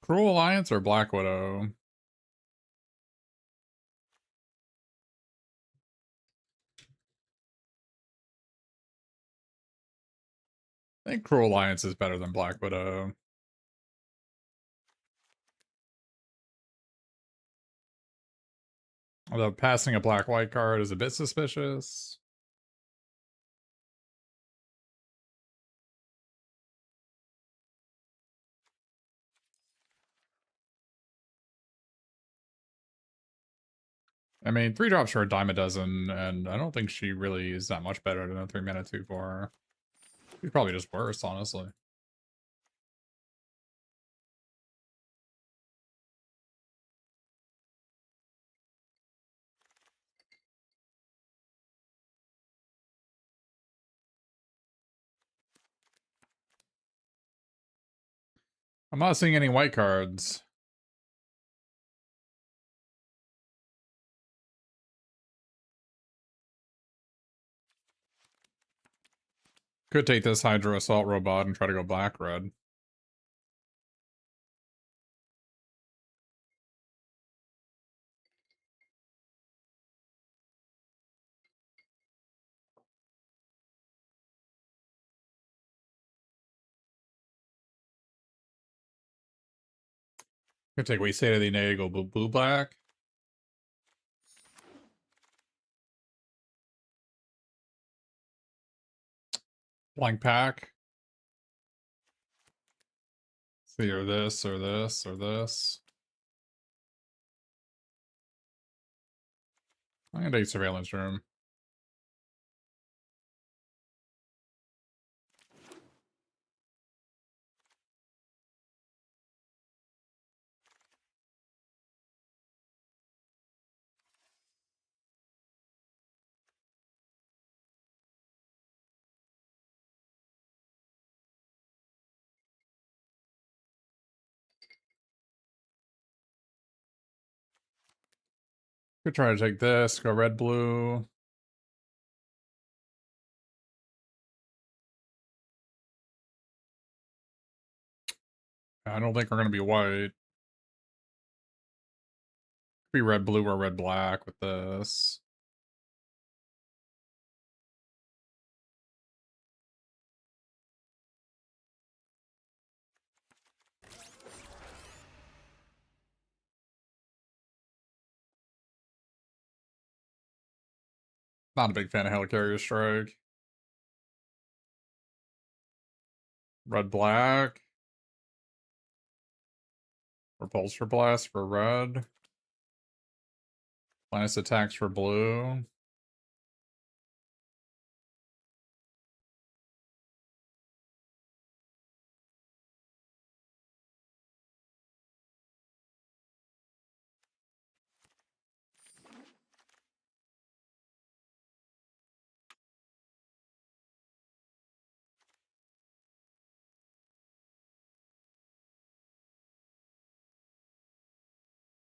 Cruel Alliance or Black Widow? I think Cruel Alliance is better than Black Widow. Although passing a black-white card is a bit suspicious. I mean, 3 drops for a dime a dozen, and I don't think she really is that much better than a 3-mana 2/4. She's probably just worse, honestly. I'm not seeing any white cards. Could take this Hydro Assault Robot and try to go black-red. Could take We Say to the Nay, go blue-black. Blank pack. See, or this, or this, or this. I'm gonna take Surveillance Room. Could try to take this, go red-blue. I don't think we're gonna be white. Could be red-blue or red-black with this. Not a big fan of Helicarrier Strike. Red-black. Repulsor Blast for red. Minus attacks for blue.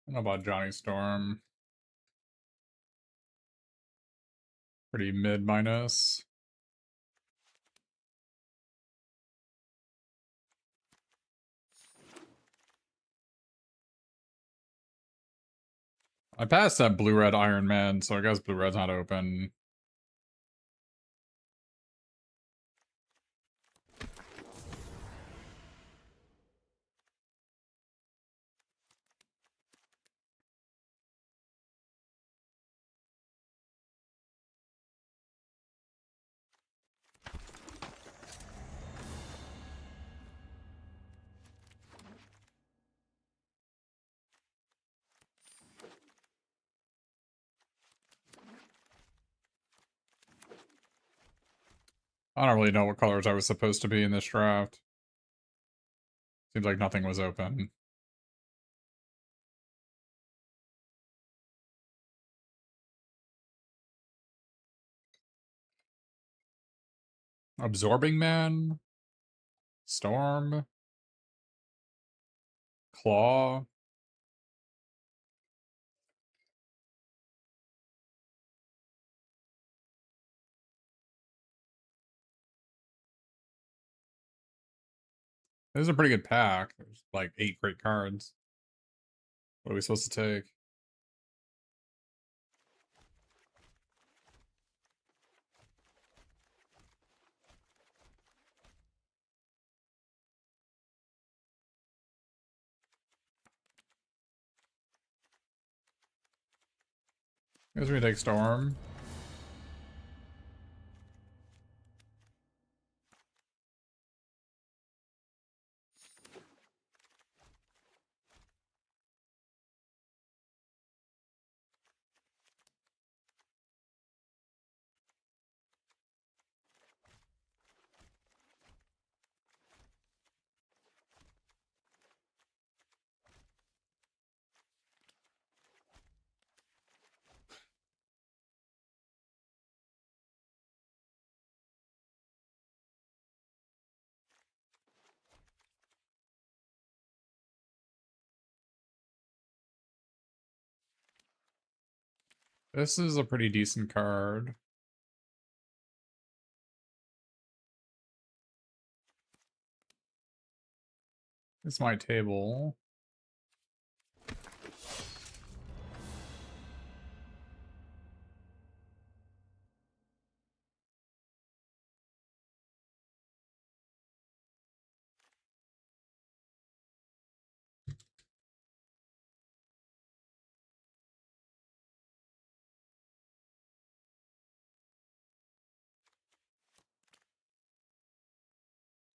I don't know about Johnny Storm. Pretty mid minus. I passed that blue-red Iron Man, so I guess blue-red's not open. I don't really know what colors I was supposed to be in this draft. Seems like nothing was open. Absorbing Man? Storm? Claw? This is a pretty good pack. There's like 8 great cards. What are we supposed to take? I guess we take Storm. This is a pretty decent card. It's my table.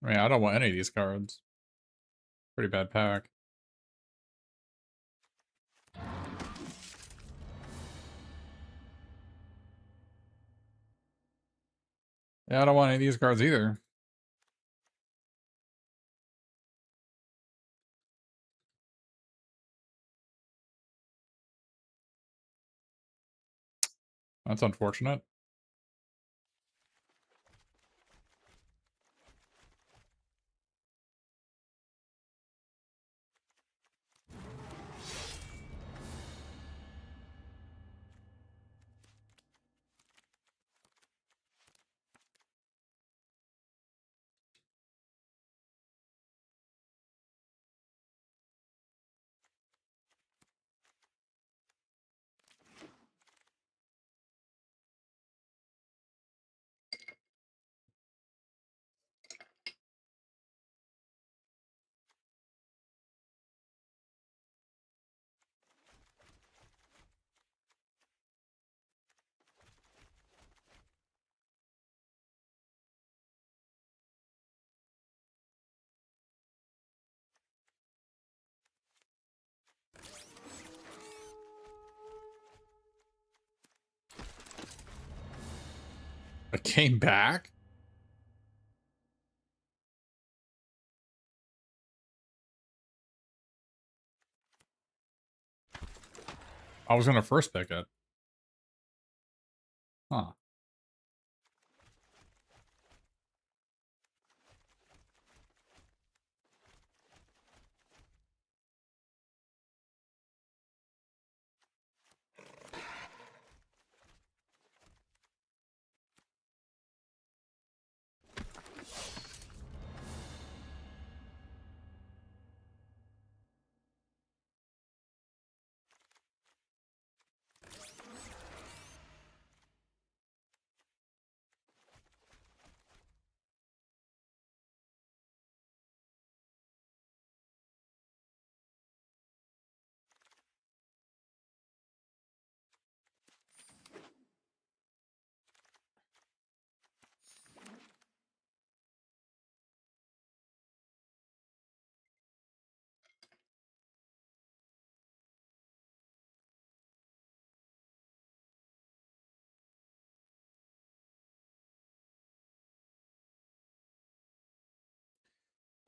I mean, I don't want any of these cards. Pretty bad pack. Yeah, I don't want any of these cards either. That's unfortunate. It came back? I was gonna first pick it. Huh.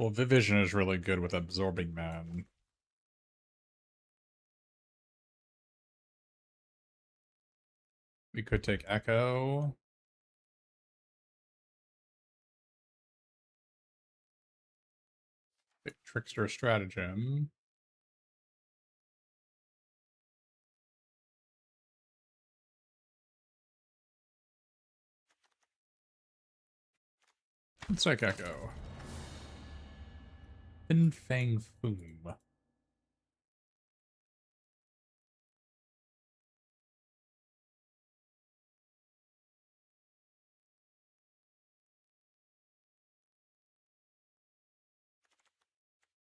Well, Vivision is really good with Absorbing Man. We could take Echo. Trickster Stratagem. Let's take Echo. Fin Fang Foom.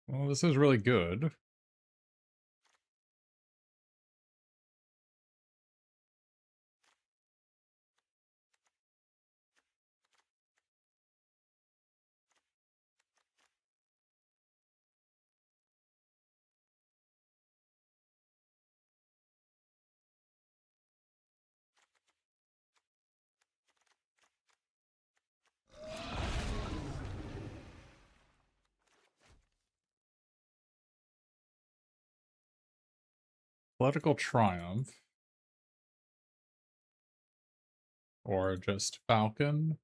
Well, this is really good. Political Triumph. Or just Falcon.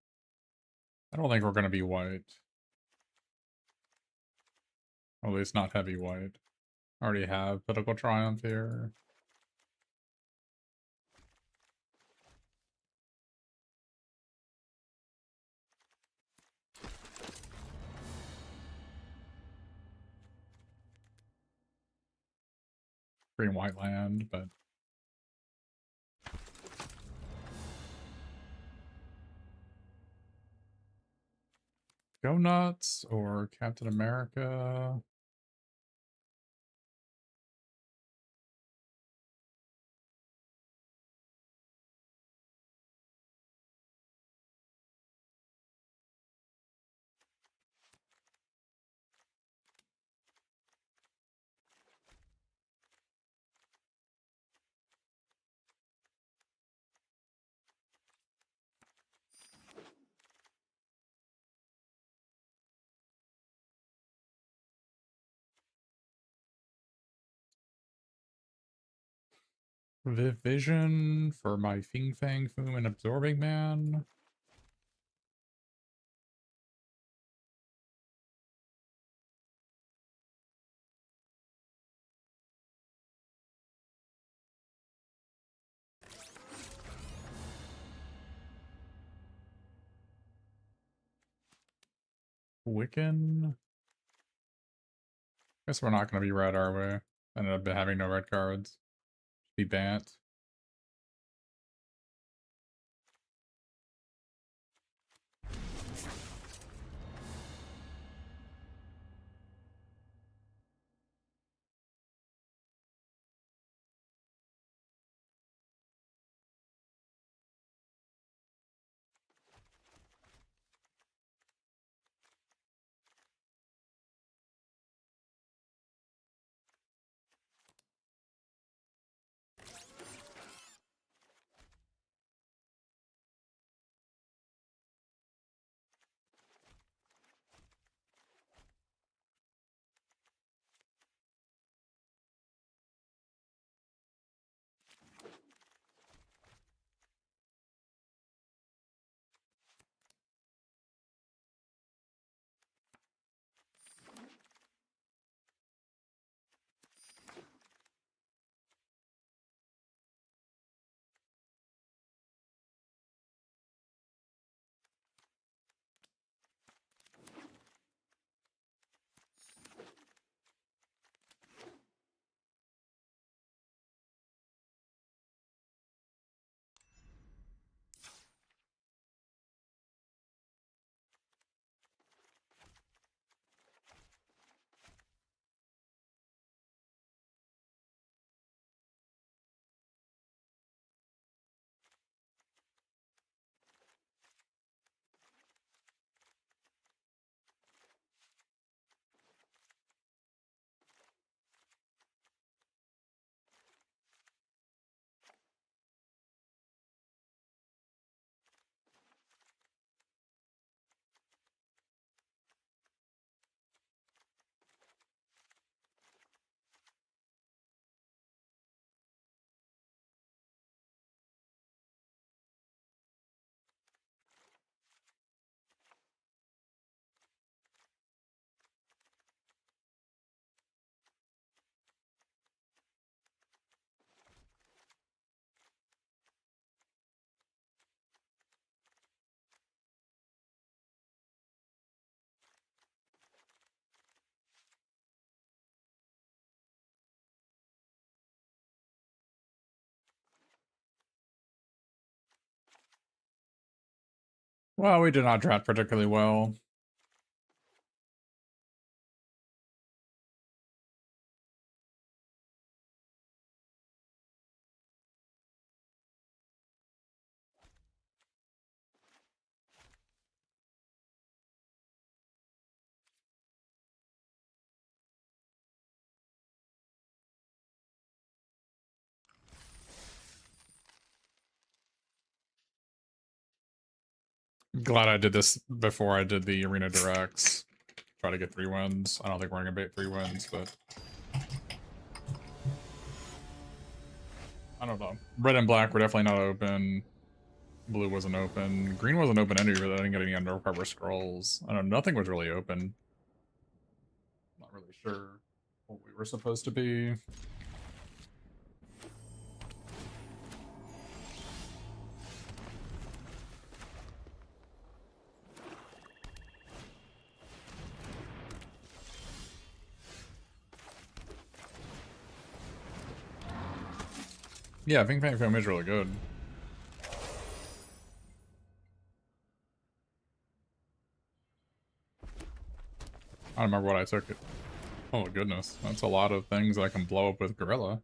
I don't think we're going to be white. Or at least not heavy white. Already have Political Triumph here. Green white land, but Go Nuts or Captain America. Vision for my Fin Fang Foom and Absorbing Man. Wiccan. Guess we're not going to be red, are we? Ended up having no red cards. Be Bant. Well, we did not draft particularly well. Glad I did this before I did the arena directs. Try to get 3 wins. I don't think we're gonna get 3 wins, but I don't know. Red and black were definitely not open. Blue wasn't open. Green wasn't open either, but I didn't get any undercover scrolls. I don't know, nothing was really open. Not really sure what we were supposed to be. Yeah, Ping Fang Foam is really good. I don't remember what I took it. Oh goodness, that's a lot of things I can blow up with Gorilla.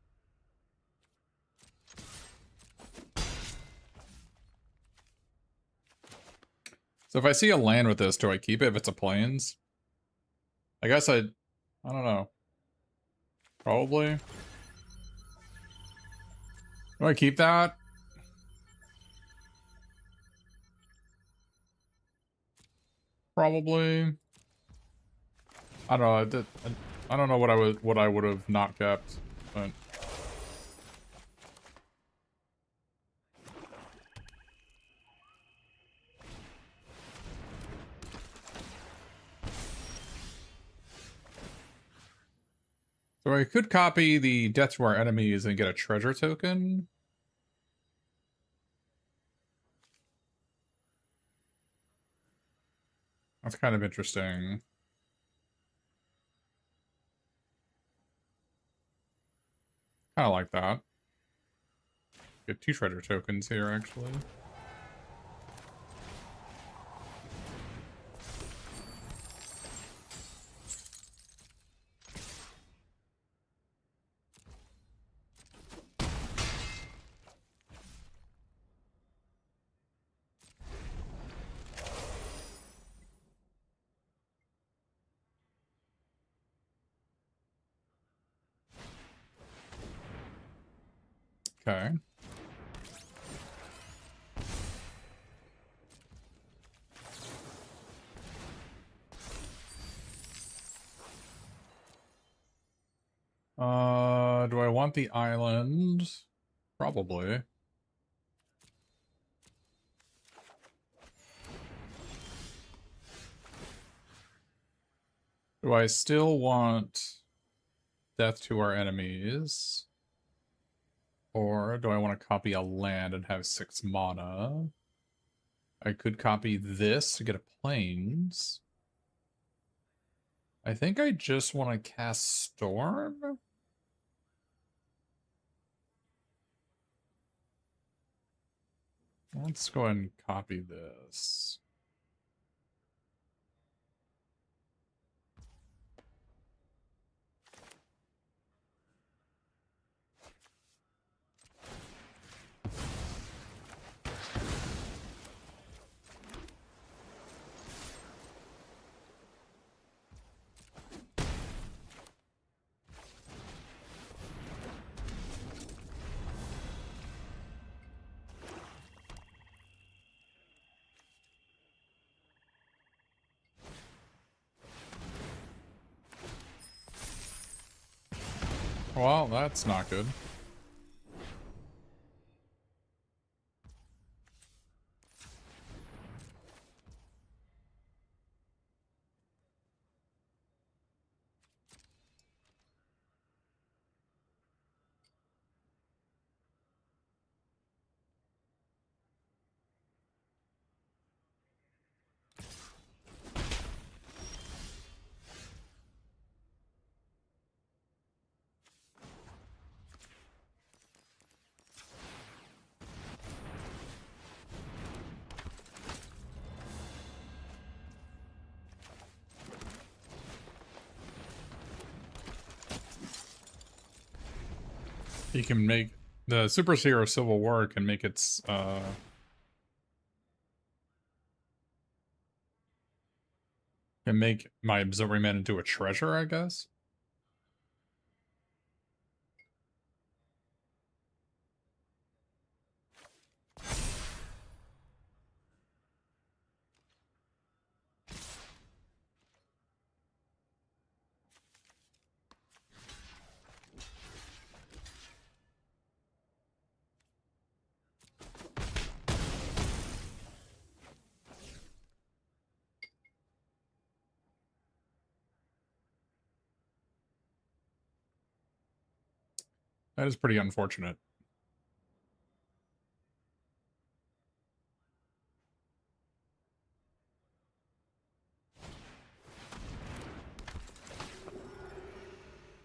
So if I see a land with this, do I keep it if it's a plains? I guess I don't know. Probably. Do I keep that? Probably. I don't know. I don't know what I would have not kept, but so I could copy the death to our enemies and get a treasure token. That's kind of interesting. Kind of like that. Get 2 treasure tokens here, actually. Okay. Do I want the island? Probably. Do I still want death to our enemies? Or do I want to copy a land and have 6 mana? I could copy this to get a plains. I think I just want to cast Storm? Let's go ahead and copy this. Well, that's not good. He can make the Superhero Civil War can make its can make my Auxiliary Man into a treasure, I guess. That is pretty unfortunate.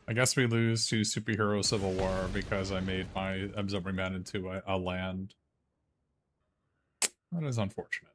I guess we lose to Superhero Civil War because I made my Auxiliary Man into a land. That is unfortunate.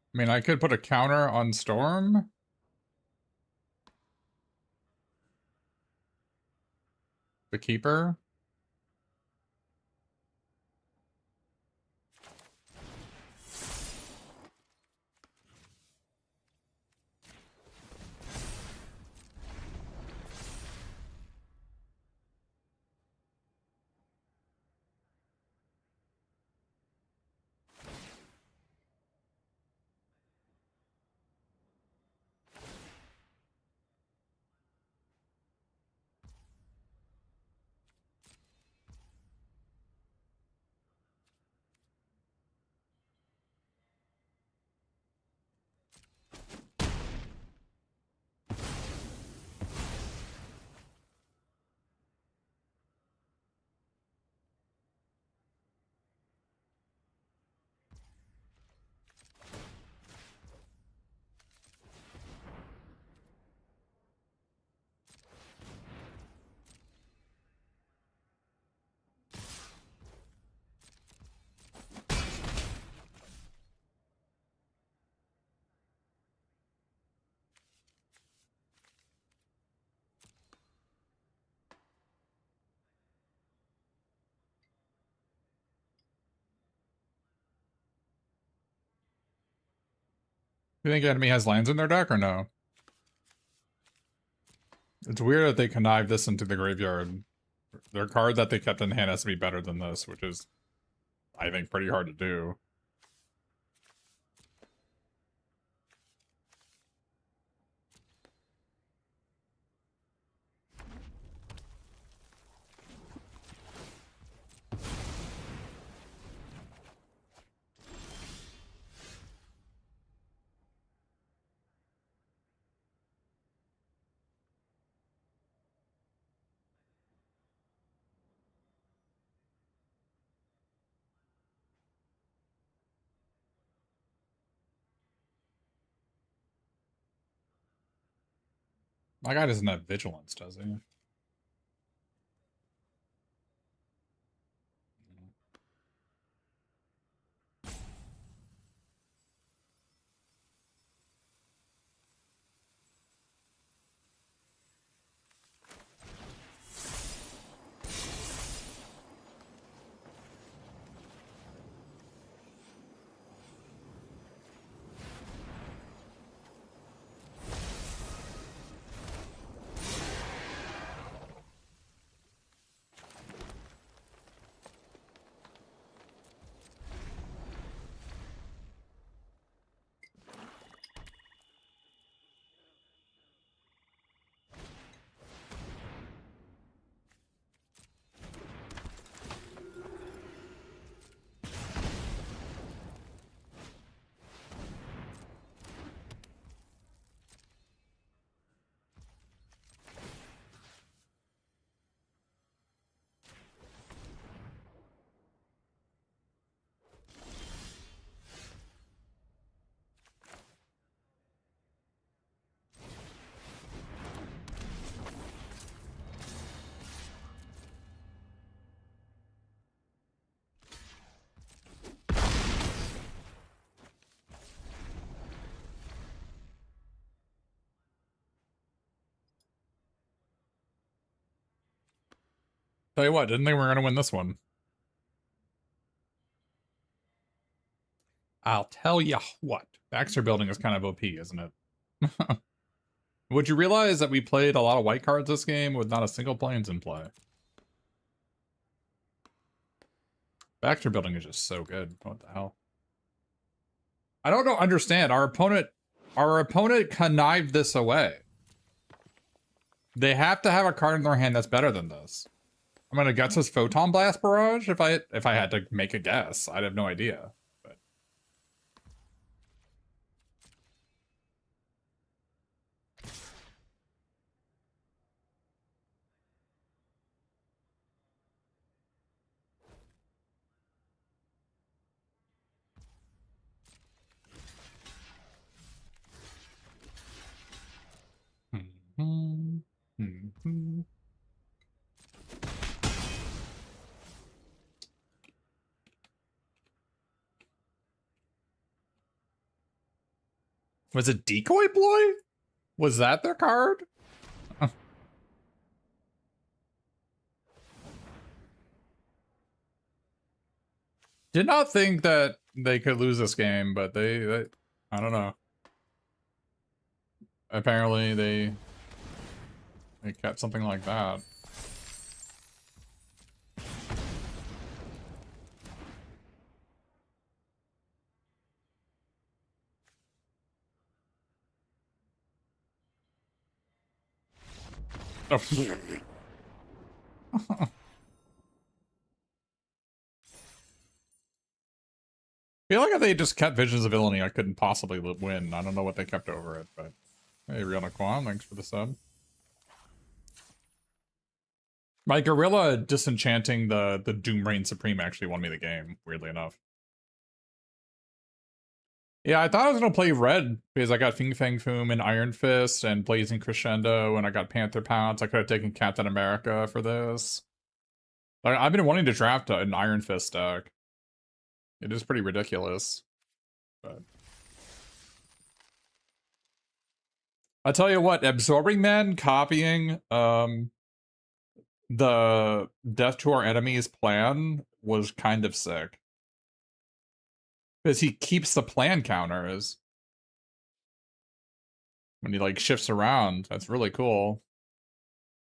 I mean, I could put a counter on Storm. The Keeper. You think enemy has lands in their deck or no? It's weird that they connived this into the graveyard. Their card that they kept in hand has to be better than this, which is, I think, pretty hard to do. My guy doesn't have vigilance, does he? Tell you what, didn't think we were gonna win this one. I'll tell you what. Baxter Building is kind of OP, isn't it? Would you realize that we played a lot of white cards this game with not a single plains in play? Baxter Building is just so good. What the hell? I don't understand. Our opponent connived this away. They have to have a card in their hand that's better than this. I'm gonna guess it's Photon Blast Barrage if I had to make a guess. I'd have no idea. But Was it Decoy Boy? Was that their card? Did not think that they could lose this game, but they I don't know. Apparently they kept something like that. Oh. I feel like if they just kept Visions of Villainy, I couldn't possibly win. I don't know what they kept over it, but hey, Rihanna Kwan, thanks for the sub. My Gorilla disenchanting the Doom Reign Supreme actually won me the game, weirdly enough. Yeah, I thought I was gonna play red because I got Fing Fang Foom and Iron Fist and Blazing Crescendo, and I got Panther Pounce. I could have taken Captain America for this. Like, I've been wanting to draft an Iron Fist deck. It is pretty ridiculous, but I tell you what, Absorbing Man copying the Death to Our Enemies plan was kind of sick. Because he keeps the plan counters when he like shifts around. That's really cool.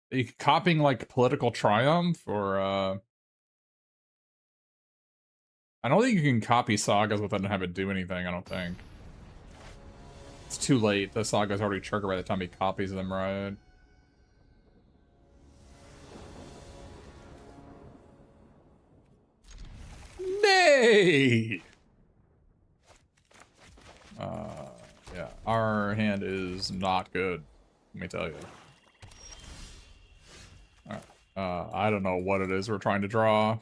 He copying like Political Triumph or I don't think you can copy sagas without having it do anything, I don't think. It's too late. The saga's already triggered by the time he copies them, right? Nay! Yeah, our hand is not good, let me tell you. Alright, I don't know what it is we're trying to draw.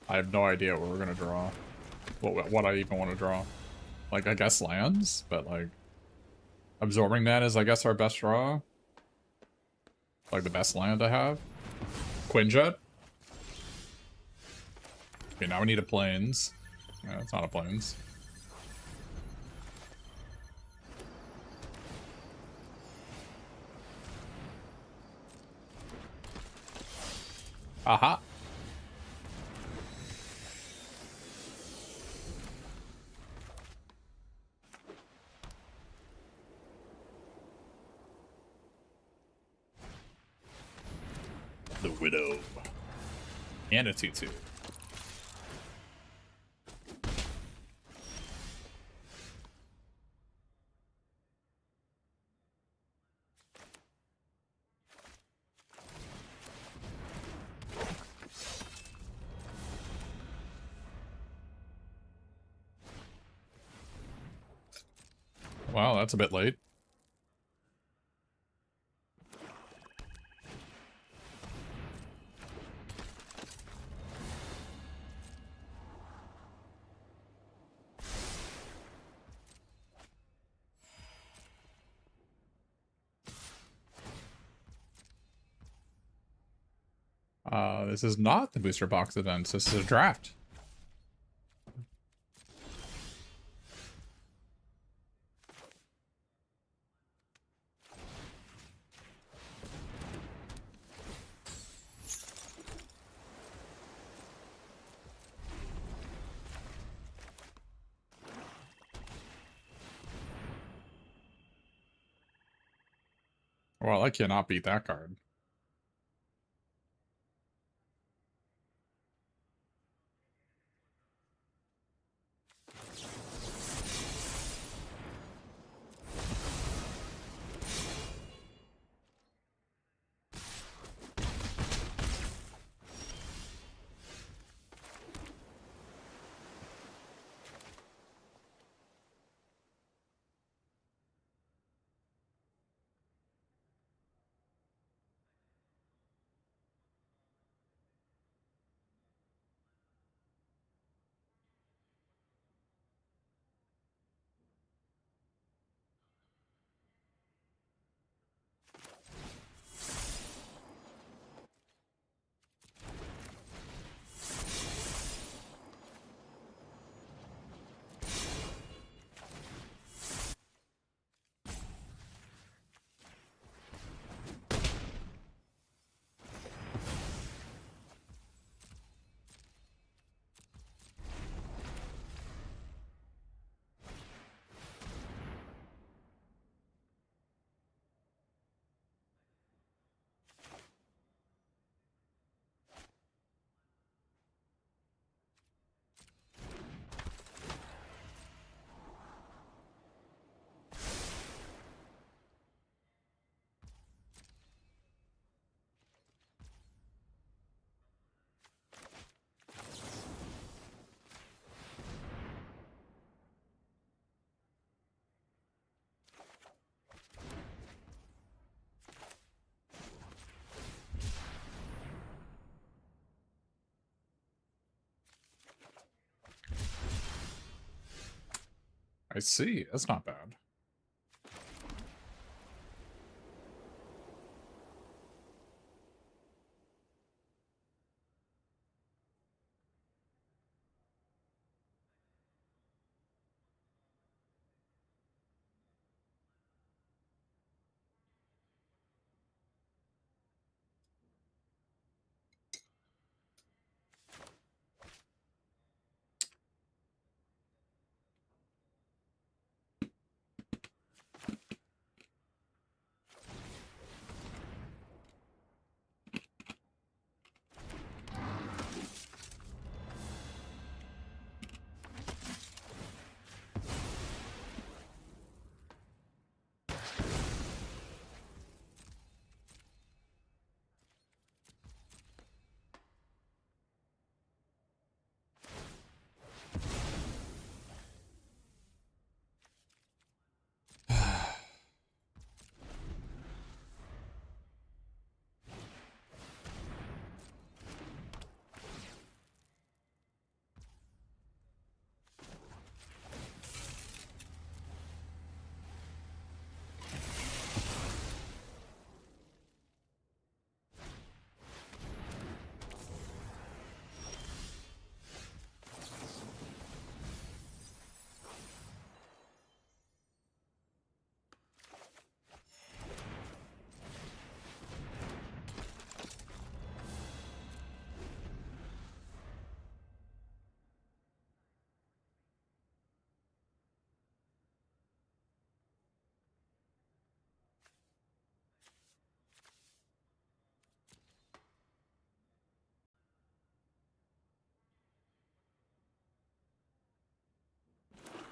I have no idea what we're gonna draw. What I even want to draw. Like, I guess lands, but like... Absorbing that is, I guess, our best draw. Like, the best land I have. Quinjet. Okay, now we need a plains. No, it's not a plains. Aha! The Widow. And a 2/2. Wow, that's a bit late. This is not the booster box events. This is a draft. Well, I cannot beat that card. I see. That's not bad.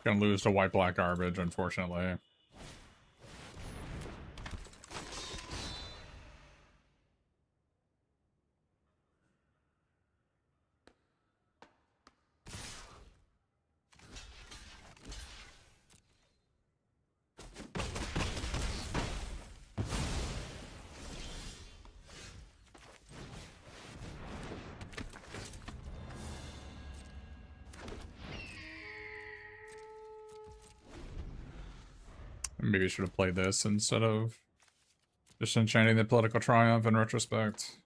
Gonna lose to white-black garbage, unfortunately. Maybe I should have played this instead of just enchanting the political triumph in retrospect.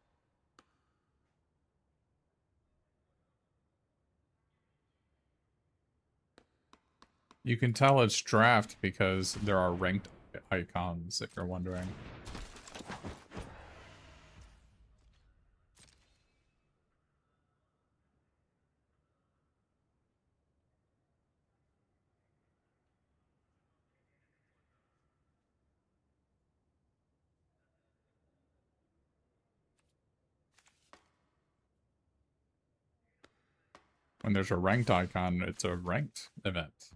You can tell it's draft because there are ranked icons, if you're wondering. When there's a ranked icon, it's a ranked event.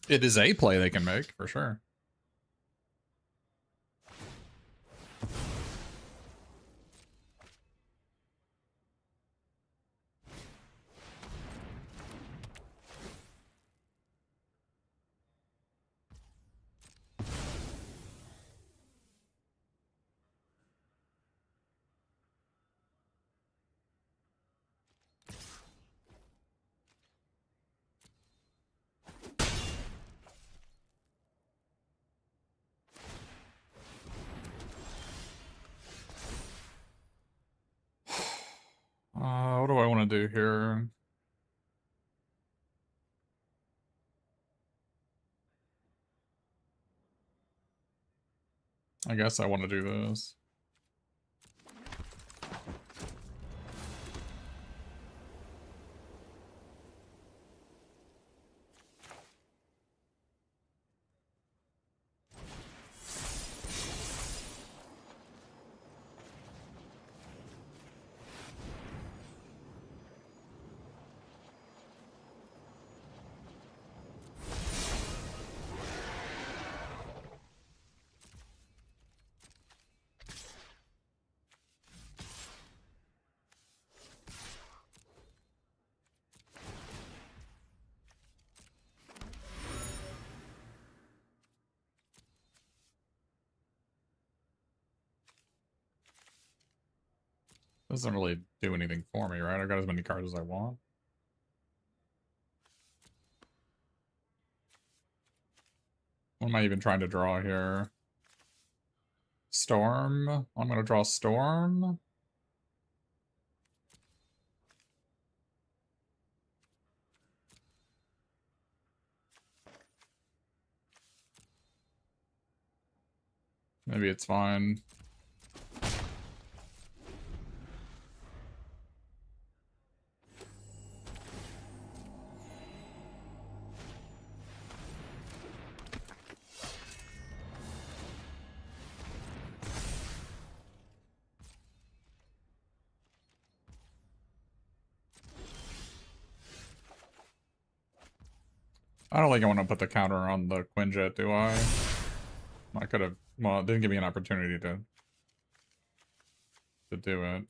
It is a play they can make, for sure. What do I want to do here? I guess I want to do this. Doesn't really do anything for me, right? I got as many cards as I want. What am I even trying to draw here? Storm? I'm gonna draw Storm. Maybe it's fine. I don't think I want to put the counter on the Quinjet, do I? I could have... Well, it didn't give me an opportunity to do it.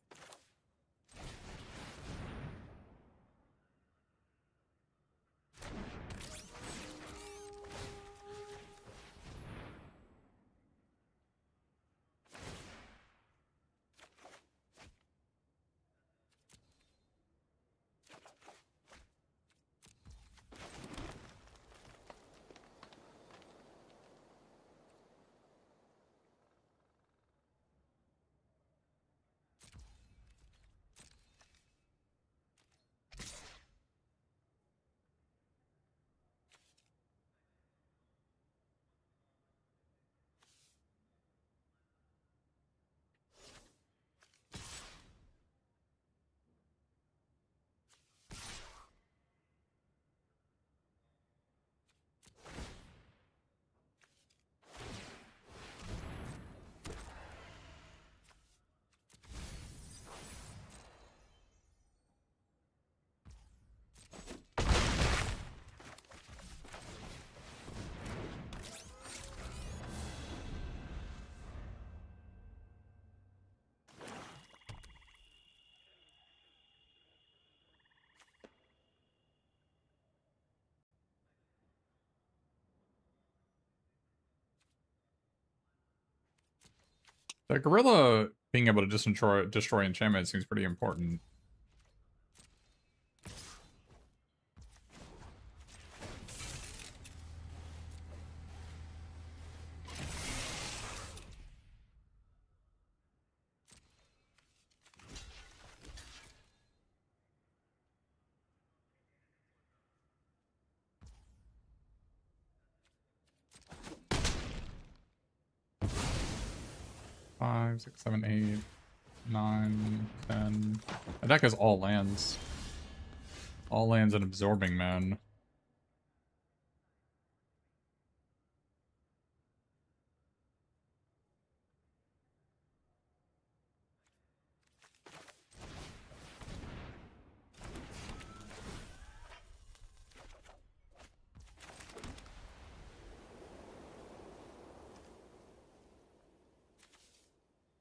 The gorilla being able to destroy enchantment seems pretty important. Five, six, seven, 8, 9, 10. The deck is all lands. All lands and Absorbing Man.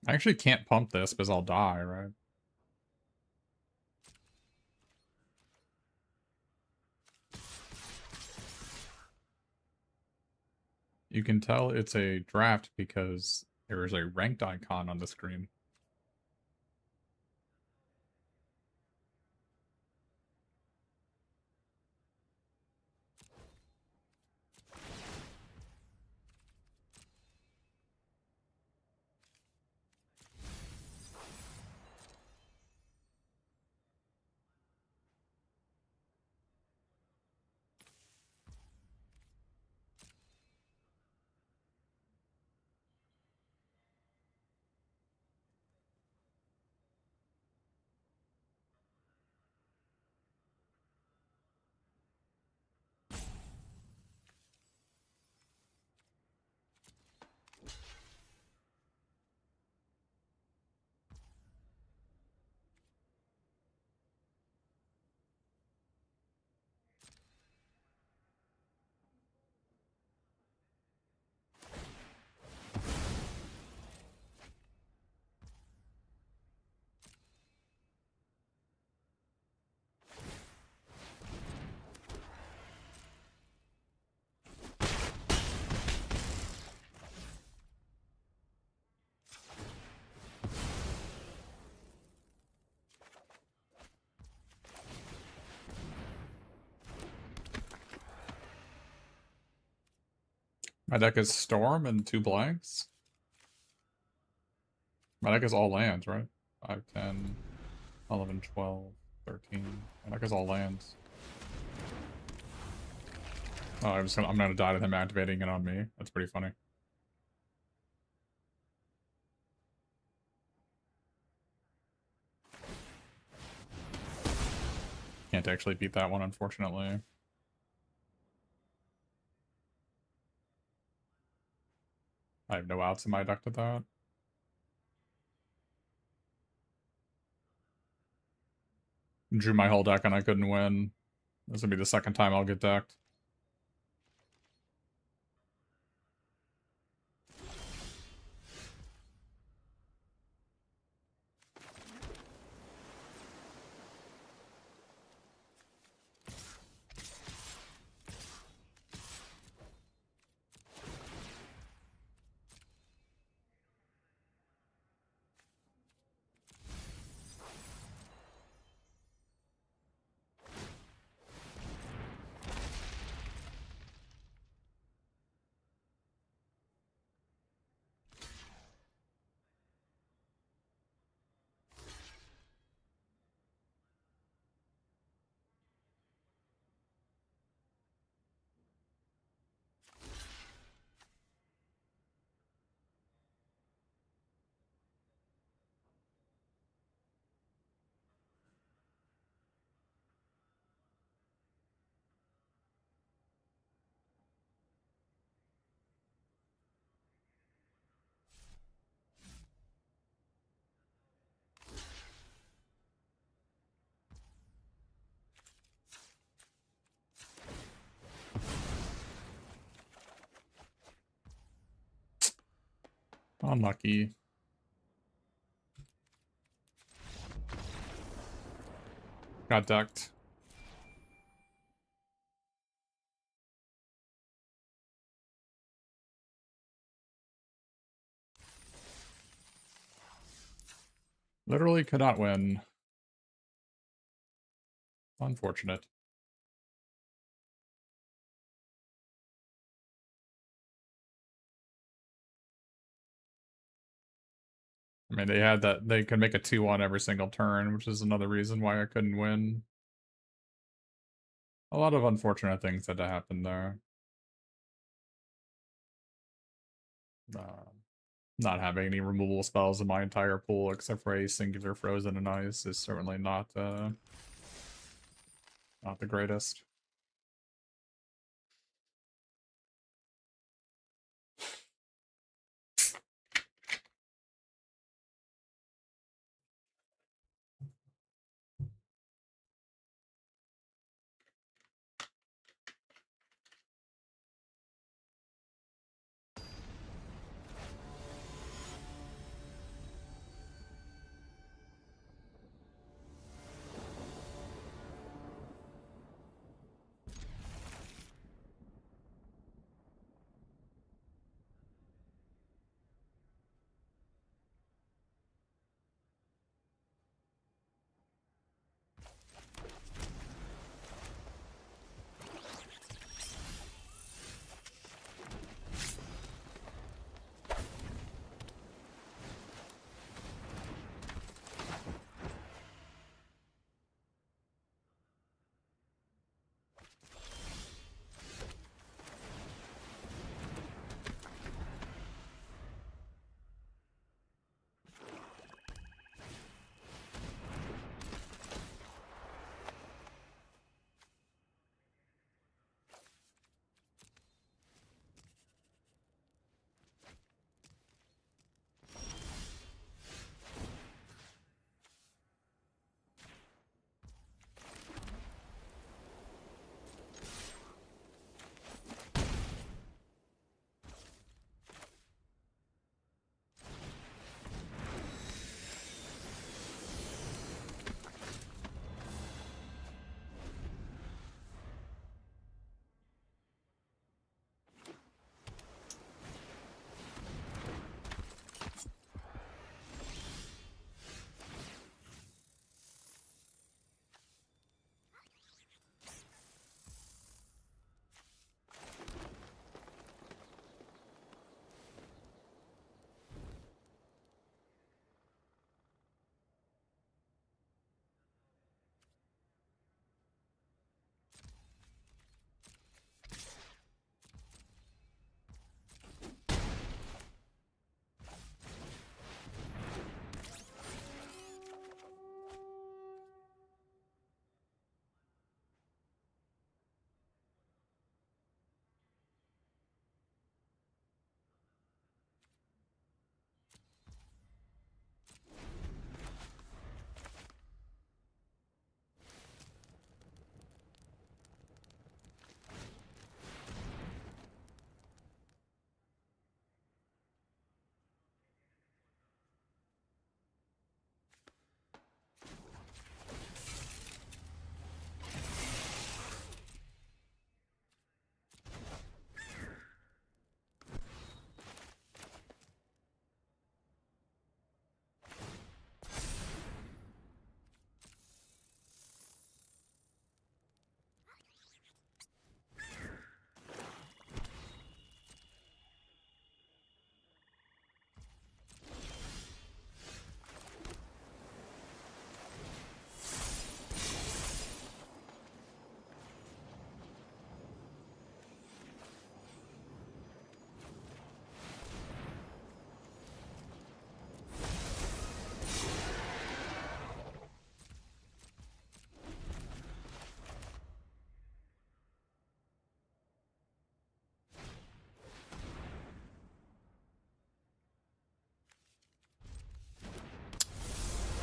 I actually can't pump this because I'll die, right? You can tell it's a draft because there is a ranked icon on the screen. My deck is Storm and 2 blanks. My deck is all lands, right? 5, 10, 11, 12, 13. My deck is all lands. Oh, I'm gonna die to them activating it on me. That's pretty funny. Can't actually beat that one, unfortunately. I have no outs in my deck to that. Drew my whole deck and I couldn't win. This will be the second time I'll get decked. Unlucky. Got decked. Literally could not win. Unfortunate. I mean, they had that, they could make a 2-1 every single turn, which is another reason why I couldn't win. A lot of unfortunate things had to happen there. Not having any removal spells in my entire pool except for a singular Frozen and Ice is certainly not the greatest.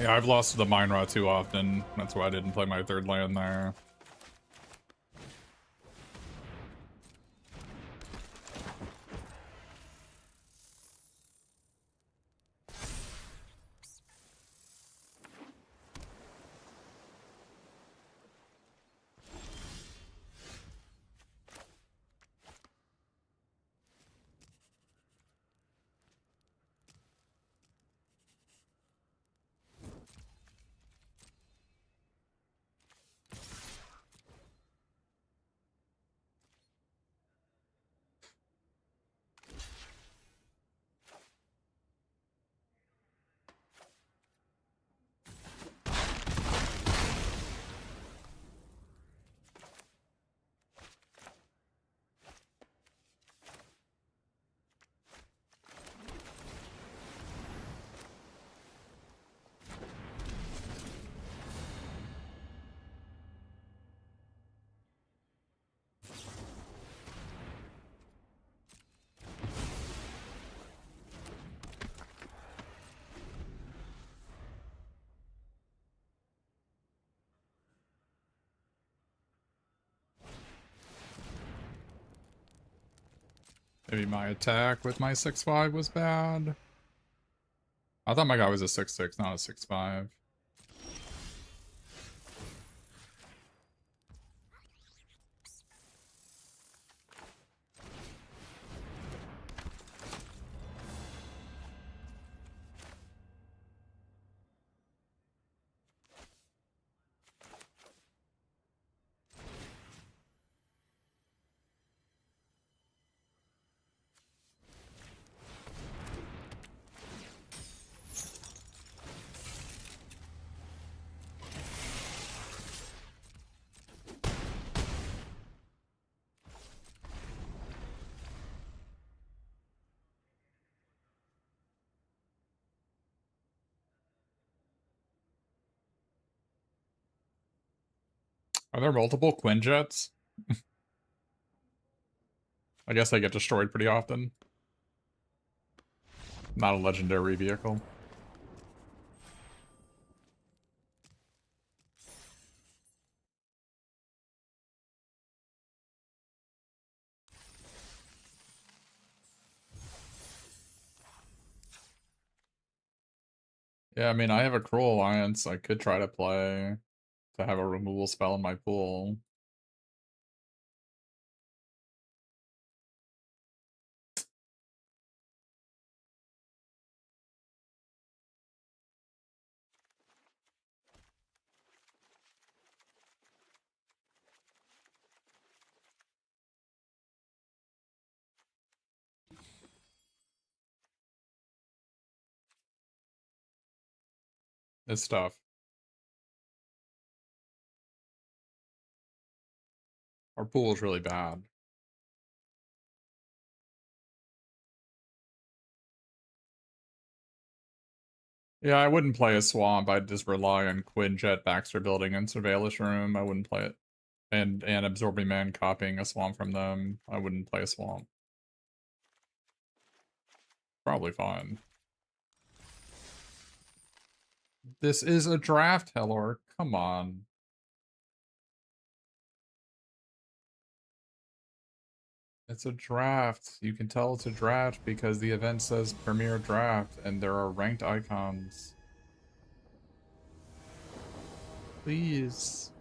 Yeah, I've lost to the Mine Rot too often. That's why I didn't play my third land there. Maybe my attack with my 6/5 was bad. I thought my guy was a 6/6, not a 6/5. Are there multiple Quinjets? I guess they get destroyed pretty often. Not a legendary vehicle. Yeah, I mean, I have a Cruel Alliance. I could try to play to have a removal spell in my pool. It's tough. Our pool is really bad. Yeah, I wouldn't play a Swamp. I'd just rely on Quinjet, Baxter Building, and Surveillance Room. I wouldn't play it. And Absorbing Man copying a Swamp from them. I wouldn't play a Swamp. Probably fine. This is a draft, Helor. Come on. It's a draft. You can tell it's a draft because the event says Premier Draft and there are ranked icons. Please.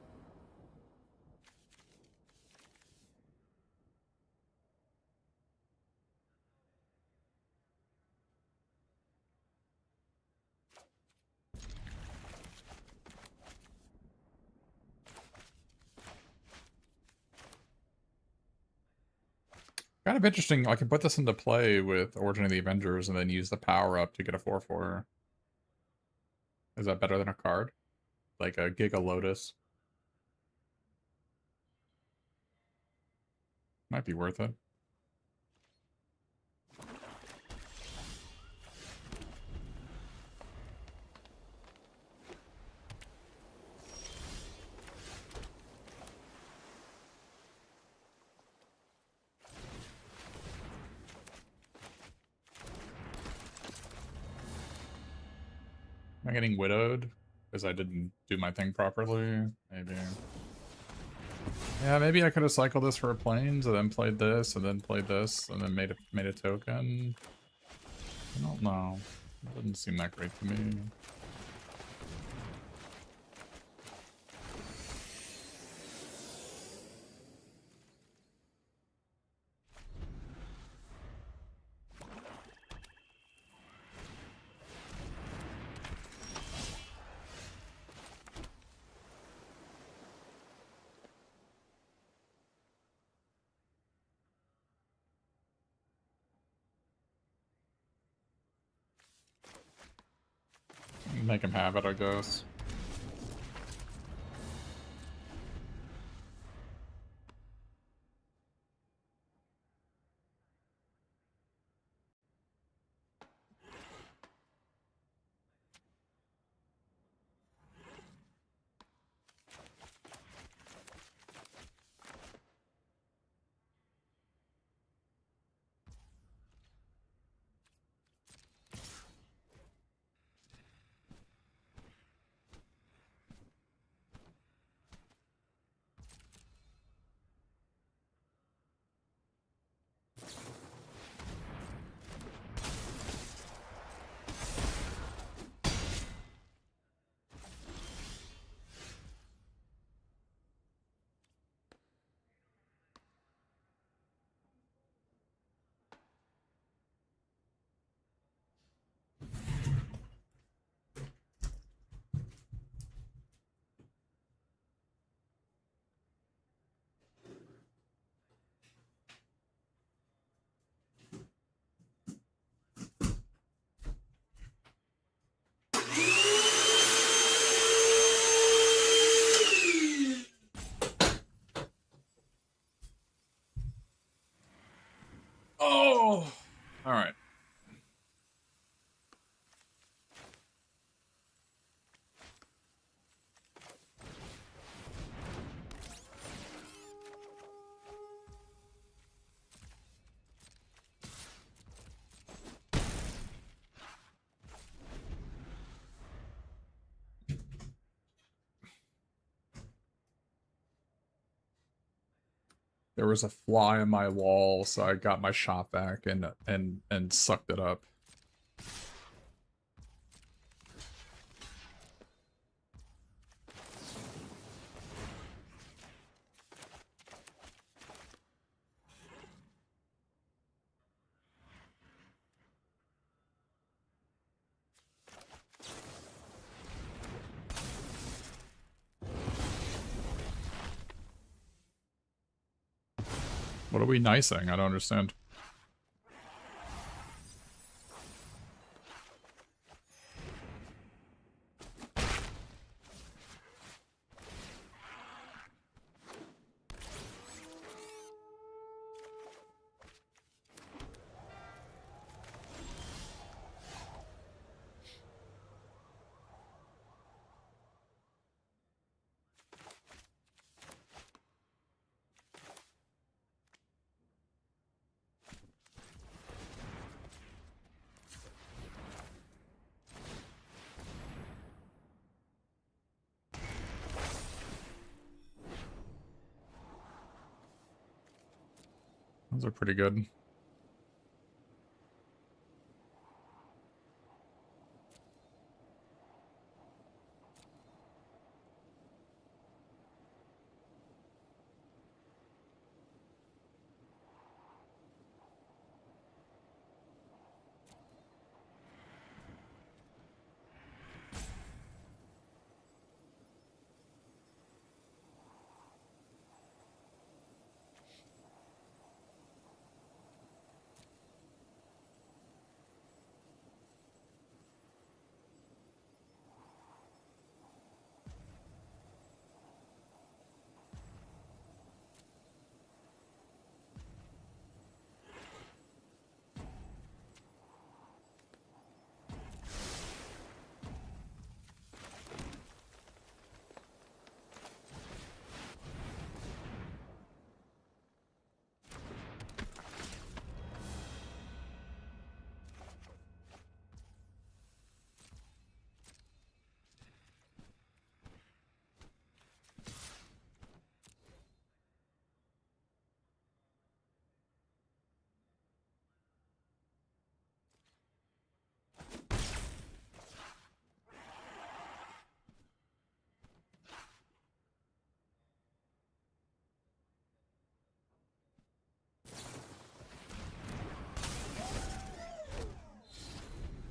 Kind of interesting. I can put this into play with Origin of the Avengers and then use the power up to get a 4/4. Is that better than a card? Like a Giga Lotus? Might be worth it. I getting widowed because I didn't do my thing properly? Maybe. Yeah, maybe I could have cycled this for a planes and then played this and then played this and then made a token. I don't know. It doesn't seem that great to me. Make him have it, I guess. Oh! Alright. There was a fly on my wall, so I got my shot back and sucked it up. What are we nicing? I don't understand. Those are pretty good.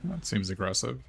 That seems aggressive.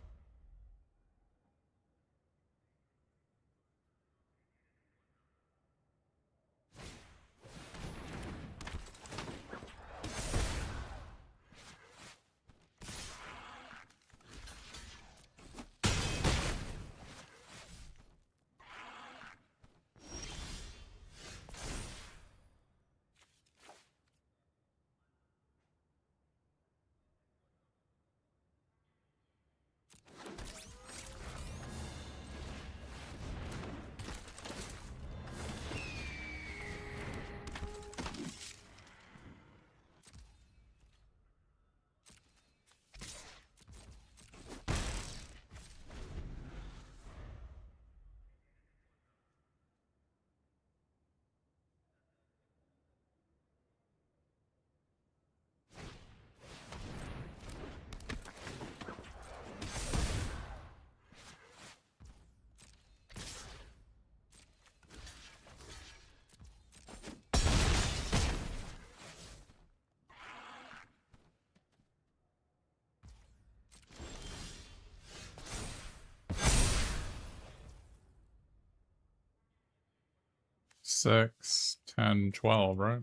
Six, 10, 12, right?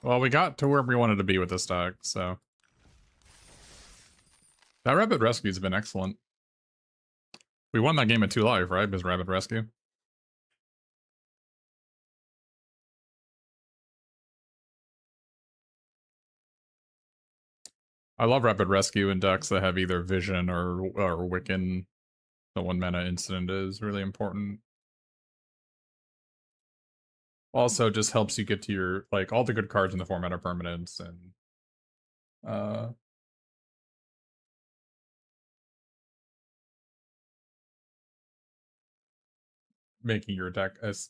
Well, we got to where we wanted to be with this deck, so. That Rapid Rescue's been excellent. We won that game at 2 life, right? Because Rapid Rescue. I love Rapid Rescue in decks that have either Vision or Wiccan. The 1 mana instant is really important. Also, just helps you get to your, like, all the good cards in the format are permanents, and making your deck as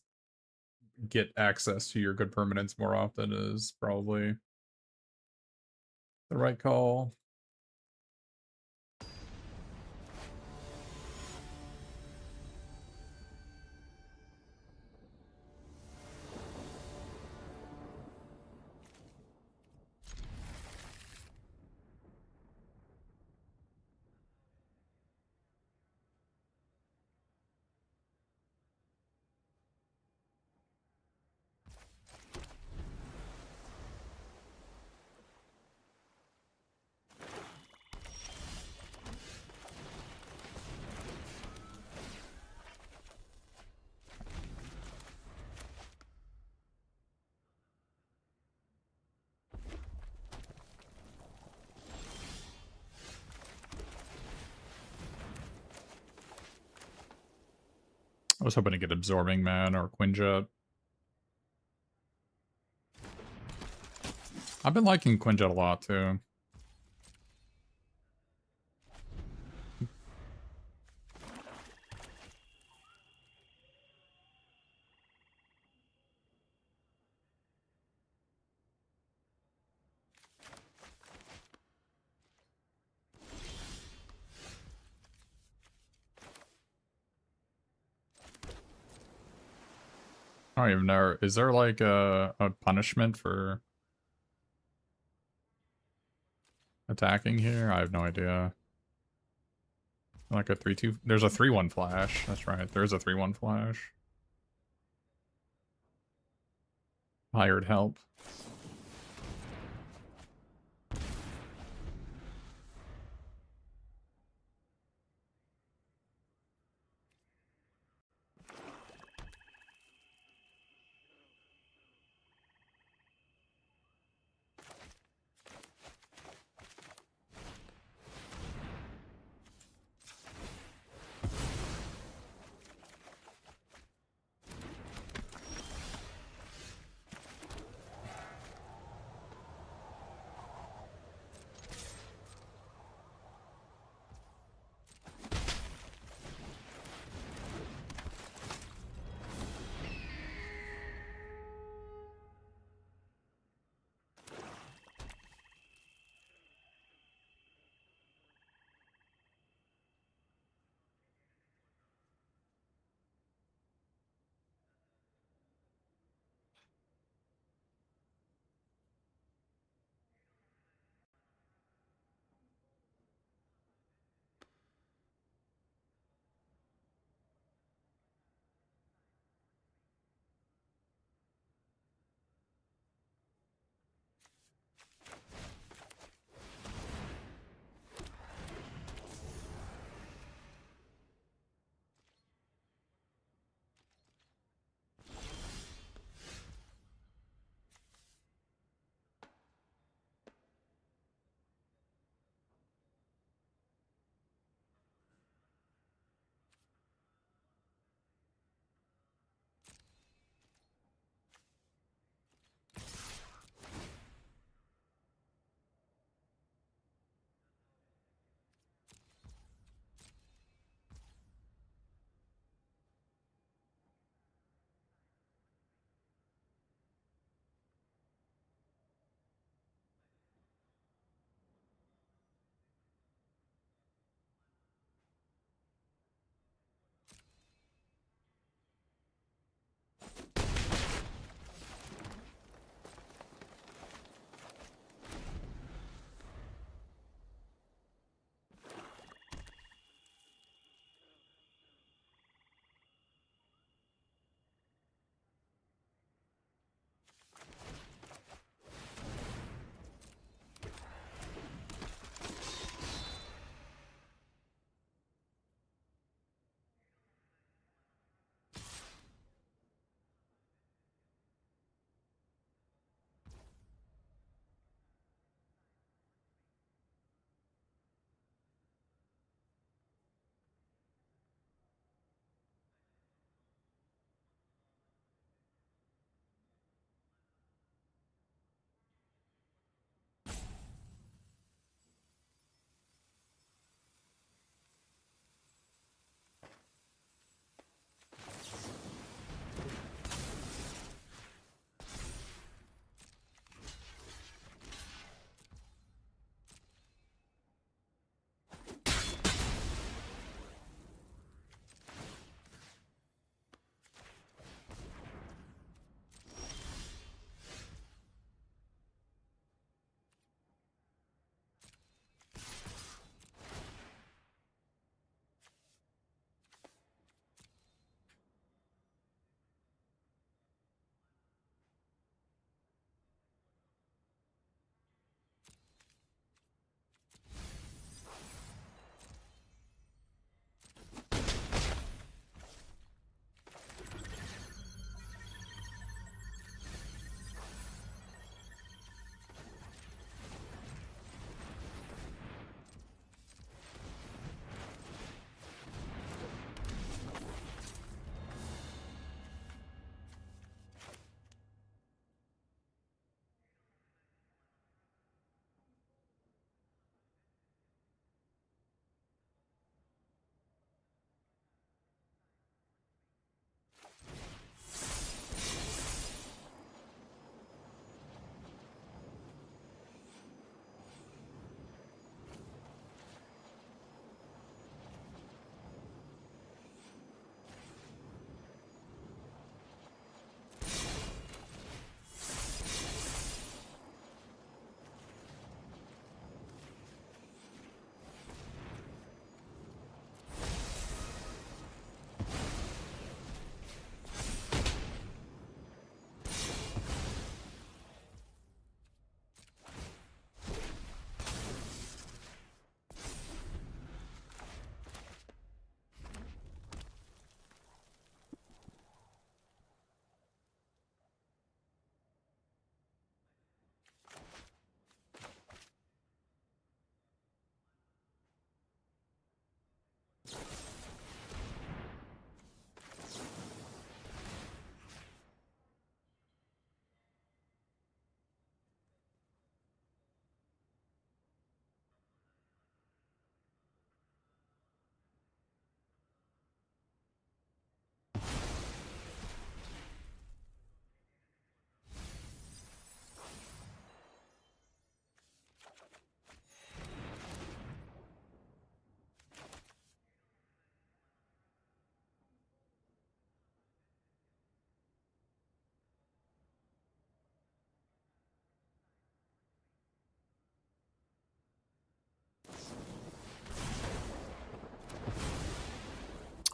get access to your good permanents more often is probably the right call. I was hoping to get Absorbing Man or Quinjet. I've been liking Quinjet a lot, too. I don't even know. Is there, like, a punishment for attacking here? I have no idea. Like a 3-2. There's a 3-1 flash. That's right. There's a 3-1 flash. Hired help.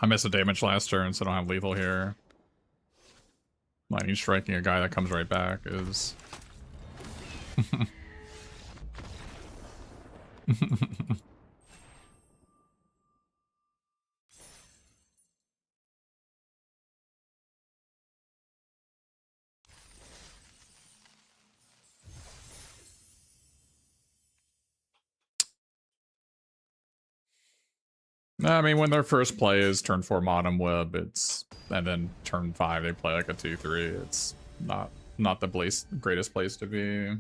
I missed a damage last turn, so I don't have lethal here. Lightning striking a guy that comes right back is... I mean, when their first play is turn 4 Modem Web, it's... And then turn 5 they play like a 2-3. It's not the greatest place to be.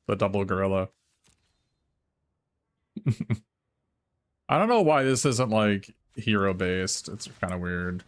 The double gorilla. I don't know why this isn't like hero based. It's kind of weird.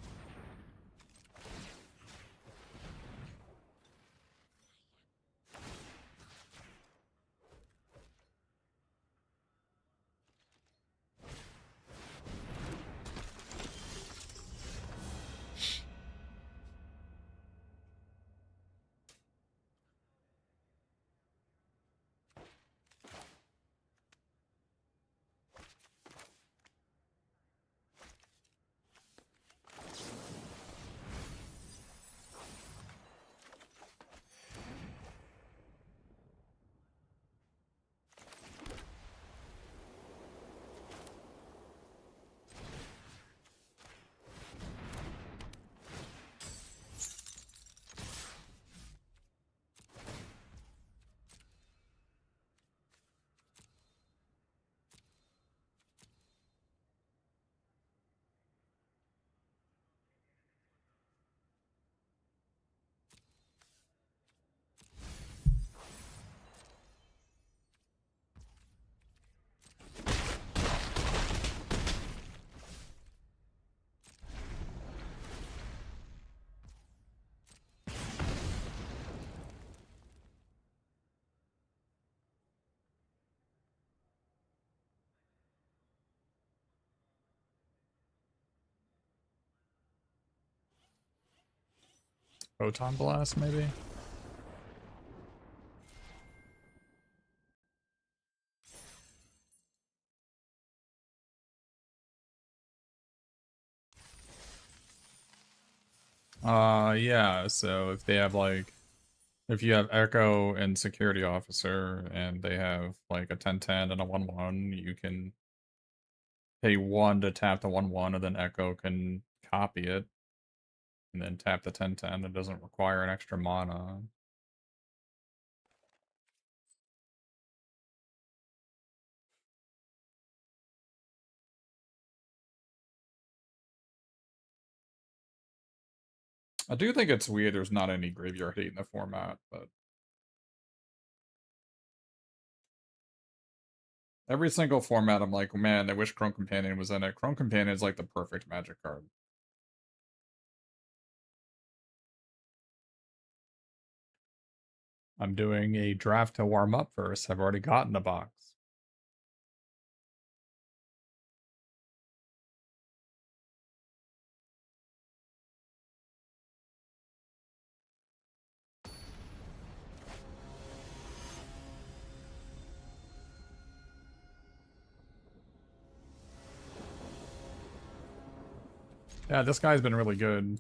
Photon blast, maybe? Yeah, so if they have like, if you have Echo and Security Officer, and they have like a 10-10 and a 1-1, you can pay 1 to tap the 1-1, and then Echo can copy it, and then tap the 10-10. It doesn't require an extra mana. I do think it's weird there's not any graveyard hate in the format, but every single format I'm like, man, I wish Chrome Companion was in it. Chrome Companion is like the perfect Magic card. I'm doing a draft to warm up first. I've already gotten a box. Yeah, this guy's been really good.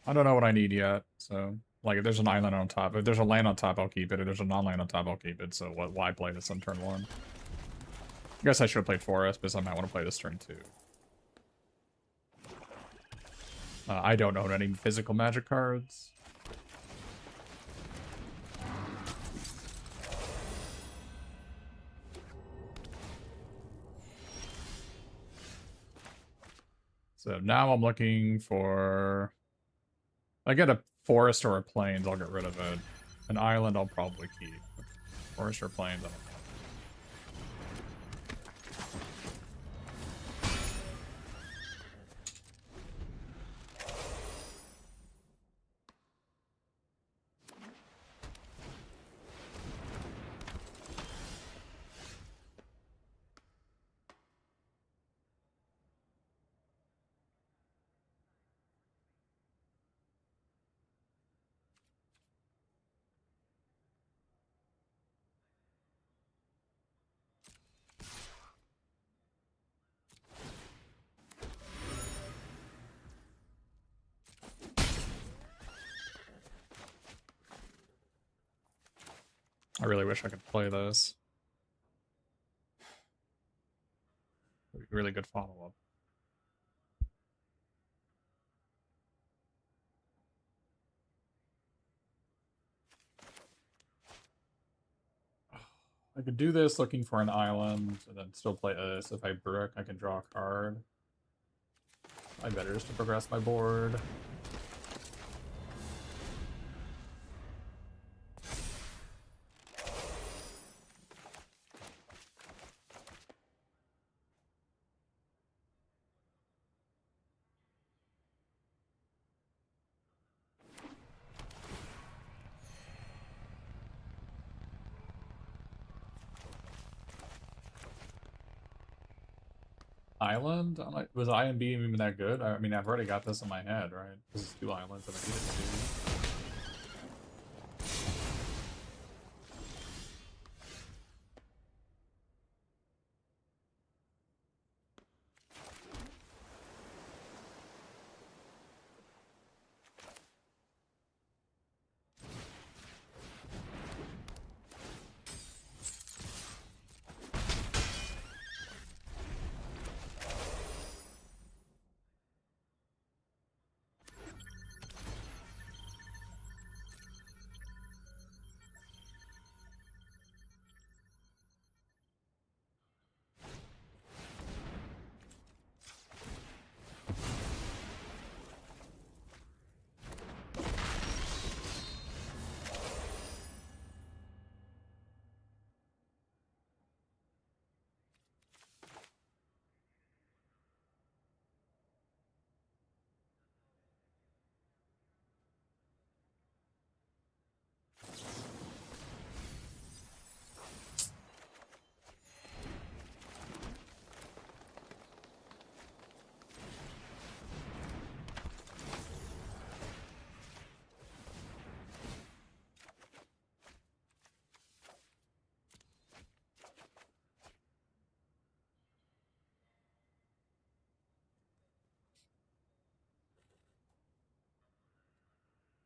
I don't know what I need yet, so... Like, if there's an island on top, if there's a land on top, I'll keep it. If there's a non-land on top, I'll keep it. So why play this on turn 1? I guess I should have played Forest, because I might want to play this turn 2. I don't own any physical Magic cards. So now I'm looking for... I get a forest or a plains, I'll get rid of it. An island I'll probably keep. Forest or plains, I don't know. I really wish I could play this. Really good follow-up. I could do this looking for an island, and then still play this. If I brick, I can draw a card. I better just to progress my board. Island? Was IMB even that good? I mean, I've already got this in my head, right? This is 2 islands that I needed to do.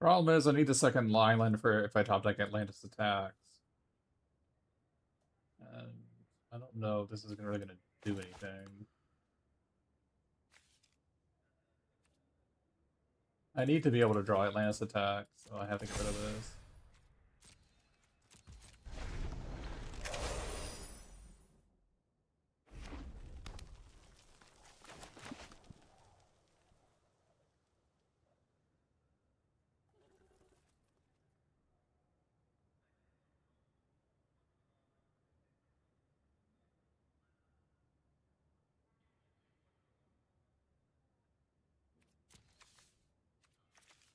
Problem is, I need the second island for if I top deck Atlantis attacks. And I don't know if this is really going to do anything. I need to be able to draw Atlantis attacks, so I have to get rid of this.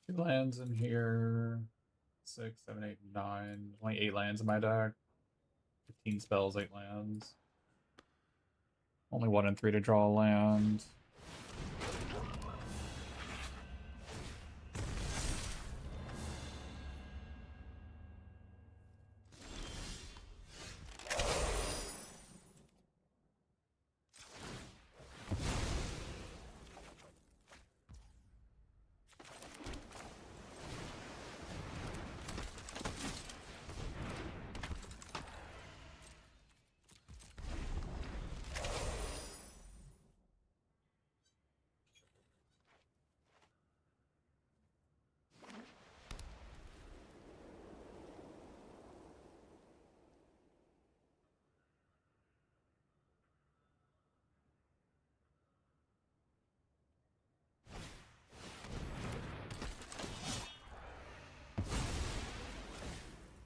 Two lands in here. 6, 7, 8, 9. Only 8 lands in my deck. 15 spells, 8 lands. Only 1 and 3 to draw a land.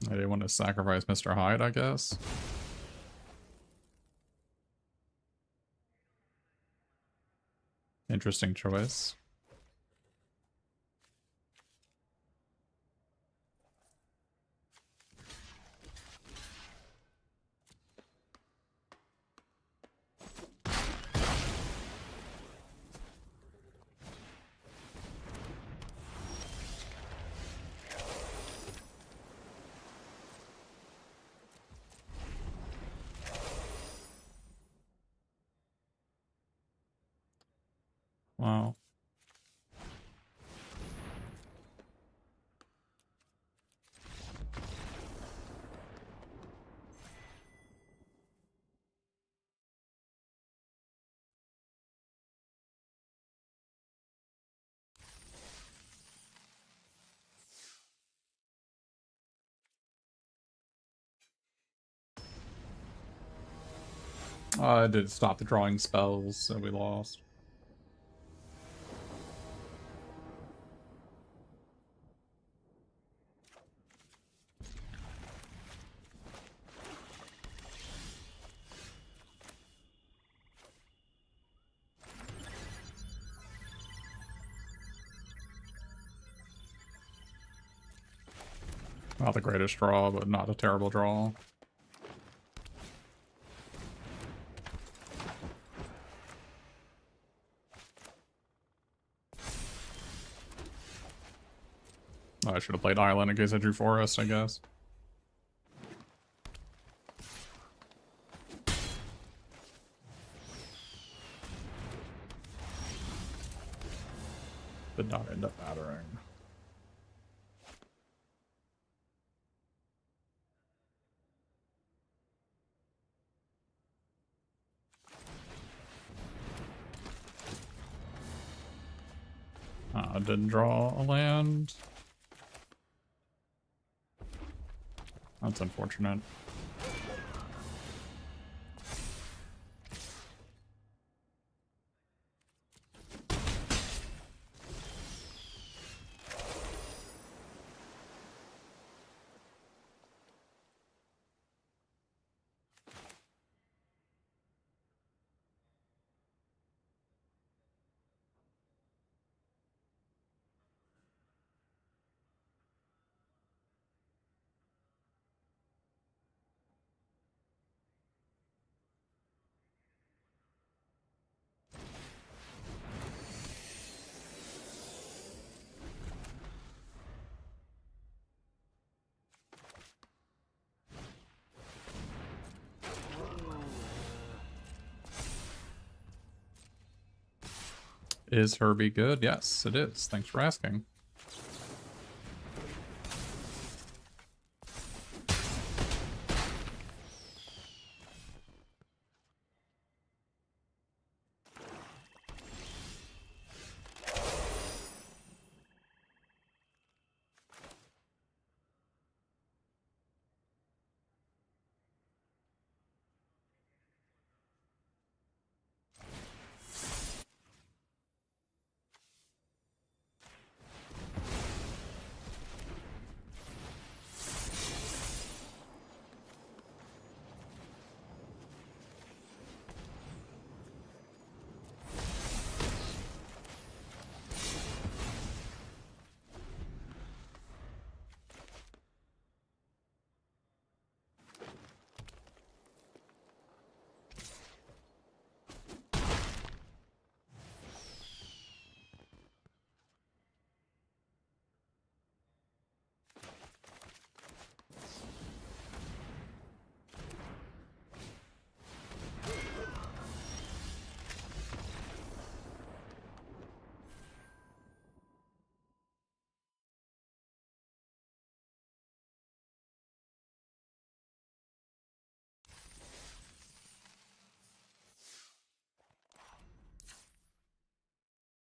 I didn't want to sacrifice Mr. Hyde, I guess. Interesting choice. Wow. I did stop the drawing spells, so we lost. Not the greatest draw, but not a terrible draw. I should have played Island in case I drew Forest, I guess. Did not end up mattering. Didn't draw a land. That's unfortunate. Is Herbie good? Yes, it is. Thanks for asking.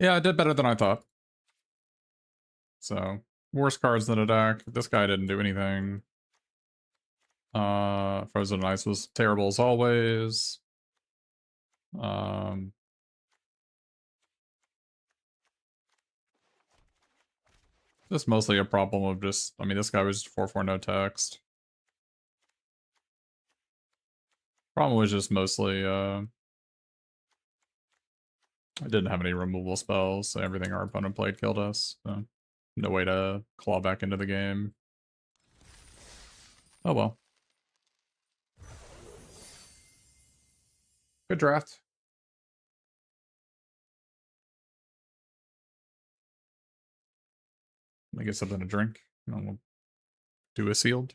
Yeah, I did better than I thought. So, worse cards than a deck. This guy didn't do anything. Frozen Ice was terrible as always. Just mostly a problem of just, I mean, this guy was 4/4 no text. Problem was just mostly, I didn't have any removal spells, so everything our opponent played killed us. So no way to claw back into the game. Oh well. Good draft. Let me get something to drink, and we'll do a sealed.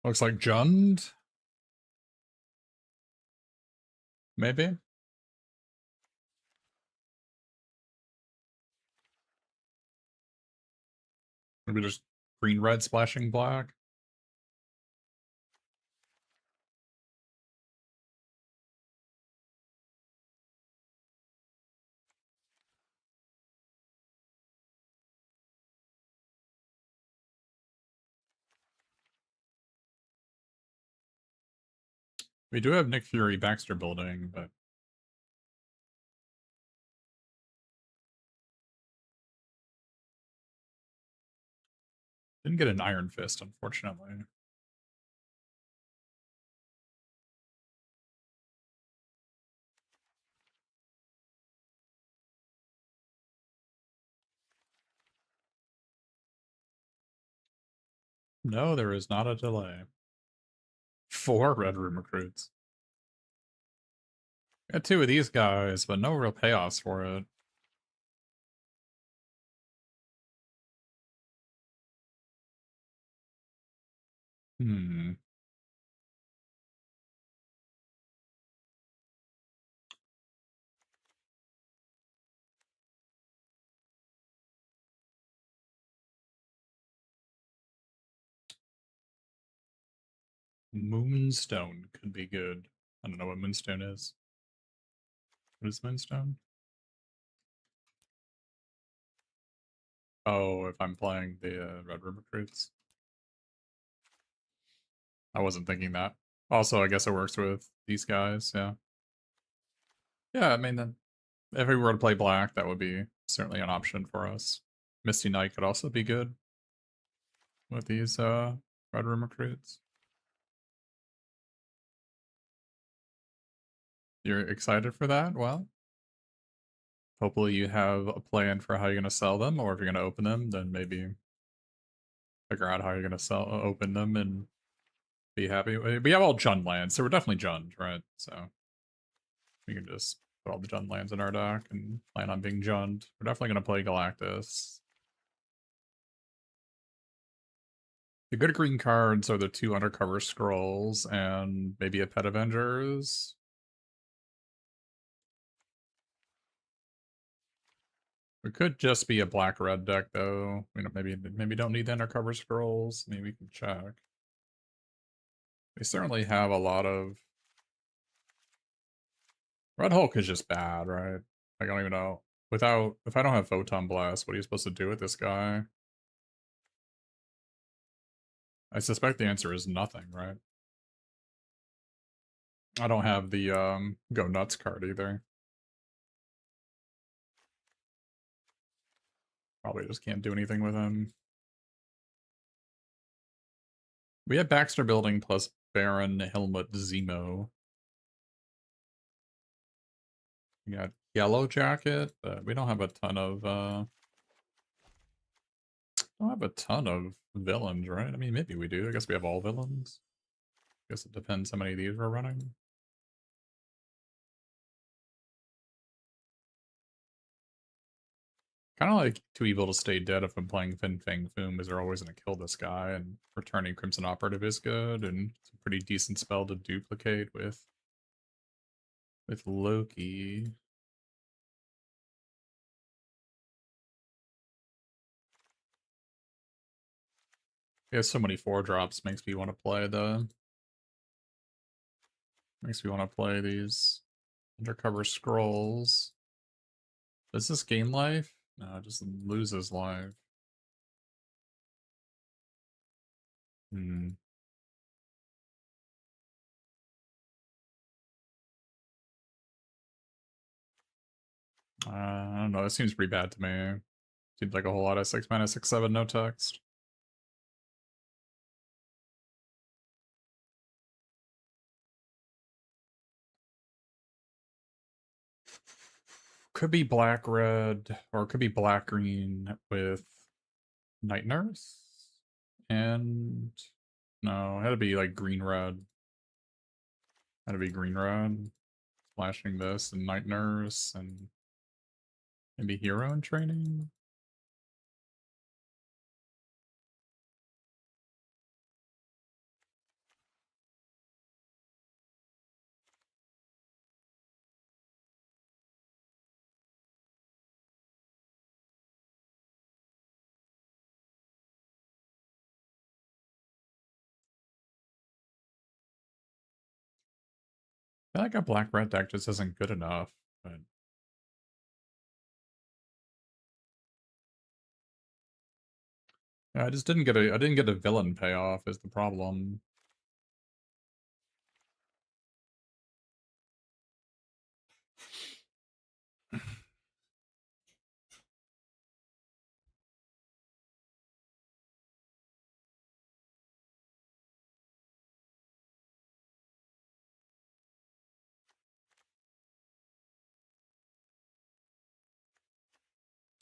Looks like Jund. Maybe. Maybe just green red splashing black. We do have Nick Fury Baxter building, but didn't get an Iron Fist, unfortunately. No, there is not a delay. 4 Red Room recruits. Got 2 of these guys, but no real payoffs for it. Hmm. Moonstone could be good. I don't know what Moonstone is. What is Moonstone? Oh, if I'm playing the Red Room recruits. I wasn't thinking that. Also, I guess it works with these guys, yeah. Yeah, I mean, then if we were to play black, that would be certainly an option for us. Misty Knight could also be good with these Red Room recruits. You're excited for that? Well, hopefully you have a plan for how you're going to sell them, or if you're going to open them, then maybe figure out how you're going to open them and be happy. We have all Jund lands, so we're definitely Jund, right? So we can just put all the Jund lands in our deck and plan on being Jund. We're definitely going to play Galactus. The good green cards are the 2 Undercover Scrolls and maybe a Pet Avengers. We could just be a black-red deck, though. We don't, maybe don't need the Undercover Scrolls. Maybe we can check. They certainly have a lot of... Red Hulk is just bad, right? I don't even know. Without... If I don't have Photon Blast, what are you supposed to do with this guy? I suspect the answer is nothing, right? I don't have the Go Nuts card either. Probably just can't do anything with him. We have Baxter Building plus Baron Helmut Zemo. We got Yellow Jacket, but we don't have a ton of don't have a ton of villains, right? I mean, maybe we do. I guess we have all villains. I guess it depends how many of these we're running. Kind of like Too Evil to Stay Dead if I'm playing Fin Fang Foom, because they're always going to kill this guy, and returning Crimson Operative is good, and it's a pretty decent spell to duplicate with Loki. He has so many 4-drops, makes me want to play these Undercover Scrolls. Does this gain life? No, it just loses life. Hmm. I don't know. It seems pretty bad to me. Seems like a whole lot of 6 mana, 6/7, no text. Could be black red, or it could be black green with Night Nurse. And no, it had to be like green red. Had to be green red. Flashing this and Night Nurse and maybe Hero in Training. I feel like a black-red deck just isn't good enough, but... Yeah, I just didn't get I didn't get a villain payoff is the problem.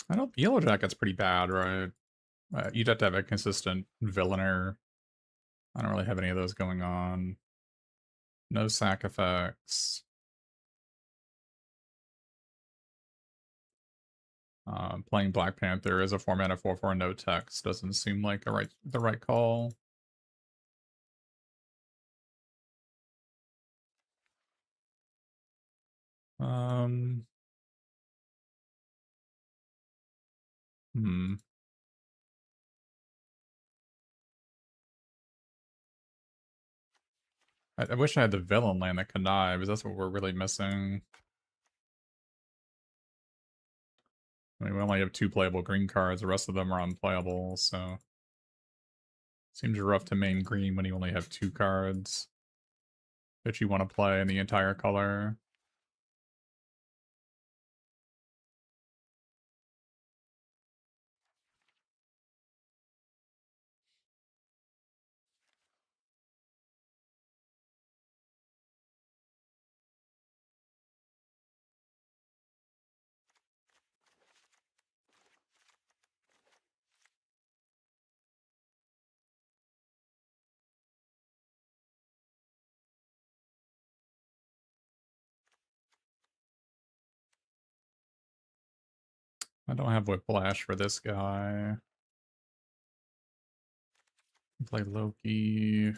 I don't... Yellow Jacket's pretty bad, right? You'd have to have a consistent villainer. I don't really have any of those going on. No sack effects. Playing Black Panther as a 4-mana 4/4 no text doesn't seem like the right call. Hmm. I wish I had the villain land that connives. That's what we're really missing. I mean, we only have 2 playable green cards. The rest of them are unplayable, so... Seems rough to main green when you only have 2 cards that you want to play in the entire color. I don't have Whiplash for this guy. Play Loki.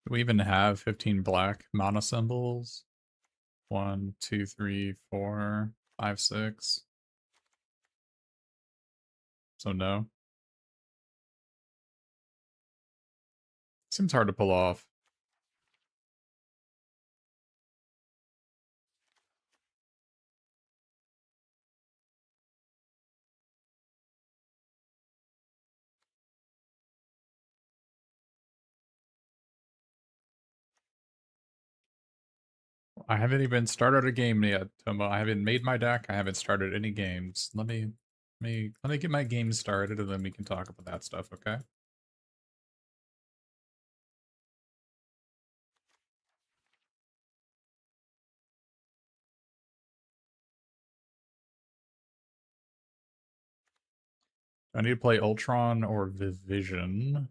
Do we even have 15 black mana symbols? 1, 2, 3, 4, 5, 6. So no. Seems hard to pull off. I haven't even started a game yet, Tomo. I haven't made my deck. I haven't started any games. Let me get my game started and then we can talk about that stuff, okay? I need to play Ultron or Vision.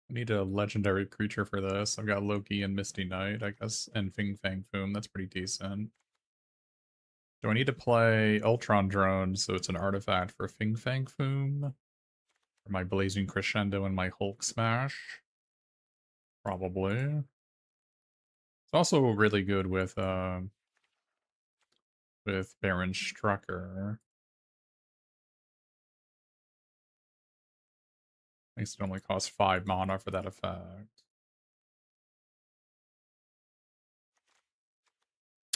I need a legendary creature for this. I've got Loki and Misty Knight, I guess, and Fing Fang Foom. That's pretty decent. Do I need to play Ultron Drone so it's an artifact for Fing Fang Foom? Or my Blazing Crescendo and my Hulk Smash? Probably. It's also really good with Baron Strucker. Makes it only cost 5 mana for that effect.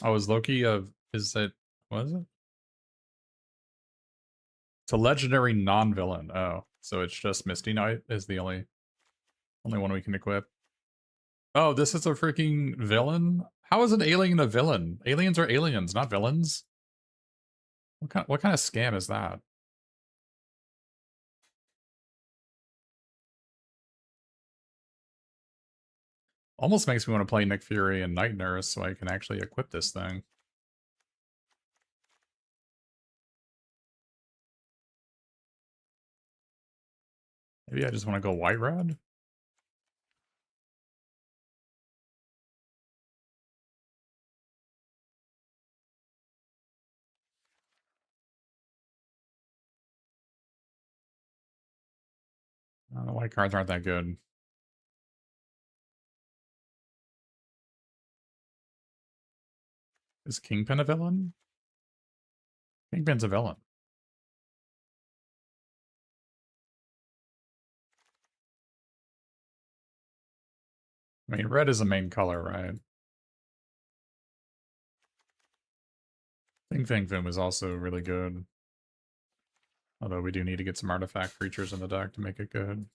Oh, is Loki is it what is it? It's a legendary non-villain. Oh, so it's just Misty Knight is the only one we can equip. Oh, this is a freaking villain? How is an alien a villain? Aliens are aliens, not villains. What kind of scam is that? Almost makes me want to play Nick Fury and Night Nurse so I can actually equip this thing. Maybe I just want to go white red. The white cards aren't that good. Is Kingpin a villain? Kingpin's a villain. I mean, red is the main color, right? Fing Fang Foom is also really good. Although we do need to get some artifact creatures in the deck to make it good.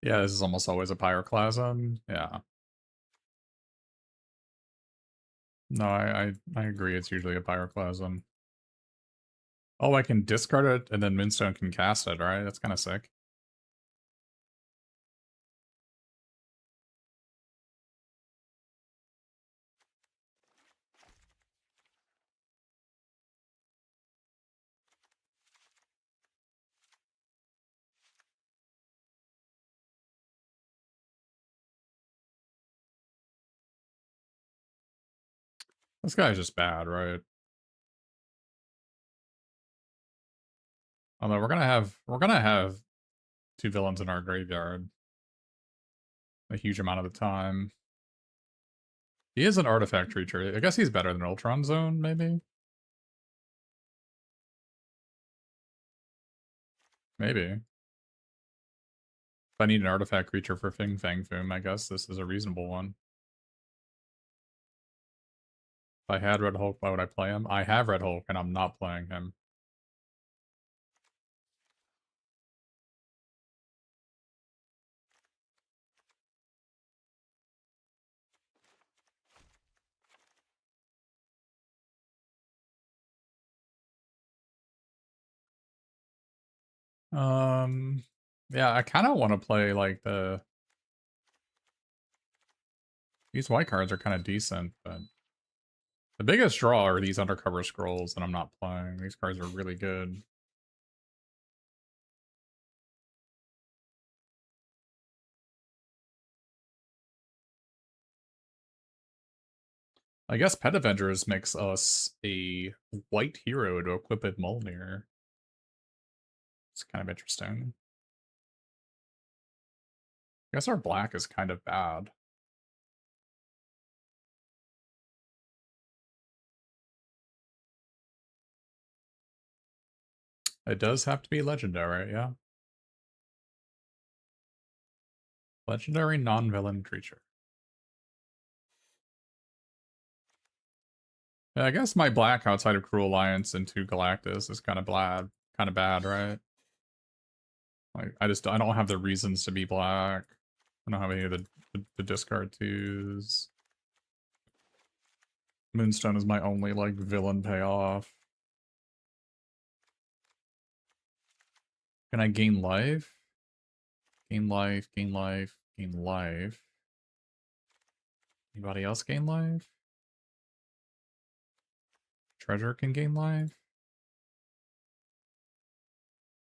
Yeah, this is almost always a Pyroclasm. Yeah. No, I agree. It's usually a Pyroclasm. Oh, I can discard it, and then Moonstone can cast it, right? That's kind of sick. This guy's just bad, right? Although we're gonna have two villains in our graveyard a huge amount of the time. He is an artifact creature. I guess he's better than Ultron Zone, maybe? Maybe. If I need an artifact creature for Fing Fang Foom, I guess this is a reasonable one. If I had Red Hulk, why would I play him? I have Red Hulk, and I'm not playing him. Yeah, I kind of want to play, like, These white cards are kind of decent, but... The biggest draw are these Undercover Scrolls, and I'm not playing. These cards are really good. I guess Pet Avengers makes us a white hero to equip with Mjolnir. It's kind of interesting. I guess our black is kind of bad. It does have to be legendary, yeah. Legendary non-villain creature. Yeah, I guess my black outside of Cruel Alliance into Galactus is kind of bad, right? Like I don't have the reasons to be black. I don't have any of the discard twos. Moonstone is my only like villain payoff. Can I gain life? Gain life, gain life, gain life. Anybody else gain life? Treasure can gain life?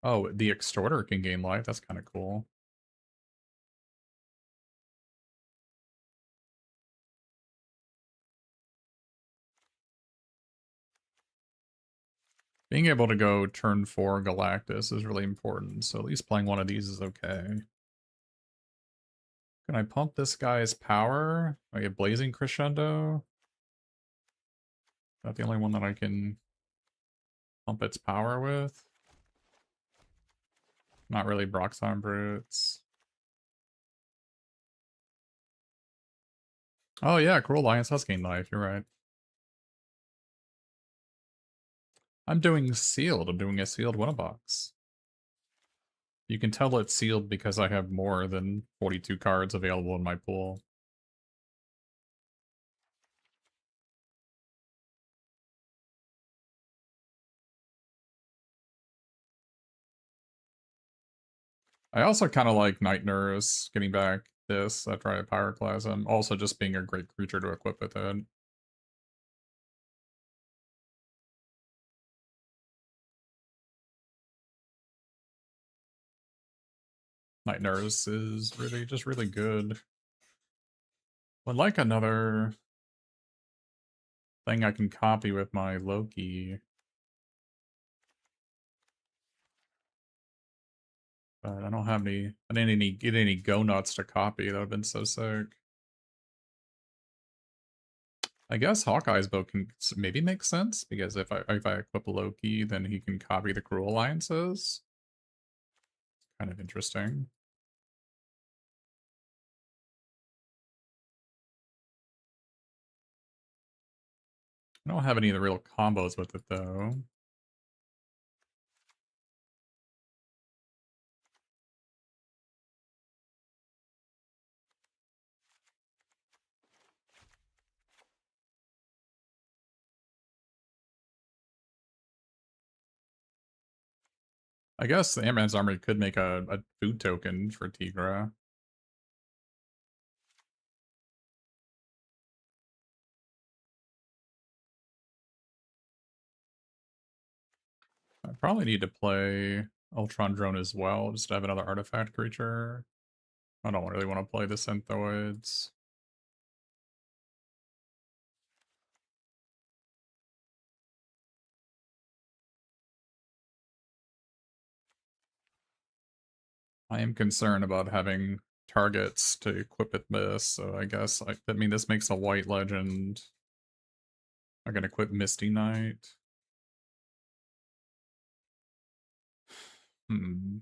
Oh, the Extorter can gain life. That's kind of cool. Being able to go turn 4 Galactus is really important, so at least playing one of these is okay. Can I pump this guy's power? I get Blazing Crescendo? Is that the only one that I can pump its power with? Not really Broxon Brutes. Oh yeah, Cruel Alliance has gained life, you're right. I'm doing sealed. I'm doing a sealed Winnabox. You can tell it's sealed because I have more than 42 cards available in my pool. I also kind of like Night Nurse getting back this after I Pyroclasm. Also just being a great creature to equip with it. Night Nurse is really just really good. Would like another thing I can copy with my Loki. But I don't have any. I didn't get any Go Nuts to copy. That would have been so sick. I guess Hawkeye's bow can maybe make sense because if I equip Loki, then he can copy the Cruel Alliances. Kind of interesting. I don't have any of the real combos with it though. I guess the Ant-Man's army could make a food token for Tigra. I probably need to play Ultron Drone as well, just to have another artifact creature. I don't really want to play the Synthoids. I am concerned about having targets to equip it with, so I guess, I mean, this makes a white legend. I'm gonna equip Misty Knight. Hmm.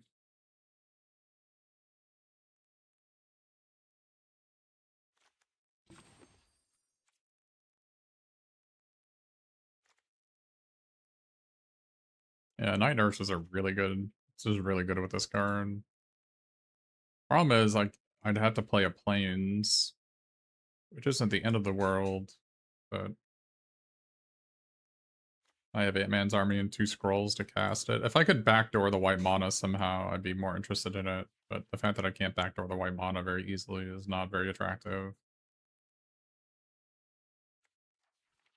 Yeah, Night Nurses are really good. This is really good with this card. Problem is, like, I'd have to play a Plains, which isn't the end of the world, but I have Ant-Man's army and 2 scrolls to cast it. If I could backdoor the white mana somehow, I'd be more interested in it, but the fact that I can't backdoor the white mana very easily is not very attractive.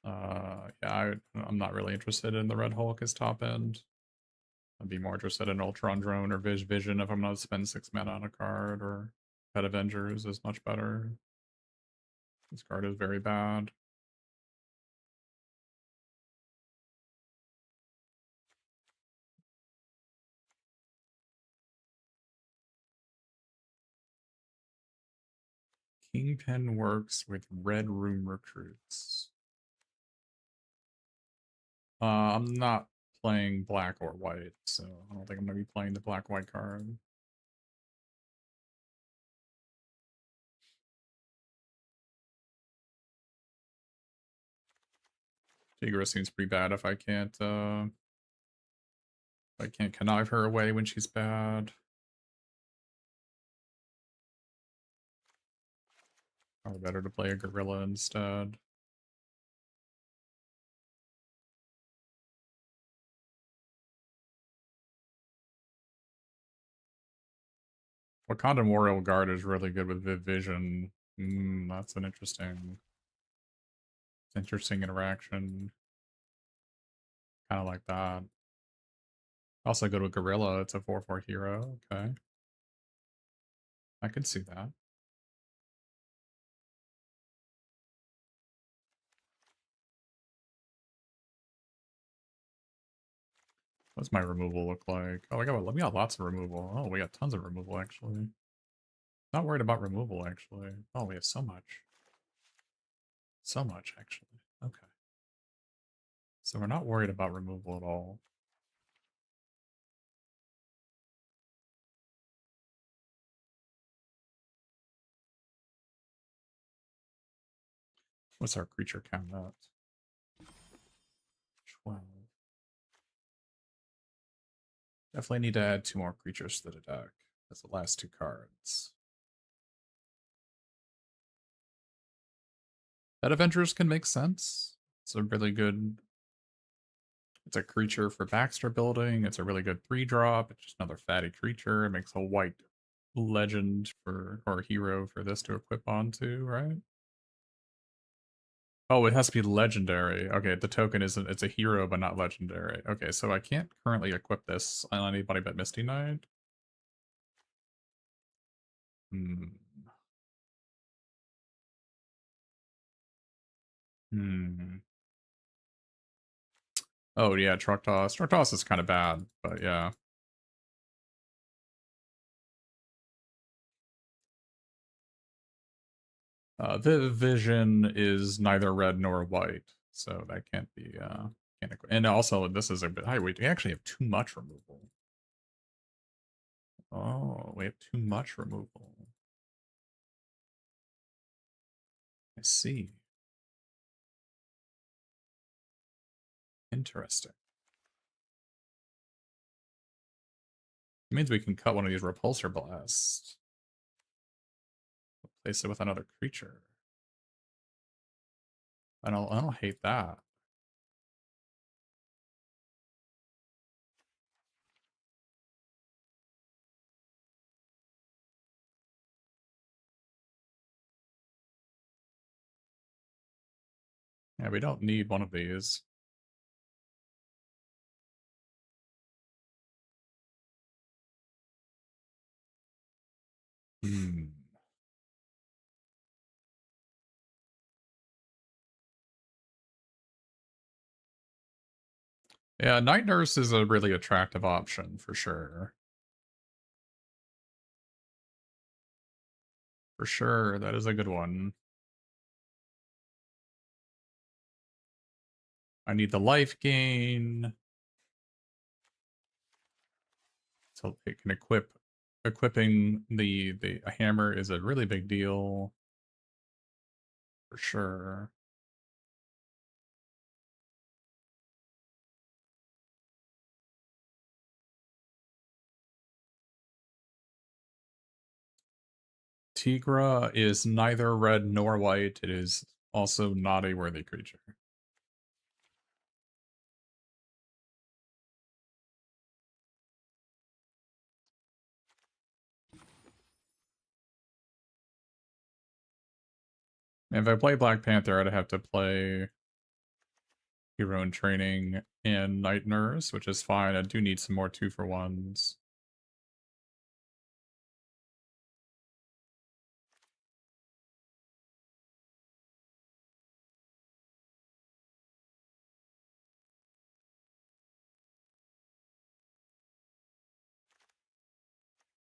Yeah, I'm not really interested in the Red Hulk as top end. I'd be more interested in Ultron Drone or Vision if I'm gonna spend 6 mana on a card, or Pet Avengers is much better. This card is very bad. Kingpin works with Red Room recruits. I'm not playing black or white, so I don't think I'm gonna be playing the black-white card. Tigra seems pretty bad if I can't connive her away when she's bad. Probably better to play a gorilla instead. Wakandan Warrior Guard is really good with Vision. That's an interesting interaction. Kind of like that. Also good with Gorilla. It's a 4/4 hero. Okay. I could see that. What's my removal look like? Oh, we got lots of removal. Oh, we got tons of removal, actually. Not worried about removal, actually. Oh, we have so much. So much, actually. Okay. So we're not worried about removal at all. What's our creature count at? 12. Definitely need to add 2 more creatures to the deck. That's the last 2 cards. That Avengers can make sense. It's a really good It's a creature for Baxter building. It's a really good 3-drop. It's just another fatty creature. It makes a white legend for or hero for this to equip onto, right? Oh, it has to be legendary. Okay, the token isn't, it's a hero but not legendary. Okay, so I can't currently equip this on anybody but Misty Knight. Hmm. Hmm. Oh yeah, Truck Toss. Truck Toss is kind of bad, but yeah. The Vision is neither red nor white, so that can't be, can't and also, this is a bit high. We actually have too much removal. Oh, we have too much removal. I see. Interesting. It means we can cut one of these Repulsor Blasts. Replace it with another creature. I don't hate that. Yeah, we don't need one of these. Hmm. Yeah, Night Nurse is a really attractive option for sure. For sure, that is a good one. I need the life gain. So it can equipping the hammer is a really big deal. For sure. Tigra is neither red nor white. It is also not a worthy creature. If I play Black Panther, I'd have to play Hero in Training and Night Nurse, which is fine. I do need some more 2-for-1s.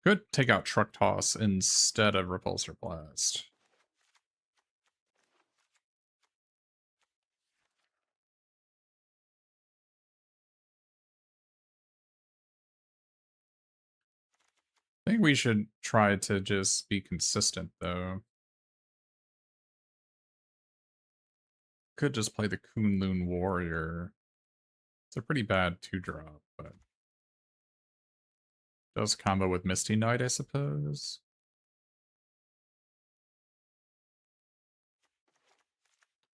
Could take out Truck Toss instead of Repulsor Blast. I think we should try to just be consistent, though. Could just play the Kunlun Warrior. It's a pretty bad 2-drop, but does combo with Misty Knight, I suppose.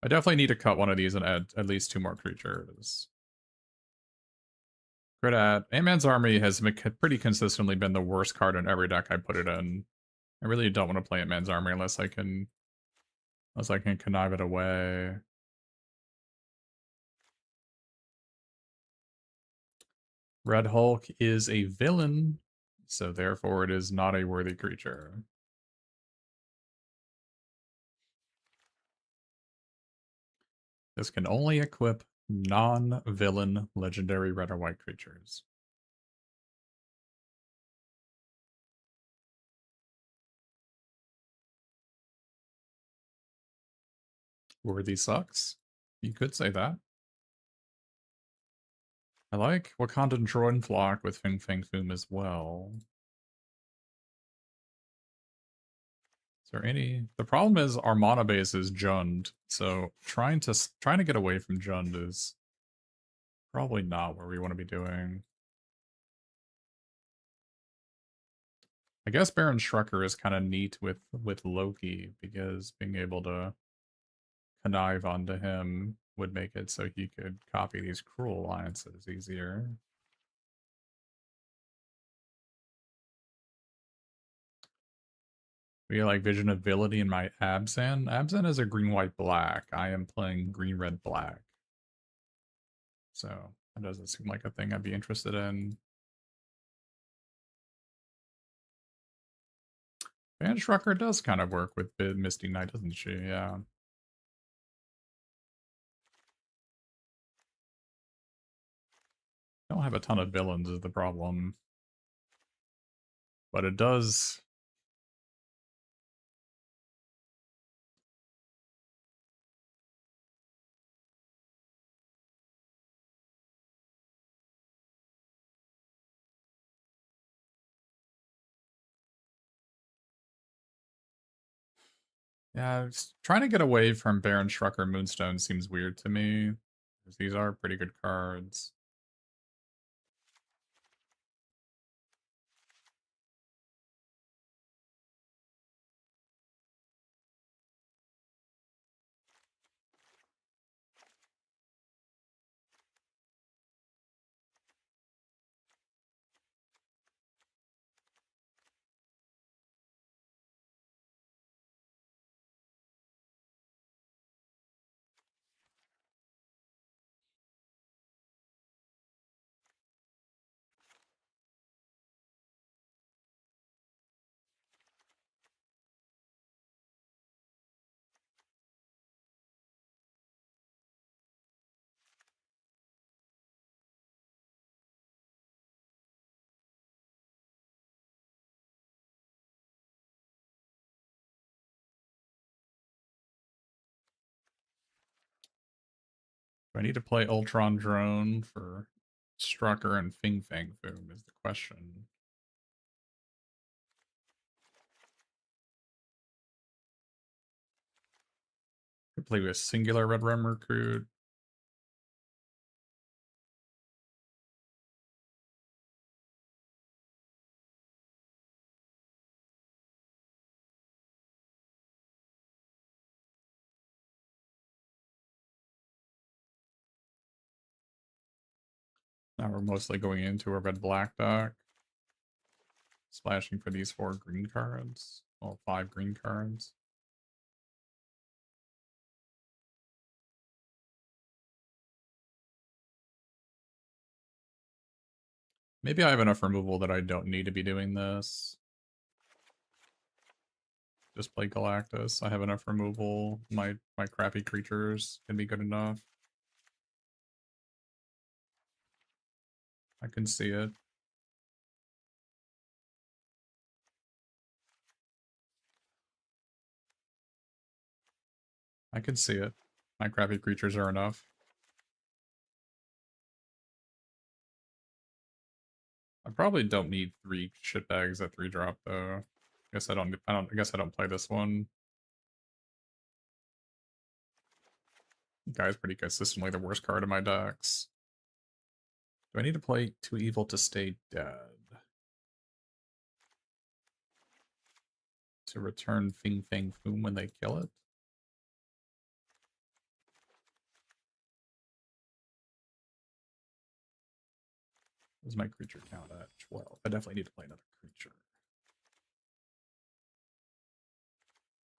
I definitely need to cut one of these and add at least 2 more creatures. Crit at Ant-Man's Army has pretty consistently been the worst card in every deck I put it in. I really don't want to play Ant-Man's Army unless I can connive it away. Red Hulk is a villain, so therefore it is not a worthy creature. This can only equip non-villain legendary red or white creatures. Worthy sucks. You could say that. I like Wakandan Droid Flock with Fing Fang Foom as well. Is there any? The problem is our mana base is Jund, so trying to get away from Jund is probably not what we want to be doing. I guess Baron Shrucker is kind of neat with Loki because being able to connive onto him would make it so he could copy these cruel alliances easier. We like Vision Ability in my Abzan. Abzan is a green, white, black. I am playing green, red, black. So that doesn't seem like a thing I'd be interested in. Bansrucker does kind of work with Misty Knight, doesn't she? Yeah. I don't have a ton of villains is the problem. But it does. Yeah, trying to get away from Baron Shrucker Moonstone seems weird to me. Because these are pretty good cards. Do I need to play Ultron Drone for Strucker and Fing Fang Foom is the question. Could play with Singular Red Rum Recruit. Now we're mostly going into a red-black deck. Splashing for these 4 green cards. Well, 5 green cards. Maybe I have enough removal that I don't need to be doing this. Just play Galactus. I have enough removal. My crappy creatures can be good enough. I can see it. I can see it. My crappy creatures are enough. I probably don't need 3 shitbags at 3-drop though. I guess I don't play this one. Guy's pretty consistently the worst card in my decks. Do I need to play Too Evil to Stay Dead? To return Fing Fang Foom when they kill it? What's my creature count at? 12. I definitely need to play another creature.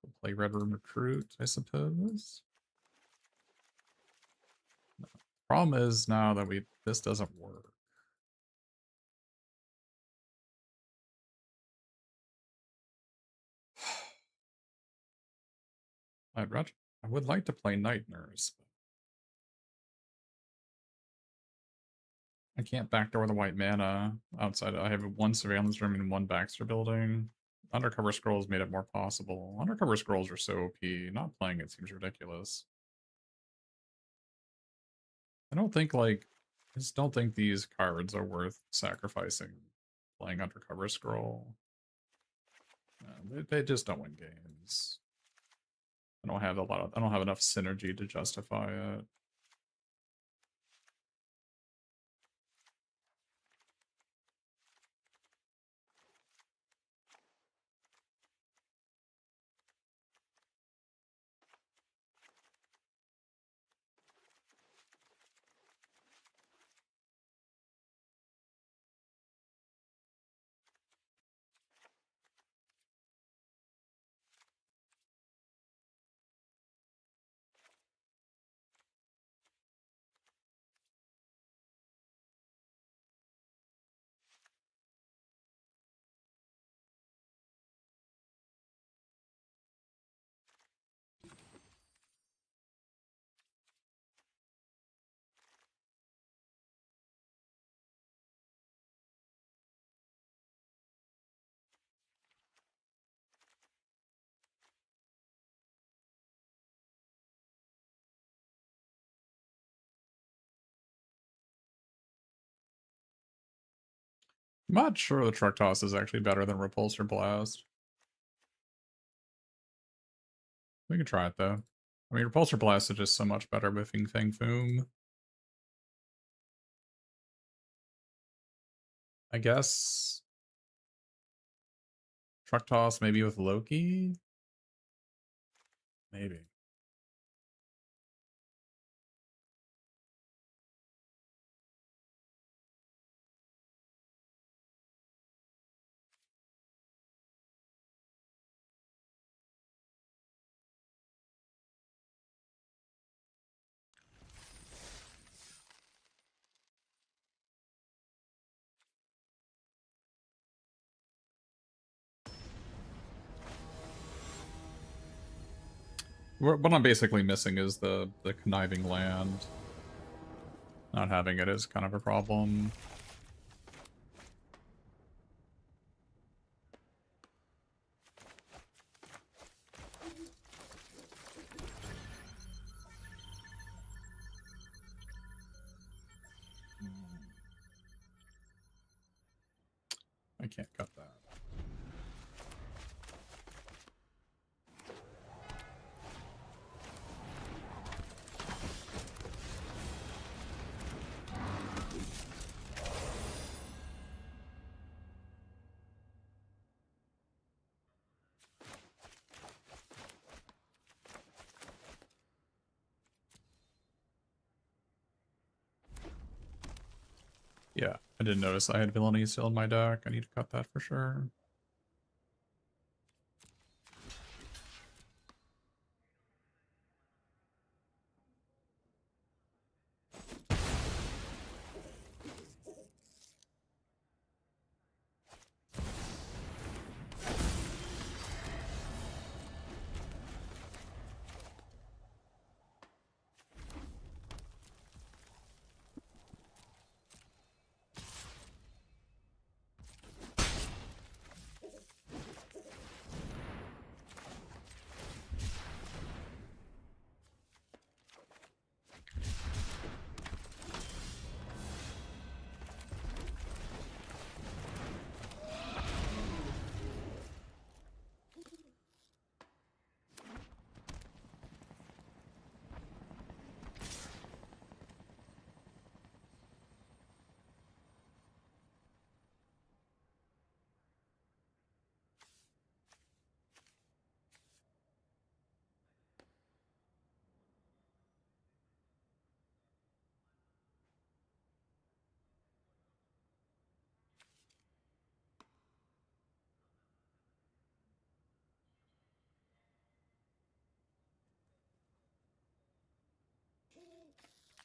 We'll play Red Room Recruit, I suppose. No. Problem is now that this doesn't work. I would like to play Night Nurse. I can't backdoor the white mana outside. I have 1 Surveillance Room and 1 Baxter Building. Undercover Scrolls made it more possible. Undercover Scrolls are so OP. Not playing it seems ridiculous. I just don't think these cards are worth sacrificing playing Undercover Scroll. They just don't win games. I don't have enough synergy to justify it. I'm not sure the truck toss is actually better than repulsor blast. We can try it though. I mean, repulsor blast is just so much better with Fing Fang Foom. I guess truck toss maybe with Loki? Maybe. What I'm basically missing is the conniving land. Not having it is kind of a problem. I can't cut that. Yeah, I didn't notice I had Villainy still in my deck. I need to cut that for sure.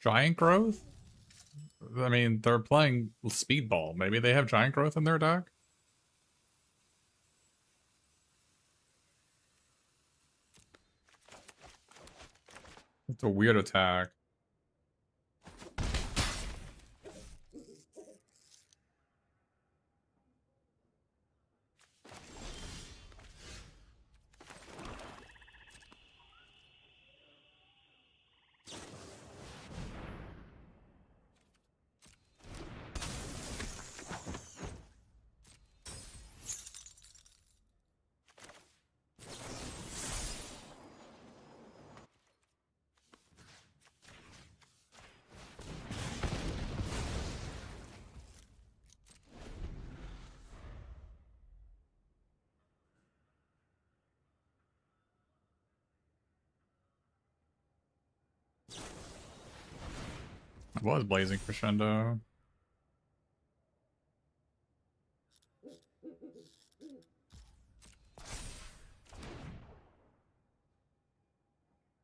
Giant Growth? I mean, they're playing Speedball. Maybe they have Giant Growth in their deck? It's a weird attack. It was Blazing Crescendo.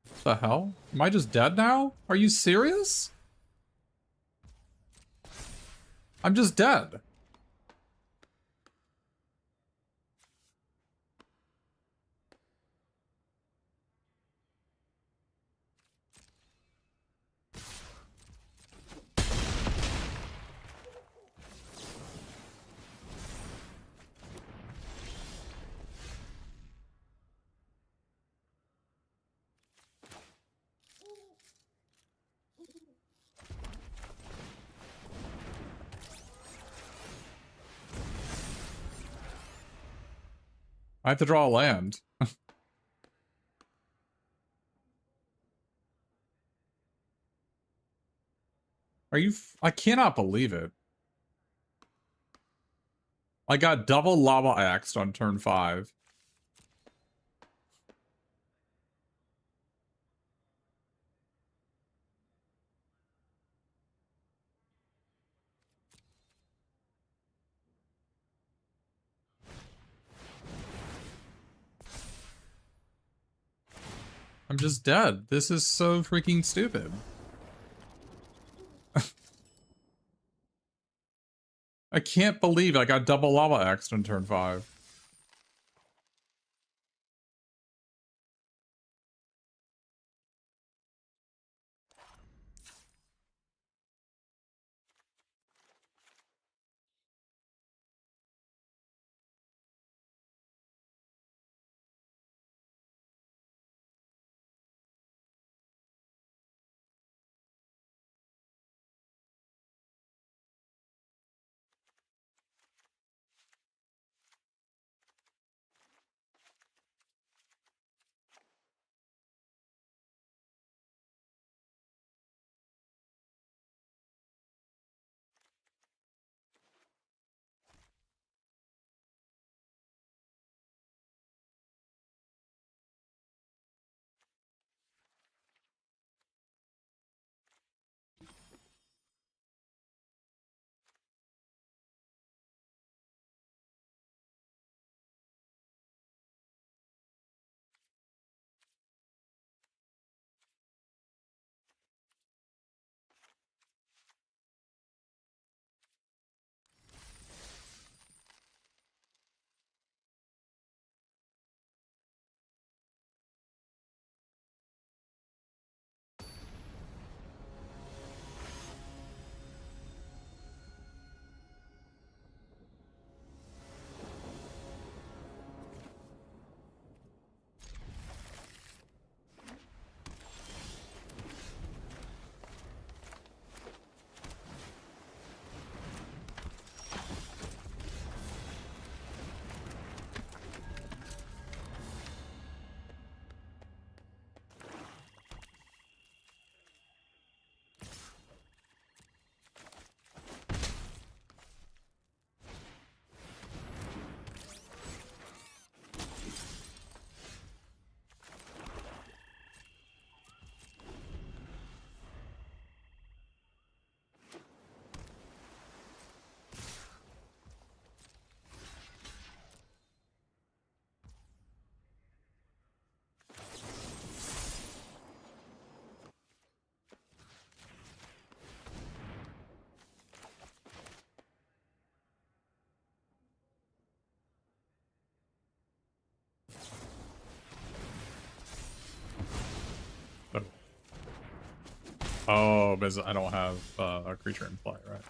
What the hell? Am I just dead now? Are you serious? I'm just dead. I have to draw a land. Are you... I cannot believe it. I got double lava axed on turn 5. I'm just dead. This is so freaking stupid. I can't believe I got double lava axed on turn 5. Oh, because I don't have a creature in play, right?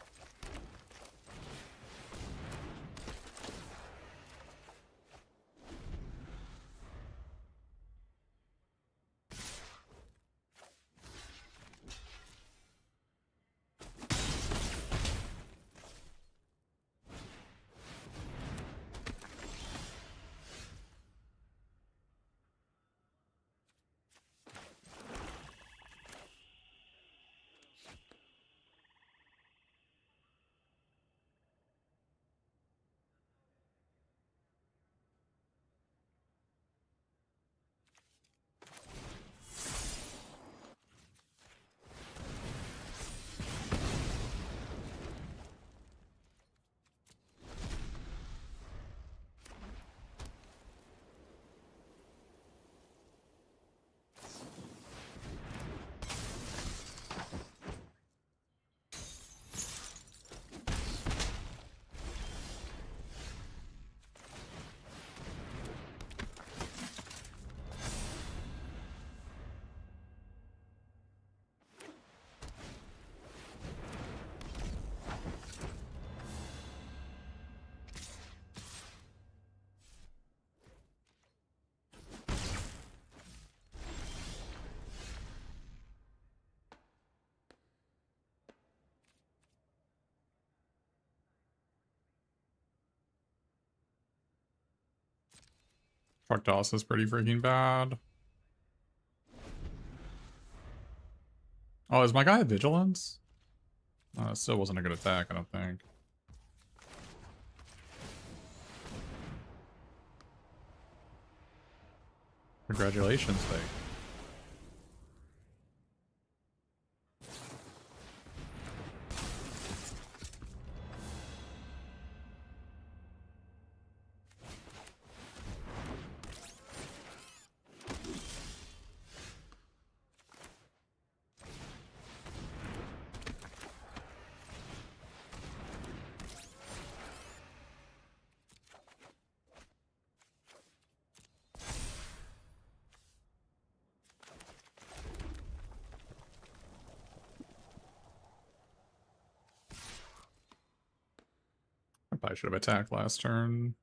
Proctoss is pretty freaking bad. Oh, is my guy Vigilance? It still wasn't a good attack, I don't think. Congratulations, Fake. I probably should have attacked last turn.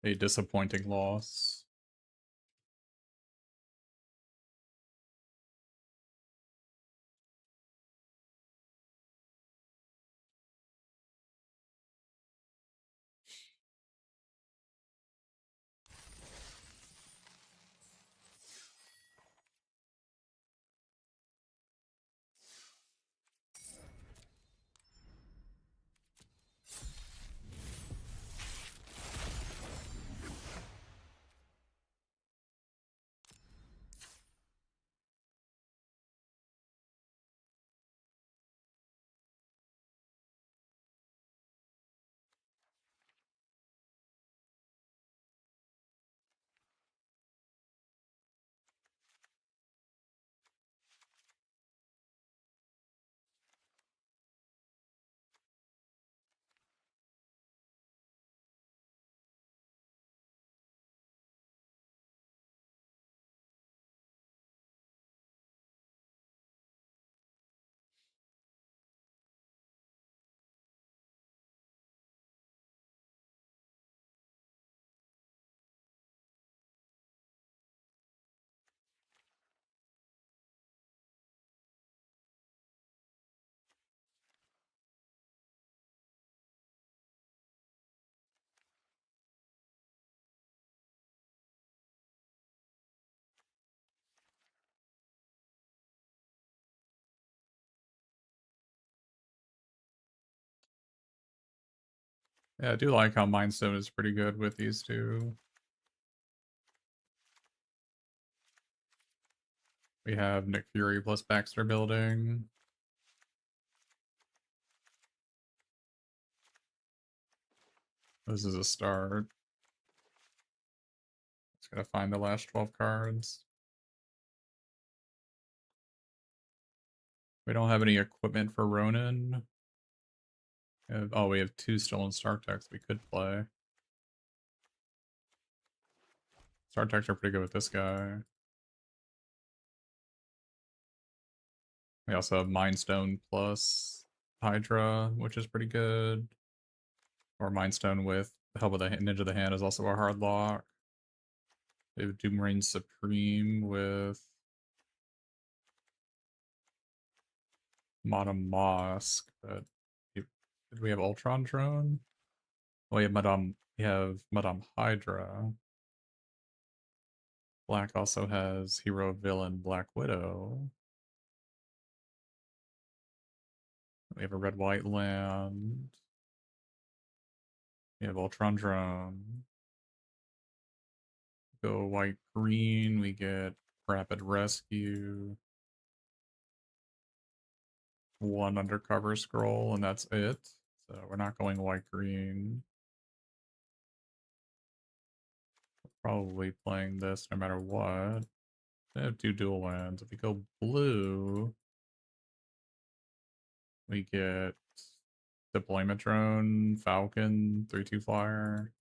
A disappointing loss. Yeah, I do like how Mindstone is pretty good with these two. We have Nick Fury plus Baxter building. This is a start. Just gotta find the last 12 cards. We don't have any equipment for Ronin. We have 2 stolen Stark Techs we could play. Stark Techs are pretty good with this guy. We also have Mindstone plus Hydra, which is pretty good. Or Mindstone with the help of the Ninja of the Hand is also a hard lock. We have Doomrain Supreme with Madame Mosk, but did we have Ultron Drone? Oh, we have Madame Hydra. Black also has Hero Villain Black Widow. We have a red-white land. We have Ultron Drone. Go white-green, we get Rapid Rescue. 1 undercover scroll, and that's it. So we're not going white-green. probably playing this no matter what. They have 2 dual lands. If we go blue, we get Deployment Drone, Falcon, 3/2 flyer.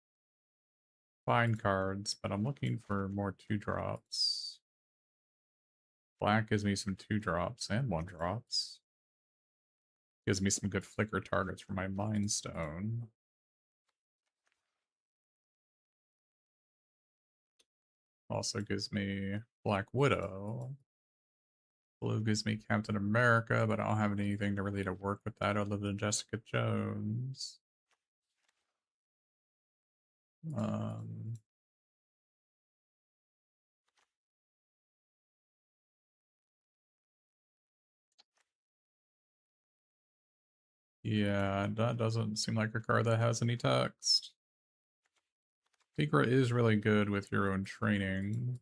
Fine cards, but I'm looking for more 2-drops. Black gives me some 2-drops and 1-drops. Gives me some good flicker targets for my Mind Stone. Also gives me Black Widow. Blue gives me Captain America, but I don't have anything to really work with that other than Jessica Jones. Yeah, that doesn't seem like a card that has any text. Tigra is really good with your own training.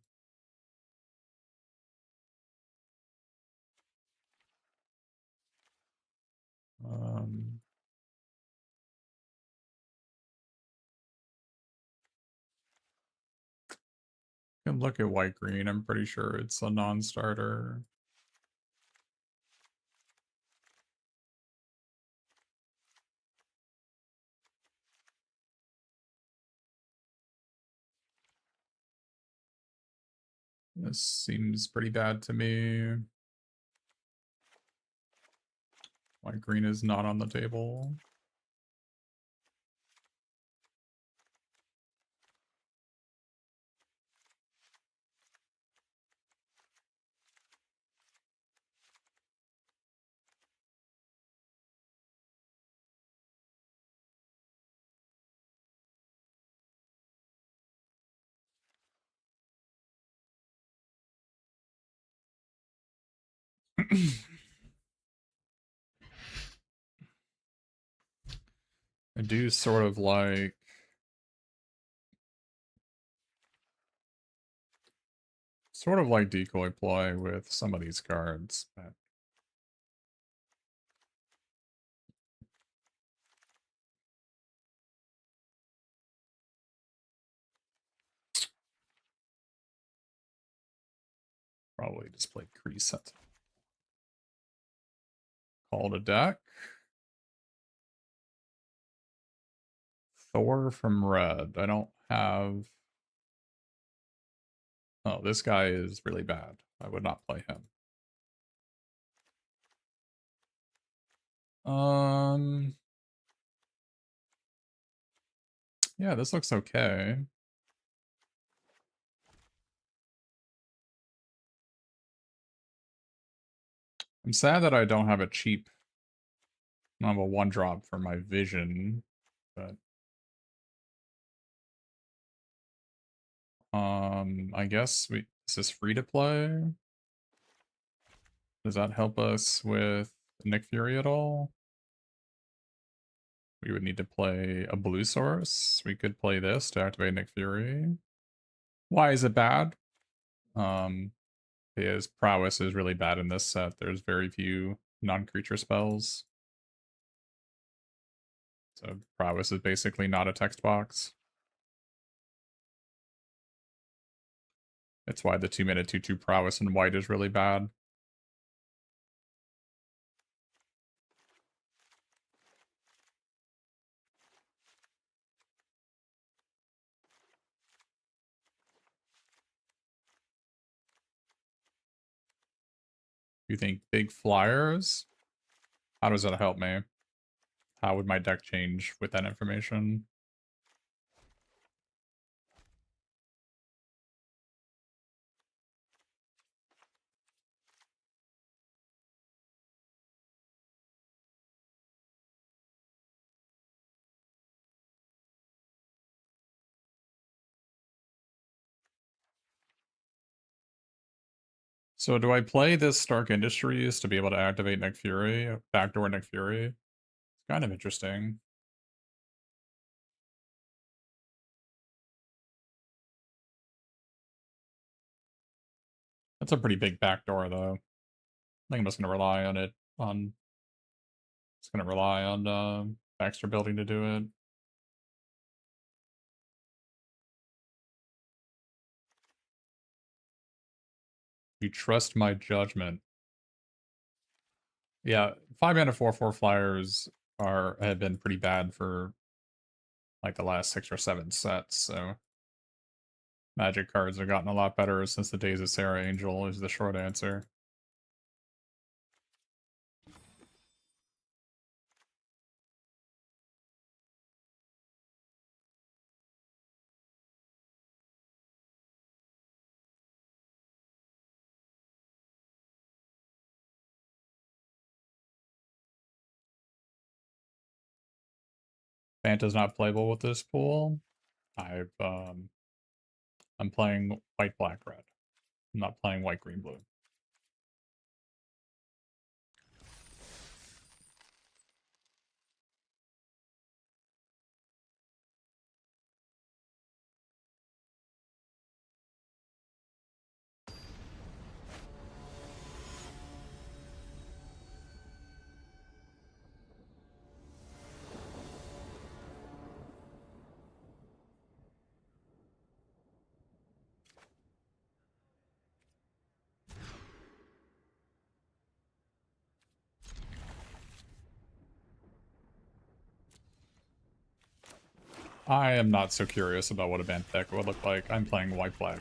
Can look at white green. I'm pretty sure it's a non-starter. This seems pretty bad to me. White green is not on the table. I do sort of like decoy play with some of these cards, but probably just play Crescent. Call it a deck. Thor from red. I don't have... Oh, this guy is really bad. I would not play him. Yeah, this looks okay. I'm sad that I don't have a cheap... I have a 1-drop for my vision, but... I guess is this free to play? Does that help us with Nick Fury at all? We would need to play a blue source. We could play this to activate Nick Fury. Why is it bad? His prowess is really bad in this set. There's very few non-creature spells. So prowess is basically not a text box. That's why the 2-mana 2/2 prowess in white is really bad. You think big flyers? How does that help me? How would my deck change with that information? So do I play this Stark Industries to be able to activate Nick Fury? Backdoor Nick Fury? It's kind of interesting. That's a pretty big backdoor, though. I think I'm just going to rely on it. It's going to rely on Baxter Building to do it. You trust my judgment. Yeah, 5-mana 4/4 flyers have been pretty bad for like the last 6 or 7 sets, so Magic cards have gotten a lot better since the days of Sarah Angel is the short answer. Fanta's not playable with this pool. I'm playing white, black, red. I'm not playing white, green, blue. I am not so curious about what a Bant deck would look like. I'm playing white, black.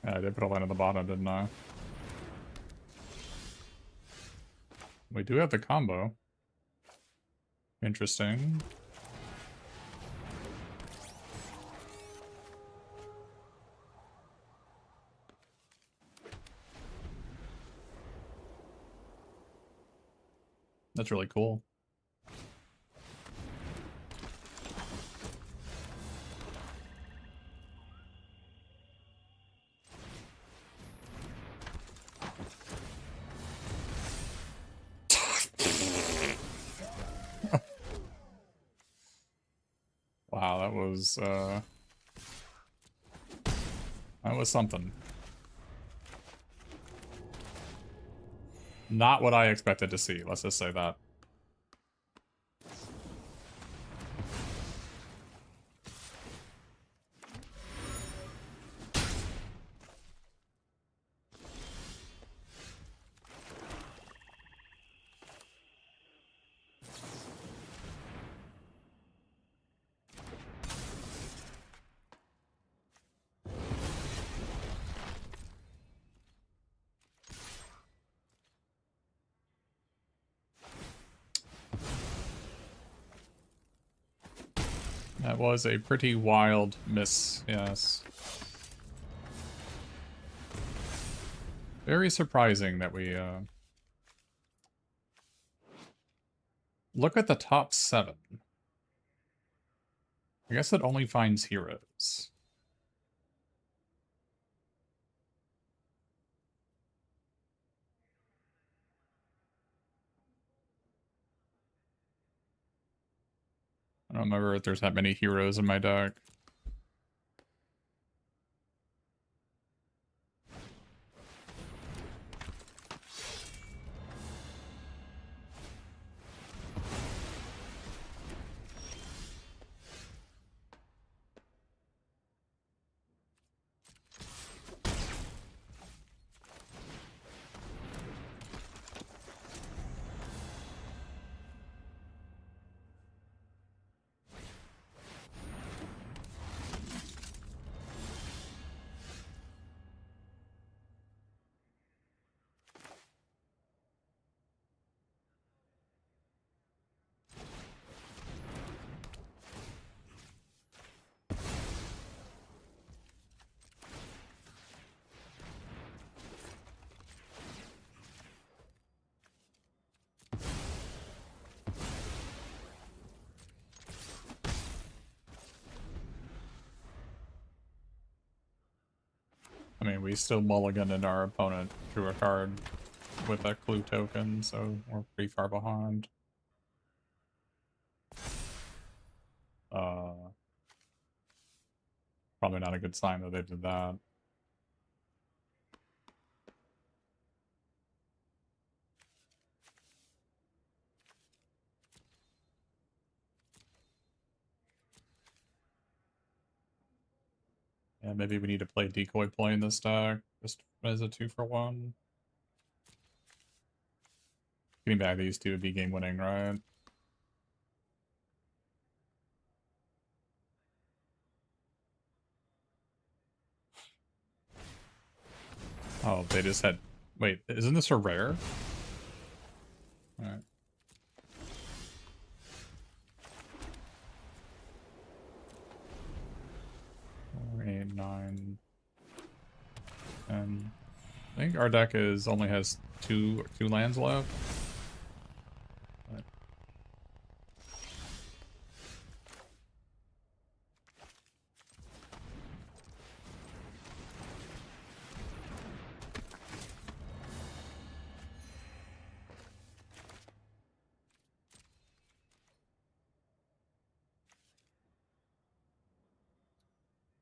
Yeah, I did put a line at the bottom, didn't I? We do have the combo. Interesting. That's really cool. Wow, that was something. Not what I expected to see, let's just say that. That was a pretty wild miss, yes. Very surprising that we, look at the top 7. I guess it only finds heroes. I don't remember if there's that many heroes in my deck. I mean, we still mulliganed our opponent drew a card with that clue token, so we're pretty far behind. Probably not a good sign that they did that. Yeah, maybe we need to play decoy play in this deck, just as a 2-for-1. Getting back these two would be game winning, right? Oh, they just had... Wait, isn't this a rare? Alright. 4, 8, 9, 10. I think our deck only has two lands left. But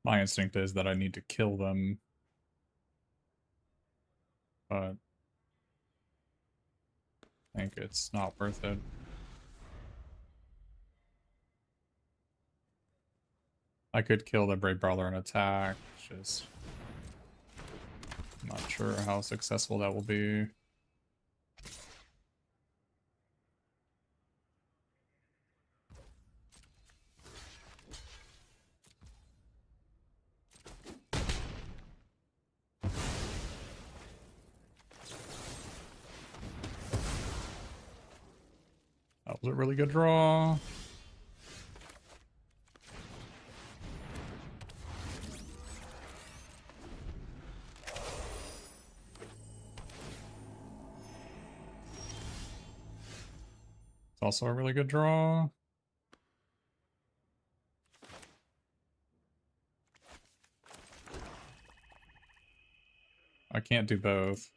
my instinct is that I need to kill them. But I think it's not worth it. I could kill the Brave Brawler and attack, just I'm not sure how successful that will be. That was a really good draw. It's also a really good draw. I can't do both.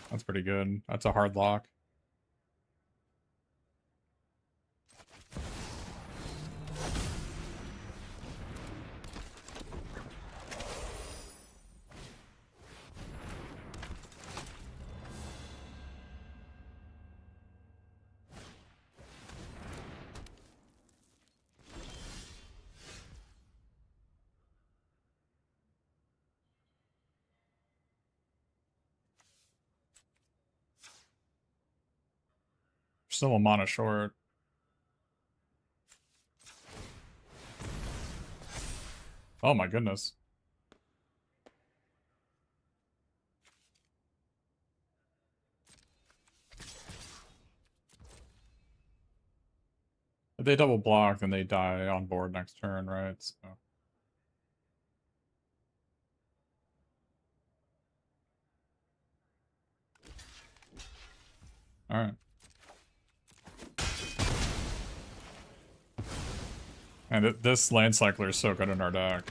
That's pretty good. That's a hard lock. Still a mana short. Oh my goodness. If they double block, then they die on board next turn, right? So. Alright. And this Land Cycler is so good in our deck.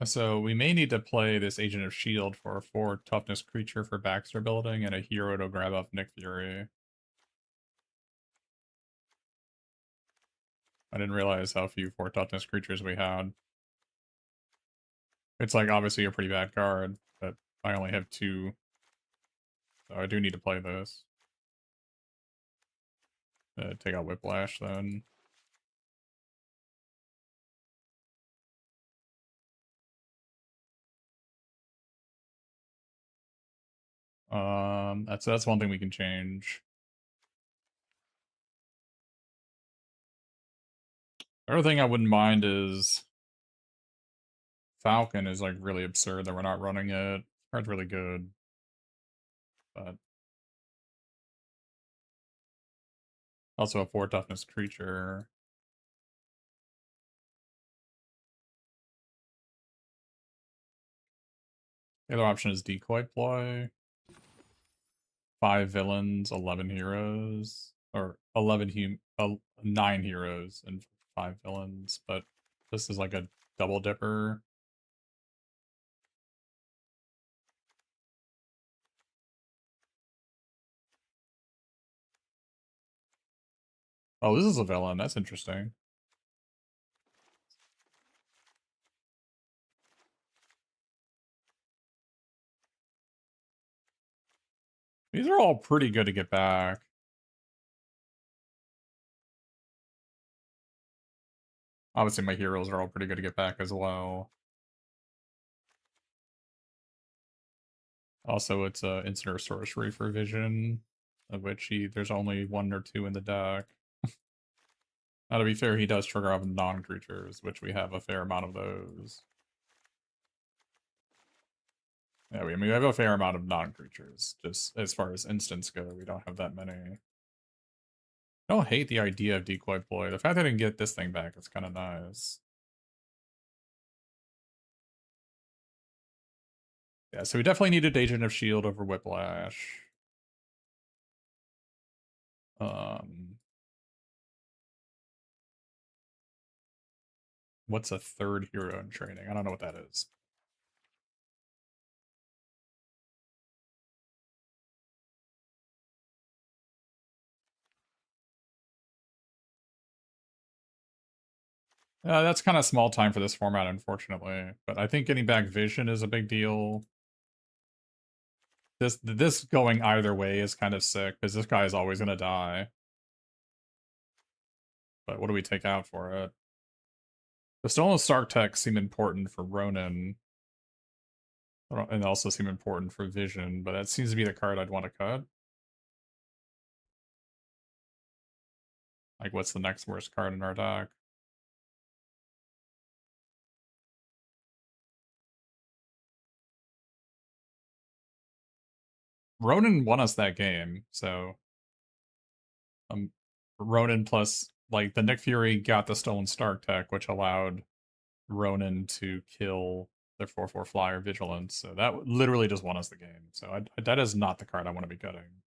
So we may need to play this Agent of S.H.I.E.L.D. for a 4 toughness creature for Baxter building and a hero to grab up Nick Fury. I didn't realize how few 4 toughness creatures we had. It's like obviously a pretty bad card, but I only have 2. So I do need to play this. Take out Whiplash then. That's one thing we can change. The other thing I wouldn't mind is Falcon is like really absurd that we're not running it. Card's really good. but also a 4 toughness creature. The other option is Decoy Ploy. 5 villains, 11 heroes, or 9 heroes and 5 villains, but this is like a double dipper. Oh, this is a villain. That's interesting. These are all pretty good to get back. Obviously, my heroes are all pretty good to get back as well. Also, it's a instant sorcery for vision, of which there's only 1 or 2 in the deck. Now, to be fair, he does trigger off non-creatures, which we have a fair amount of those. Yeah, we have a fair amount of non-creatures. Just as far as instants go, we don't have that many. I don't hate the idea of Decoy Ploy. The fact that I can get this thing back is kind of nice. Yeah, so we definitely needed Agent of S.H.I.E.L.D. over Whiplash. What's a 3rd hero in training? I don't know what that is. That's kind of small time for this format, unfortunately. But I think getting back Vision is a big deal. This going either way is kind of sick, because this guy is always going to die. But what do we take out for it? The Stolen Stark Tech seem important for Ronin. And also seem important for Vision, but that seems to be the card I'd want to cut. Like, what's the next worst card in our deck? Ronin won us that game, so... Ronin plus, like, the Nick Fury got the Stolen Stark Tech, which allowed Ronin to kill their 4/4 flyer Vigilance, so that literally just won us the game. So that is not the card I want to be cutting.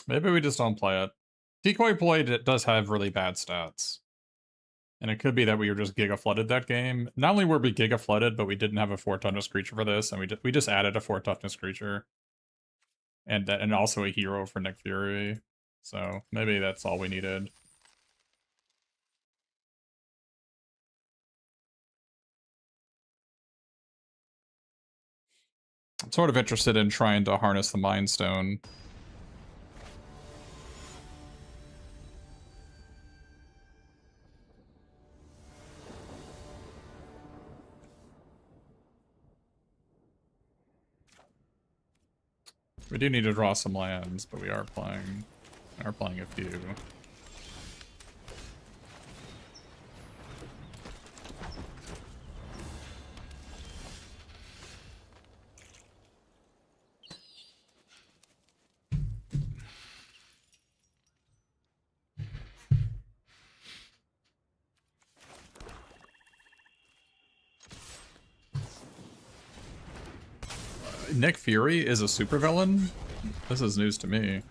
Maybe we just don't play it. Decoy Ploy does have really bad stats. And it could be that we were just Giga Flooded that game. Not only were we Giga Flooded, but we didn't have a 4 toughness creature for this, and we just added a 4 toughness creature. And also a hero for Nick Fury. So maybe that's all we needed. I'm sort of interested in trying to harness the Mind Stone. We do need to draw some lands, but we are playing a few. Nick Fury is a supervillain? This is news to me.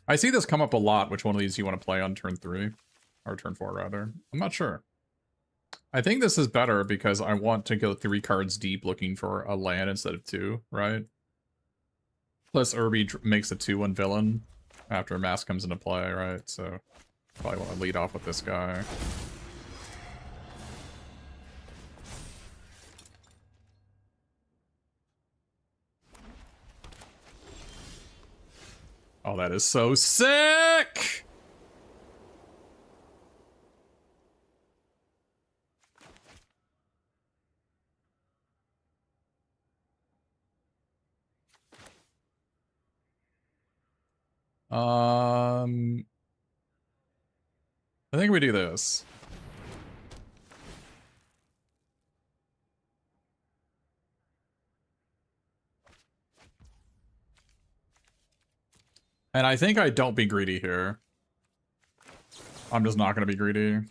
I see this come up a lot. Which one of these you want to play on turn 3? Or turn 4, rather. I'm not sure. I think this is better because I want to go 3 cards deep looking for a land instead of 2, right? Plus Irby makes a 2/1 villain after Mask comes into play, right? So Probably want to lead off with this guy. Oh, that is so sick! I think we do this. And I think I don't be greedy here. I'm just not gonna be greedy.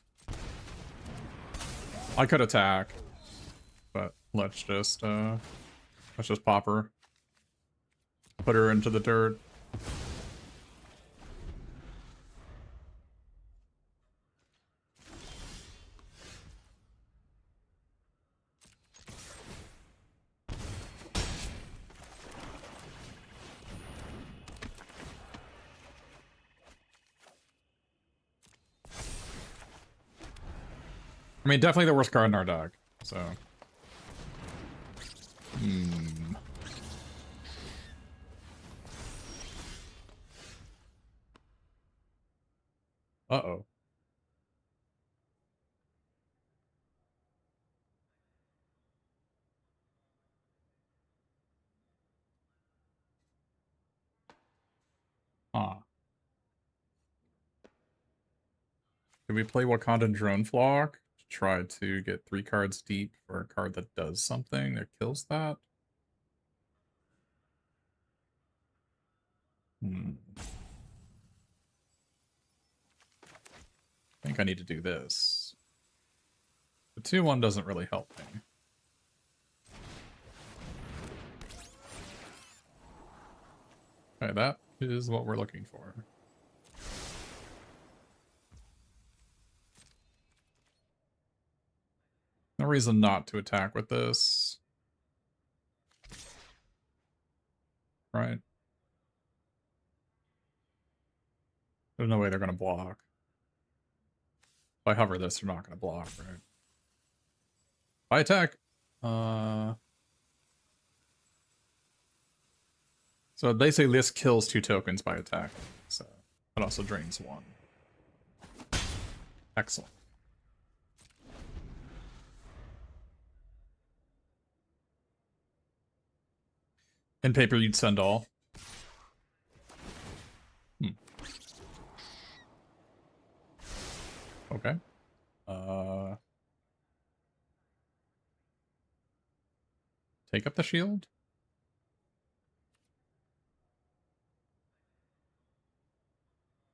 I could attack, but let's just pop her. Put her into the dirt. I mean, definitely the worst card in our deck, so. Uh-oh. Huh. Can we play Wakandan Drone Flock to try to get 3 cards deep for a card that does something that kills that? I think I need to do this. The 2-1 doesn't really help me. Okay, that is what we're looking for. No reason not to attack with this. Right? There's no way they're going to block. If I hover this, they're not going to block, right? If I attack... So they say this kills 2 tokens by attack. So it also drains 1. Excellent. In paper, you'd send all. Okay. Take up the shield?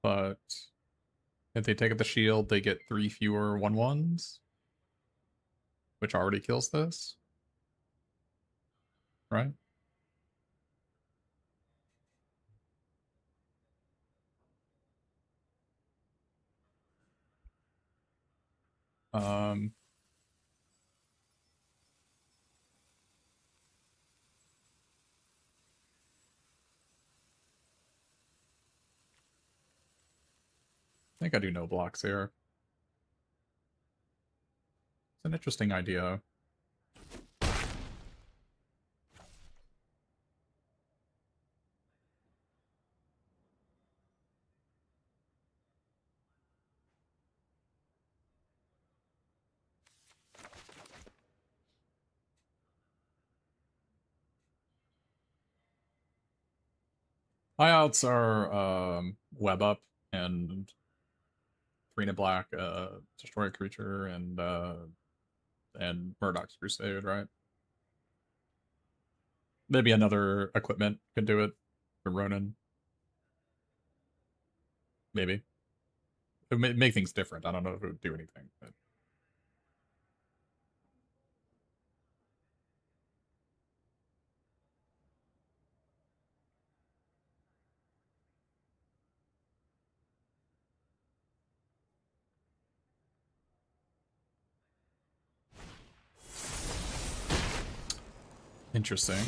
But if they take up the shield, they get 3 fewer 1/1s, which already kills this. Right? I think I do no blocks here. It's an interesting idea. Buyouts are web up and 3 and black, destroy a creature, and Murdoch's Crusade, right? Maybe another equipment could do it for Ronin. Maybe. It would make things different. I don't know if it would do anything, but interesting.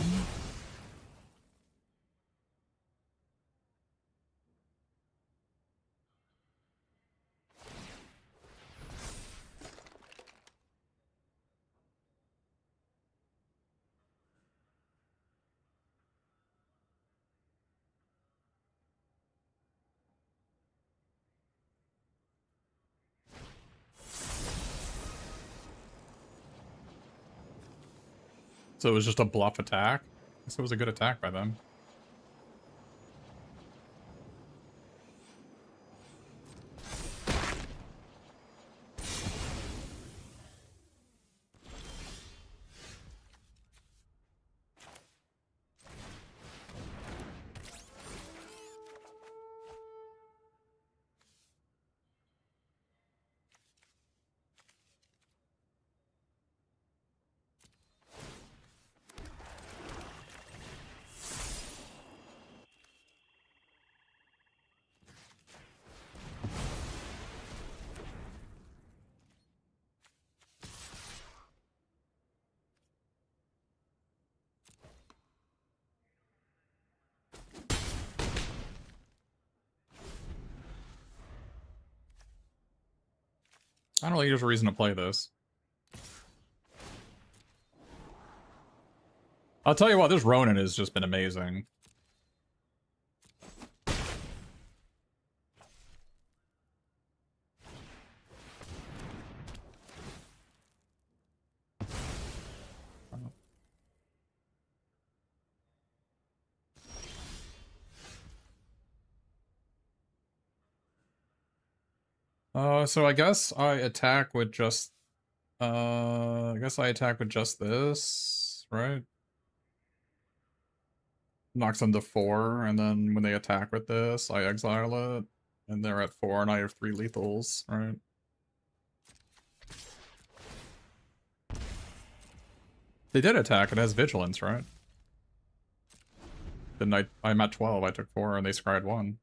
So it was just a bluff attack? I guess it was a good attack by them. I don't think there's a reason to play this. I'll tell you what, this Ronin has just been amazing. So I guess I attack with just... I guess I attack with just this, right? Knocks them to 4, and then when they attack with this, I exile it. And they're at 4, and I have 3 lethals, right? They did attack, it has vigilance, right? Then I'm at 12, I took 4, and they scryed 1.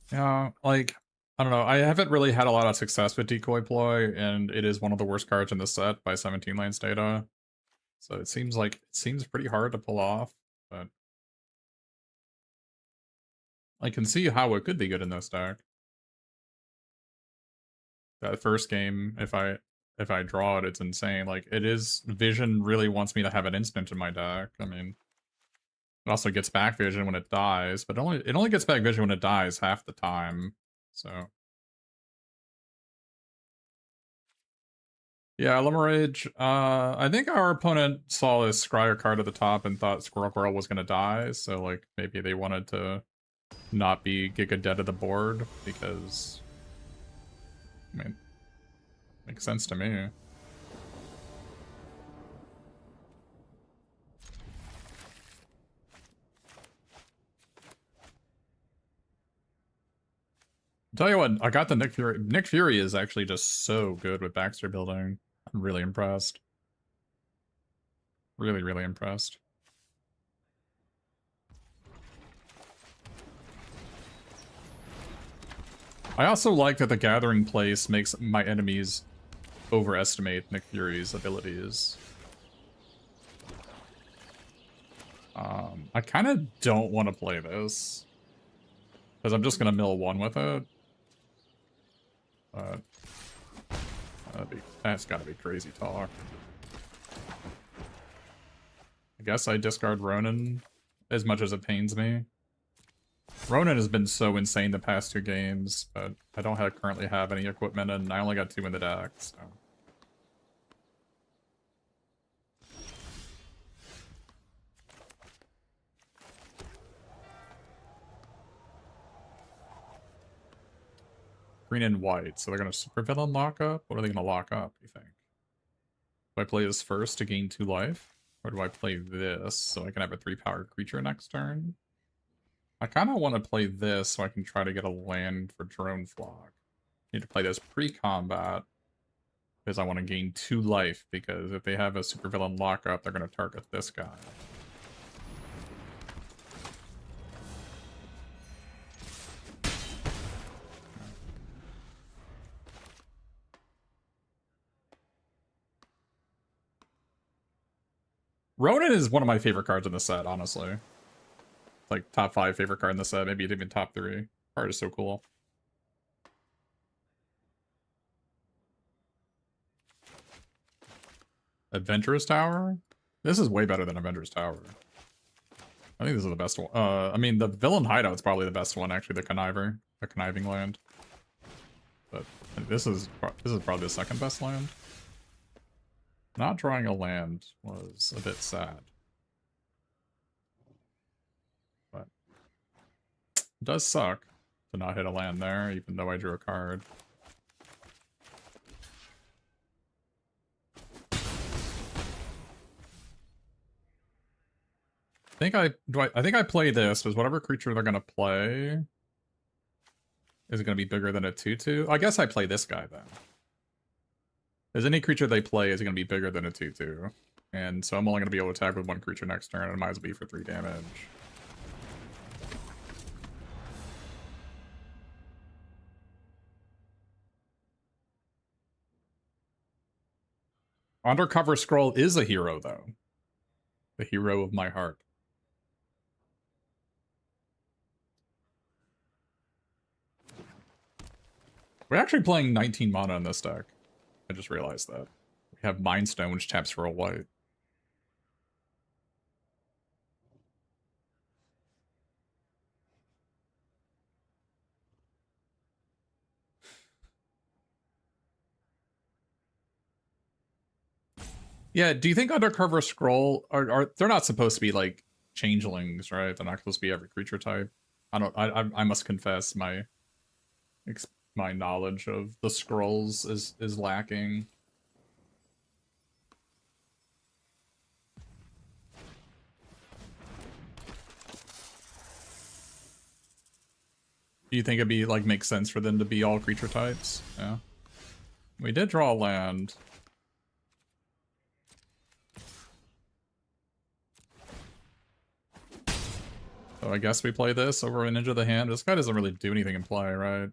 Yeah, like, I don't know. I haven't really had a lot of success with Decoy Ploy, and it is one of the worst cards in the set by 17 Lanes data. So it seems pretty hard to pull off, but I can see how it could be good in this deck. That first game, if I draw it, it's insane. Like, it is... Vision really wants me to have an instant in my deck. I mean, it also gets back Vision when it dies, but it only gets back Vision when it dies half the time, so... Yeah, Limerage, I think our opponent saw this Scryer card at the top and thought Squirrel Girl was gonna die, so, like, maybe they wanted to not be Giga dead of the board, because... I mean, makes sense to me. Tell you what, I got the Nick Fury. Nick Fury is actually just so good with Baxter building. I'm really impressed. Really, really impressed. I also like that the Gathering Place makes my enemies overestimate Nick Fury's abilities. I kind of don't want to play this, because I'm just going to mill 1 with it. But that's got to be crazy talk. I guess I discard Ronin, as much as it pains me. Ronin has been so insane the past 2 games, but I don't currently have any equipment, and I only got 2 in the deck, so... Green and white, so they're gonna supervillain lock up? What are they gonna lock up, you think? Do I play this first to gain 2 life? Or do I play this so I can have a 3-power creature next turn? I kind of want to play this so I can try to get a land for Drone Flock. Need to play this pre-combat because I want to gain 2 life, because if they have a supervillain lockup, they're going to target this guy. Ronin is one of my favorite cards in the set, honestly. Like, top 5 favorite card in the set, maybe even top 3. Card is so cool. Adventurous Tower? This is way better than Adventurous Tower. I think this is the best one. I mean, the Villain Hideout's probably the best one, actually, the Conniver. The Conniving Land. But this is probably the second best land. Not drawing a land was a bit sad. But it does suck to not hit a land there, even though I drew a card. I think I play this, because whatever creature they're gonna play is gonna be bigger than a 2/2. I guess I play this guy then. As any creature they play is gonna be bigger than a 2/2. And so I'm only gonna be able to attack with one creature next turn, and it might as well be for 3 damage. Undercover Scroll is a hero, though. The hero of my heart. We're actually playing 19 mana in this deck. I just realized that. We have Mindstone, which taps for a white. Yeah, do you think Undercover Scroll are they're not supposed to be like changelings, right? They're not supposed to be every creature type. I must confess my knowledge of the scrolls is lacking. Do you think it'd be like make sense for them to be all creature types? Yeah. We did draw a land. So I guess we play this over an Ninja of the Hand. This guy doesn't really do anything in play, right?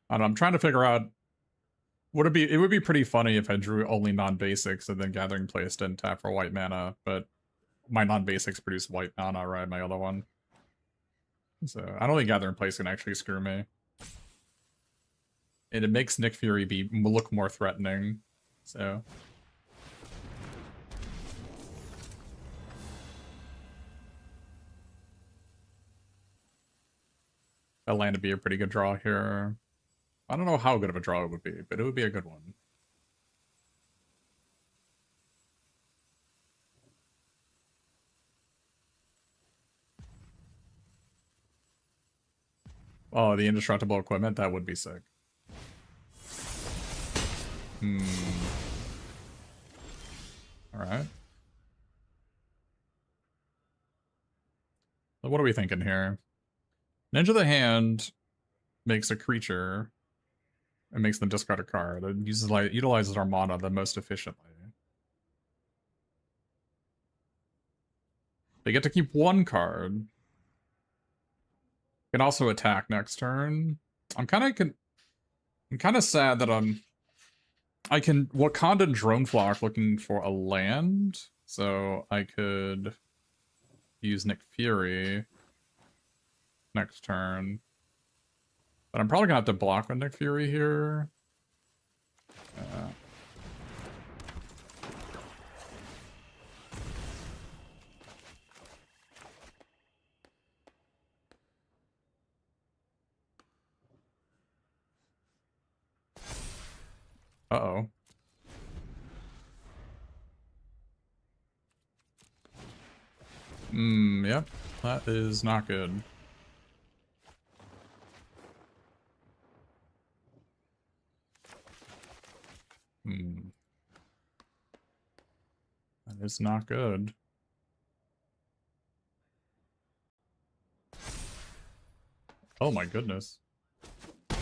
I don't know, I'm trying to figure out it would be pretty funny if I drew only non-basics and then Gathering Place didn't tap for white mana, but my non-basics produce white mana, right? My other one. So I don't think Gathering Place can actually screw me. And it makes Nick Fury look more threatening. So that land would be a pretty good draw here. I don't know how good of a draw it would be, but it would be a good one. Oh, the indestructible equipment, that would be sick. Alright. What are we thinking here? Ninja of the Hand makes a creature and makes them discard a card. It utilizes our mana the most efficiently. They get to keep one card. Can also attack next turn. I'm kind of sad that I can Wakandan Drone Flock looking for a land, so I could use Nick Fury next turn. But I'm probably gonna have to block with Nick Fury here. Uh-oh. Yep. That is not good. That is not good. Oh my goodness. I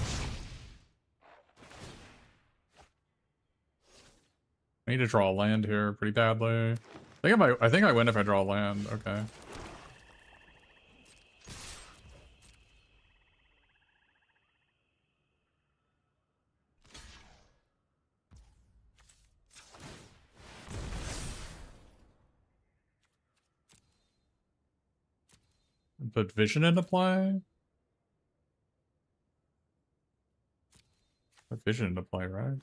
need to draw a land here pretty badly. I think I win if I draw a land. Okay. Put vision into play? Put vision into play, right?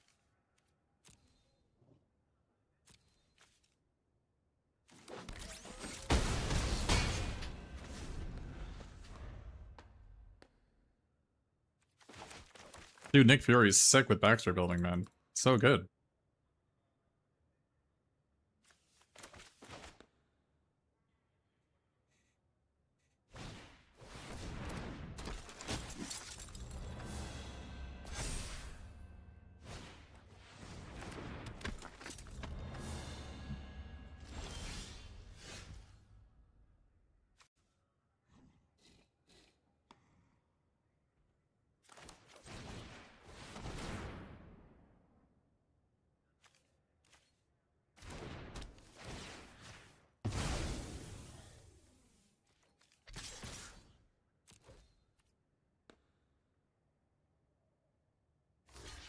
Dude, Nick Fury's sick with Baxter building, man. So good.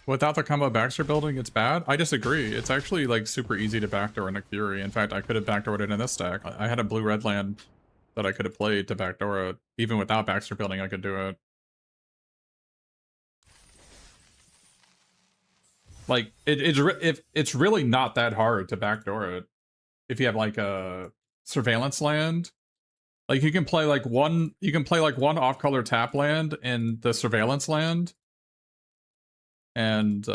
Without the combo Baxter building, it's bad? I disagree. It's actually, like, super easy to backdoor Nick Fury. In fact, I could have backdoored it in this stack. I had a blue-red land that I could have played to backdoor it. Even without Baxter building, I could do it. Like, it's really not that hard to backdoor it. If you have, like, a surveillance land. Like, you can play, like, one off-color tap land in the surveillance land. And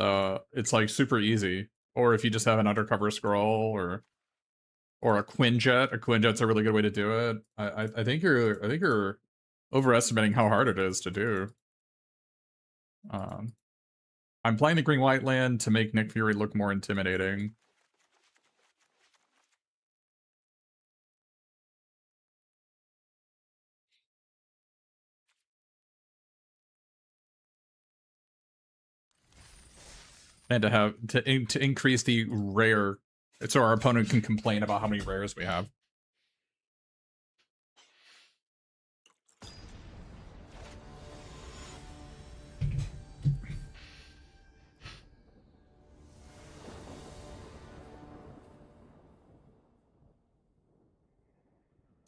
it's like super easy. Or if you just have an undercover scroll or a Quinjet. A Quinjet's a really good way to do it. I think you're overestimating how hard it is to do. I'm playing the green white land to make Nick Fury look more intimidating. And to increase the rare, so our opponent can complain about how many rares we have.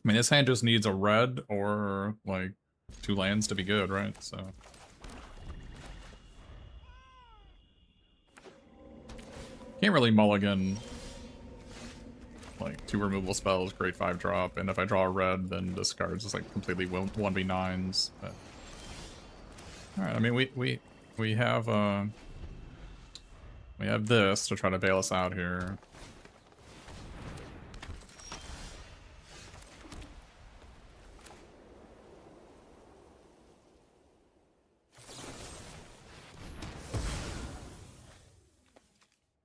I mean, this hand just needs a red or, like, 2 lands to be good, right? So... Can't really mulligan, like, 2 removal spells, grade 5 drop, and if I draw a red, then this card's just, like, completely 1v9s. But... Alright, I mean, we have this to try to bail us out here.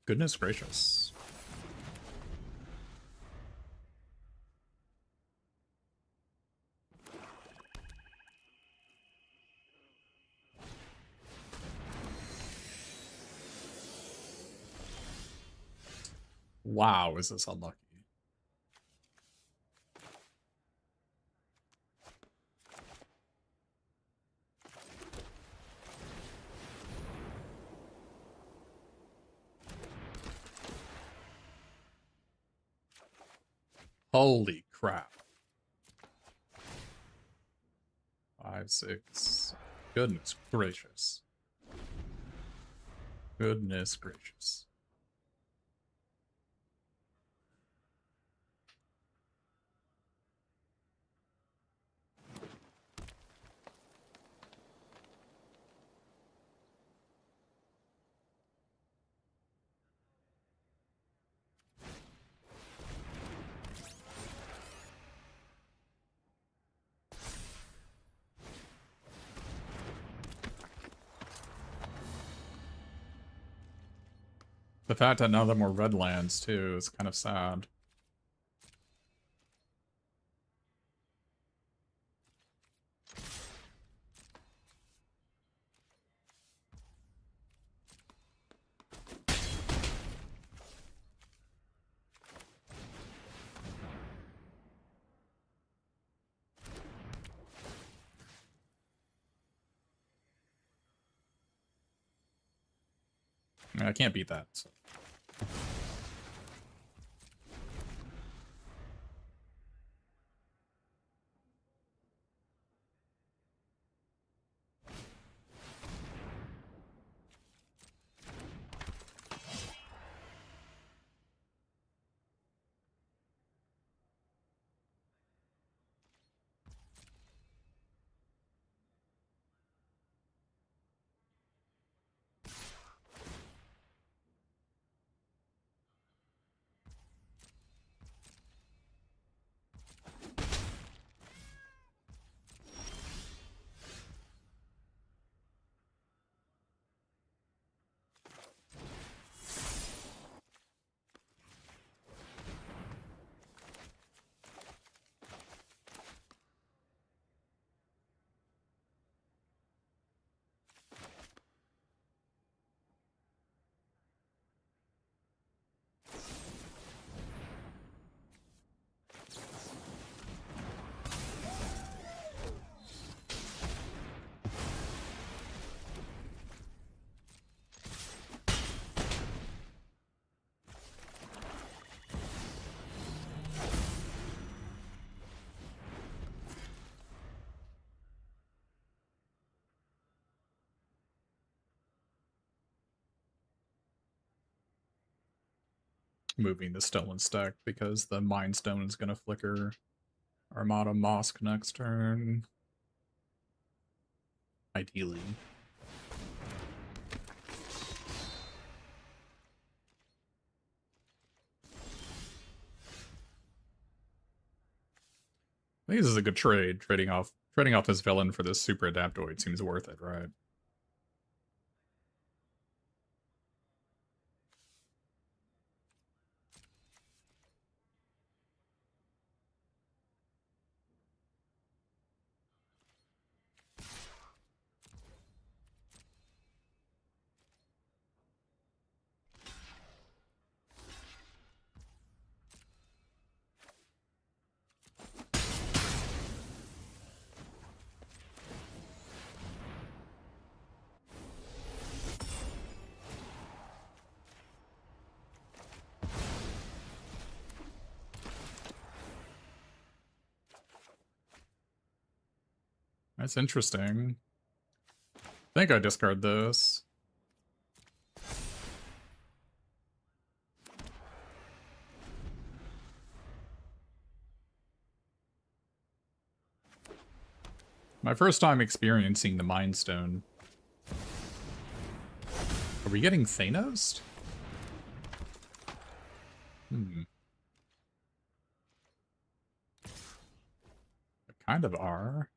Goodness gracious. Wow, is this unlucky? Holy crap. 5, 6. Goodness gracious. Goodness gracious. The fact that none of them were red lands, too, is kind of sad. I can't beat that. So. Moving the Stolen Stack because the Mind Stone is going to flicker Armada Mosque next turn. Ideally. I think this is a good trade. Trading off this villain for this super adaptoid seems worth it, right? That's interesting. I think I discard this. My first time experiencing the Mind Stone. Are we getting Thanos? We kind of are.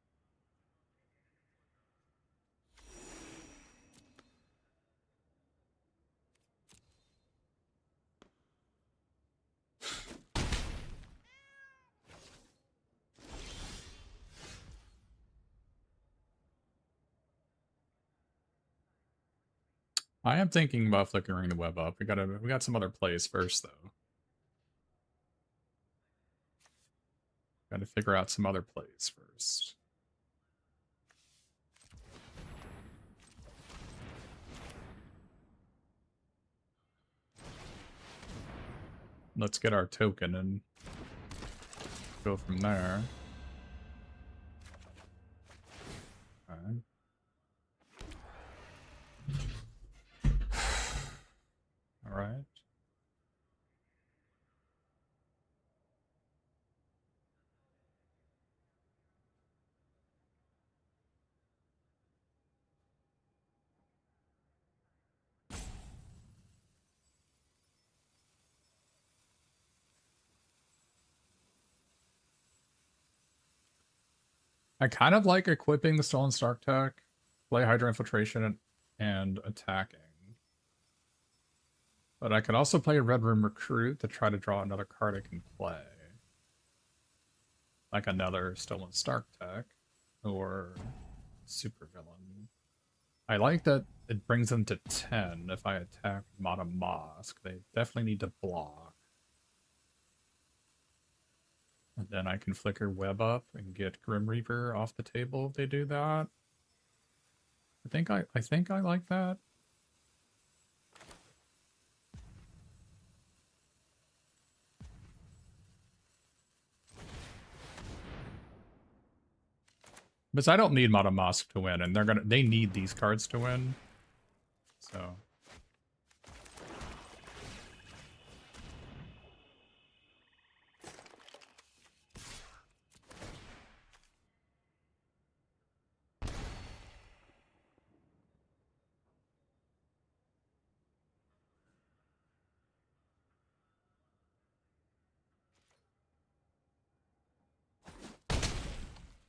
I am thinking about flickering the web up. We got some other plays first though. Gotta figure out some other plays first. Let's get our token and go from there. Alright. Alright. I kind of like equipping the Stolen Stark tech, play Hydra Infiltration, and attacking. But I could also play a Red Room Recruit to try to draw another card I can play. Like another Stolen Stark tech, or Super Villain. I like that it brings them to 10 if I attack Mata Mosque. They definitely need to block. And then I can flicker Web up and get Grim Reaper off the table if they do that. I think I like that. But I don't need Modern Mosque to win, and they need these cards to win. So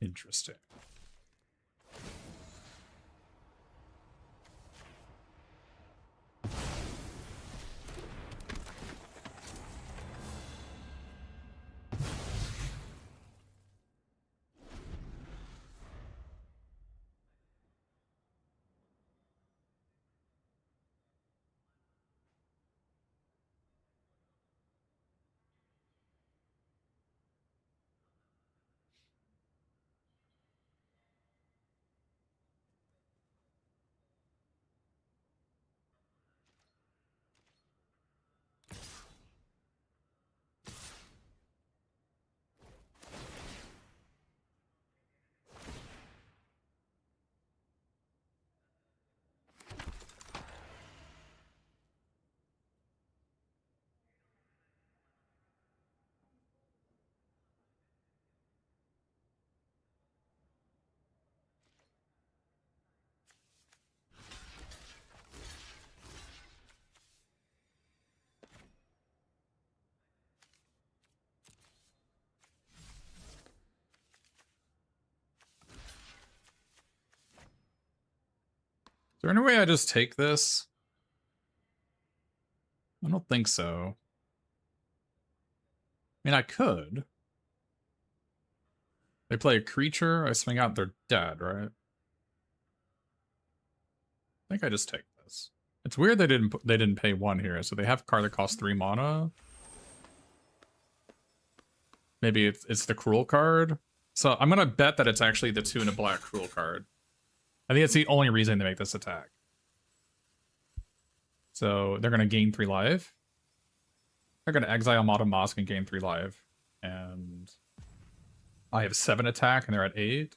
interesting. Is there any way I just take this? I don't think so. I mean, I could. They play a creature, I swing out, they're dead, right? I think I just take this. It's weird they didn't pay 1 here, so they have a card that costs 3 mana. Maybe it's the Cruel card. So I'm gonna bet that it's actually the 2 and a black Cruel card. I think it's the only reason they make this attack. So they're gonna gain 3 life. They're gonna exile Modern Mosque and gain 3 life. And I have 7 attack and they're at 8.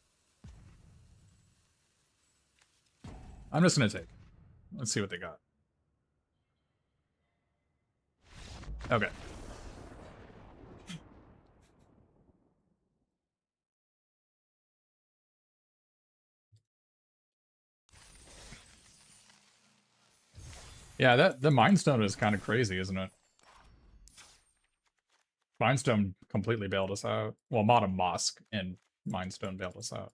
I'm just gonna take. Let's see what they got. Okay. Yeah, the Mind Stone is kind of crazy, isn't it? Mind Stone completely bailed us out. Well, Modern Mosque and Mind Stone bailed us out.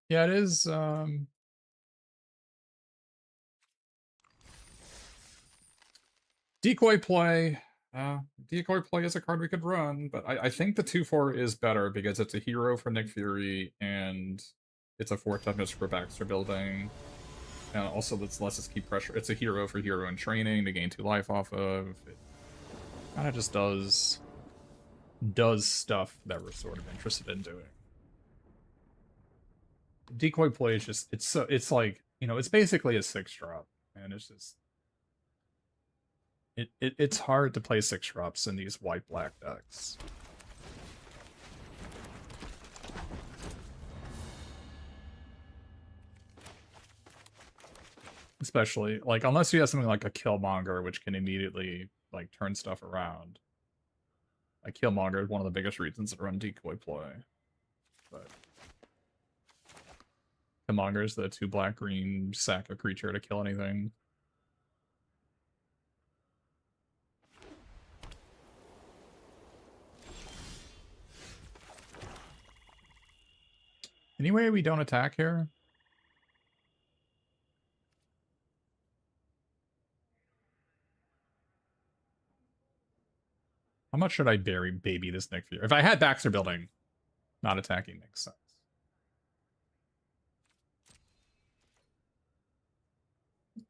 Yeah, it is. Decoy play. Decoy play is a card we could run, but I think the 2/4 is better because it's a hero for Nick Fury and it's a 4 toughness for Baxter building. And also lets us keep pressure. It's a hero for hero in training to gain 2 life off of. It kind of just does stuff that we're sort of interested in doing. Decoy play is just it's like, you know, it's basically a 6-drop, and it's just it's hard to play 6-drops in these white-black decks. Especially, like, unless you have something like a Killmonger, which can immediately, like, turn stuff around. Like, Killmonger is one of the biggest reasons to run Decoy play. But Killmonger is the 2 black-green sack a creature to kill anything. Anyway, we don't attack here? How much should I baby this Nick Fury? If I had Baxter building, not attacking makes sense.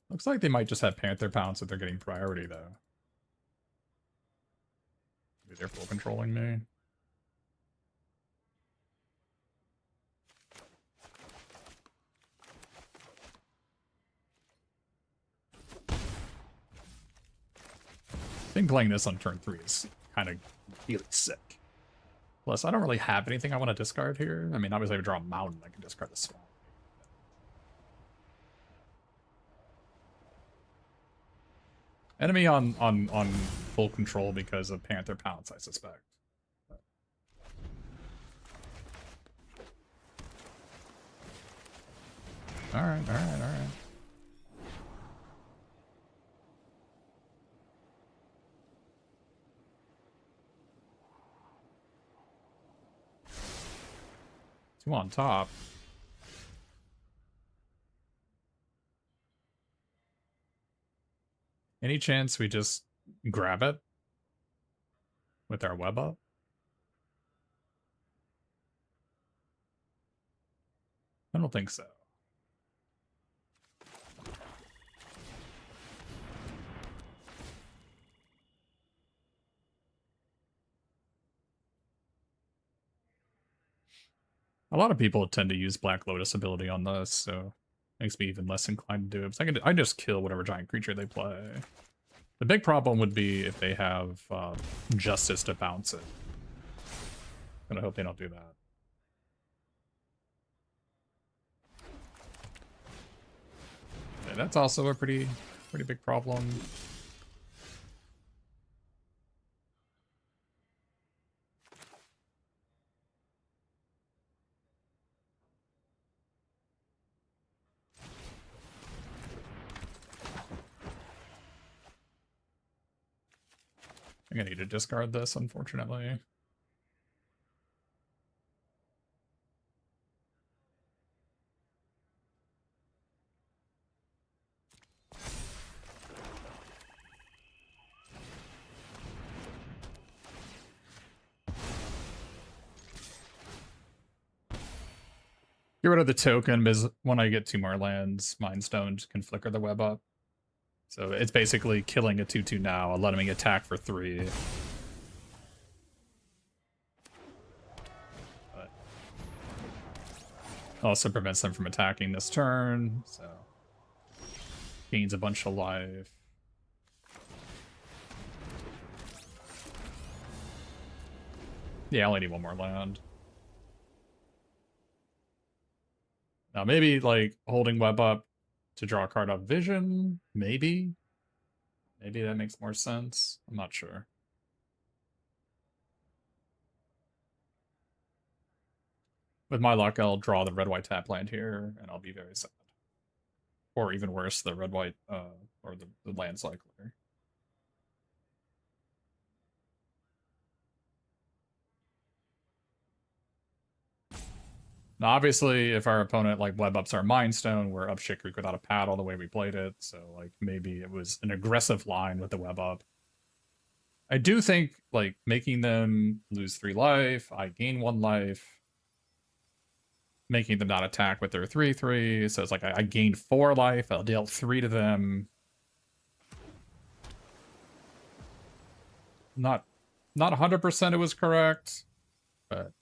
Looks like they might just have Panther Pounce if they're getting priority, though. Maybe they're full controlling me. think playing this on turn 3 is kind of really sick. Plus, I don't really have anything I want to discard here. I mean, obviously if I draw a mountain, I can discard the swamp. Enemy on full control because of Panther Pounce, I suspect. Alright. 2 on top. Any chance we just grab it with our web up? I don't think so. A lot of people tend to use Black Lotus ability on this, so makes me even less inclined to do it. Because I just kill whatever giant creature they play. The big problem would be if they have Justice to bounce it. And I hope they don't do that. Okay, that's also a pretty big problem. I'm gonna need to discard this, unfortunately. Get rid of the token, because when I get 2 more lands, Mind Stone can flicker the web up. So it's basically killing a 2/2 now, and letting me attack for 3. But also prevents them from attacking this turn, so gains a bunch of life. Yeah, I only need 1 more land. Now maybe like holding web up to draw a card off vision, maybe. Maybe that makes more sense. I'm not sure. With my luck, I'll draw the red-white tap land here, and I'll be very sad. Or even worse, the red-white, or the land cycler. Now, obviously, if our opponent, like, web-ups our Mind Stone, we're up Shit Creek without a paddle the way we played it, so, like, maybe it was an aggressive line with the web-up. I do think, like, making them lose 3 life, I gain 1 life, making them not attack with their 3/3, so it's like I gained 4 life, I'll deal 3 to them. Not 100% it was correct, but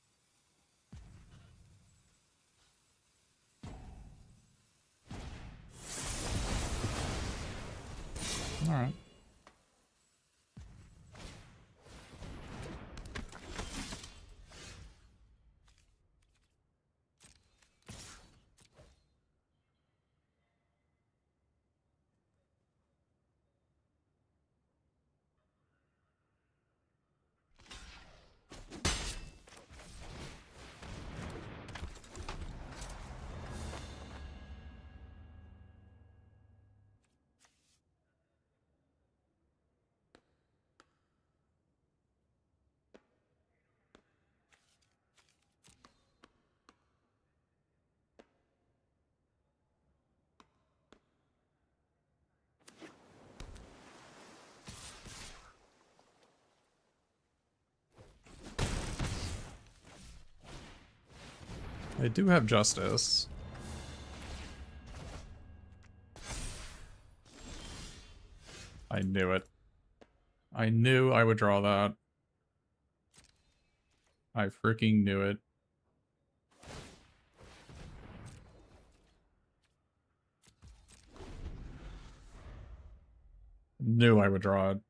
all right. I do have Justice. I knew it. I knew I would draw that. I freaking knew it. Knew I would draw it.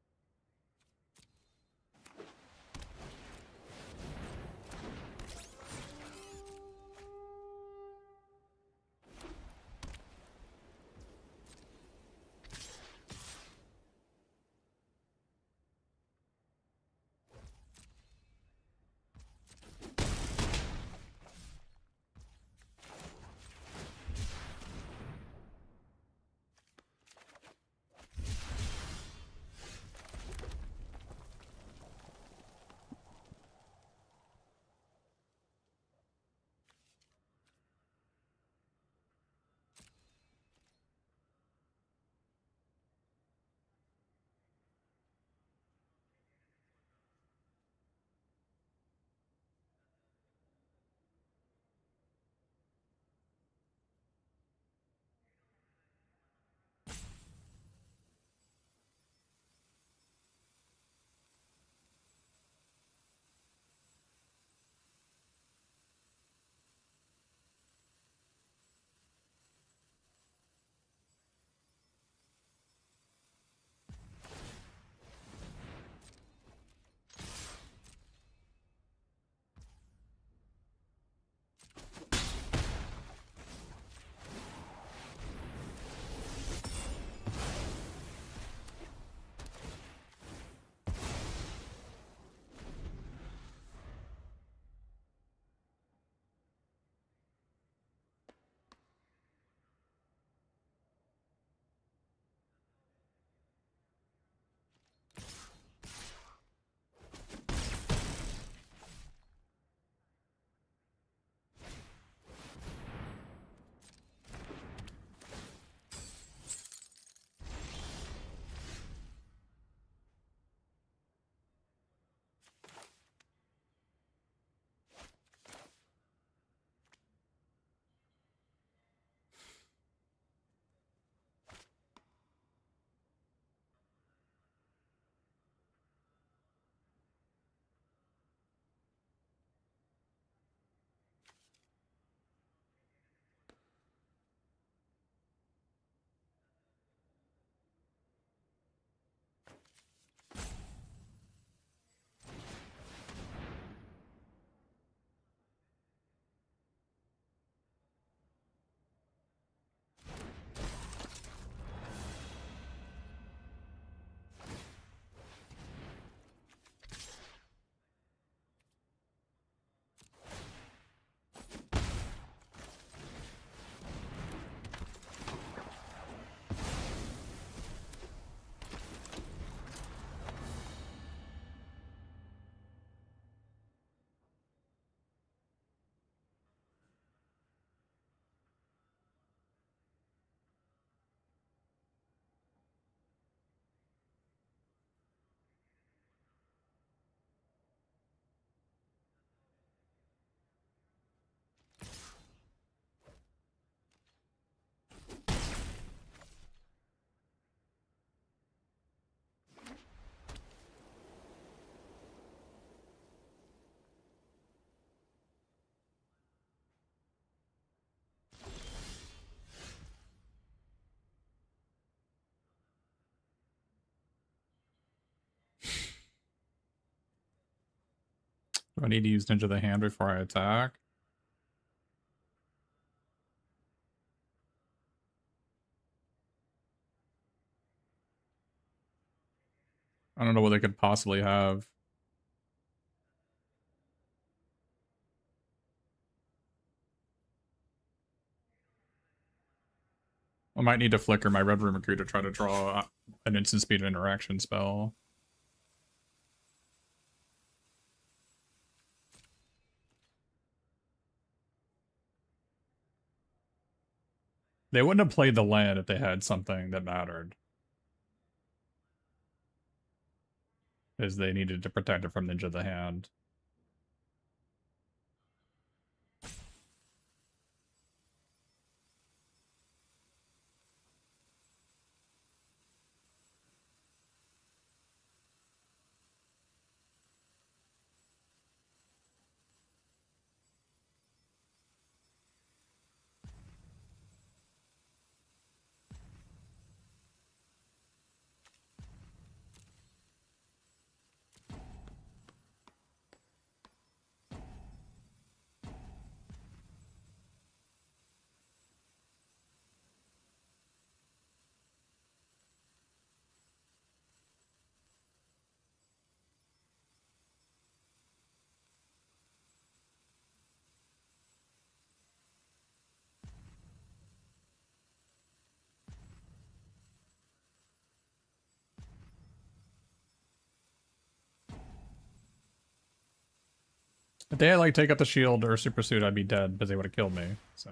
I need to use Ninja the Hand before I attack. I don't know what they could possibly have. I might need to flicker my Red Rumaku to try to draw an instant speed interaction spell. They wouldn't have played the land if they had something that mattered. Because they needed to protect it from Ninja the Hand. If they had, like, take up the shield or super suit, I'd be dead, because they would have killed me, so...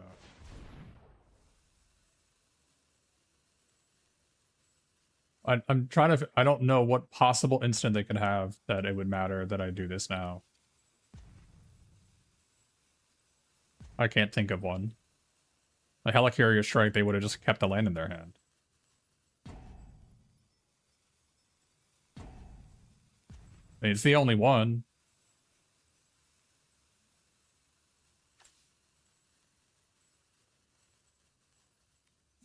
I'm trying to... I don't know what possible instant they could have that it would matter that I do this now. I can't think of one. A Helicarrier Strike, they would have just kept the land in their hand. I mean, it's the only one.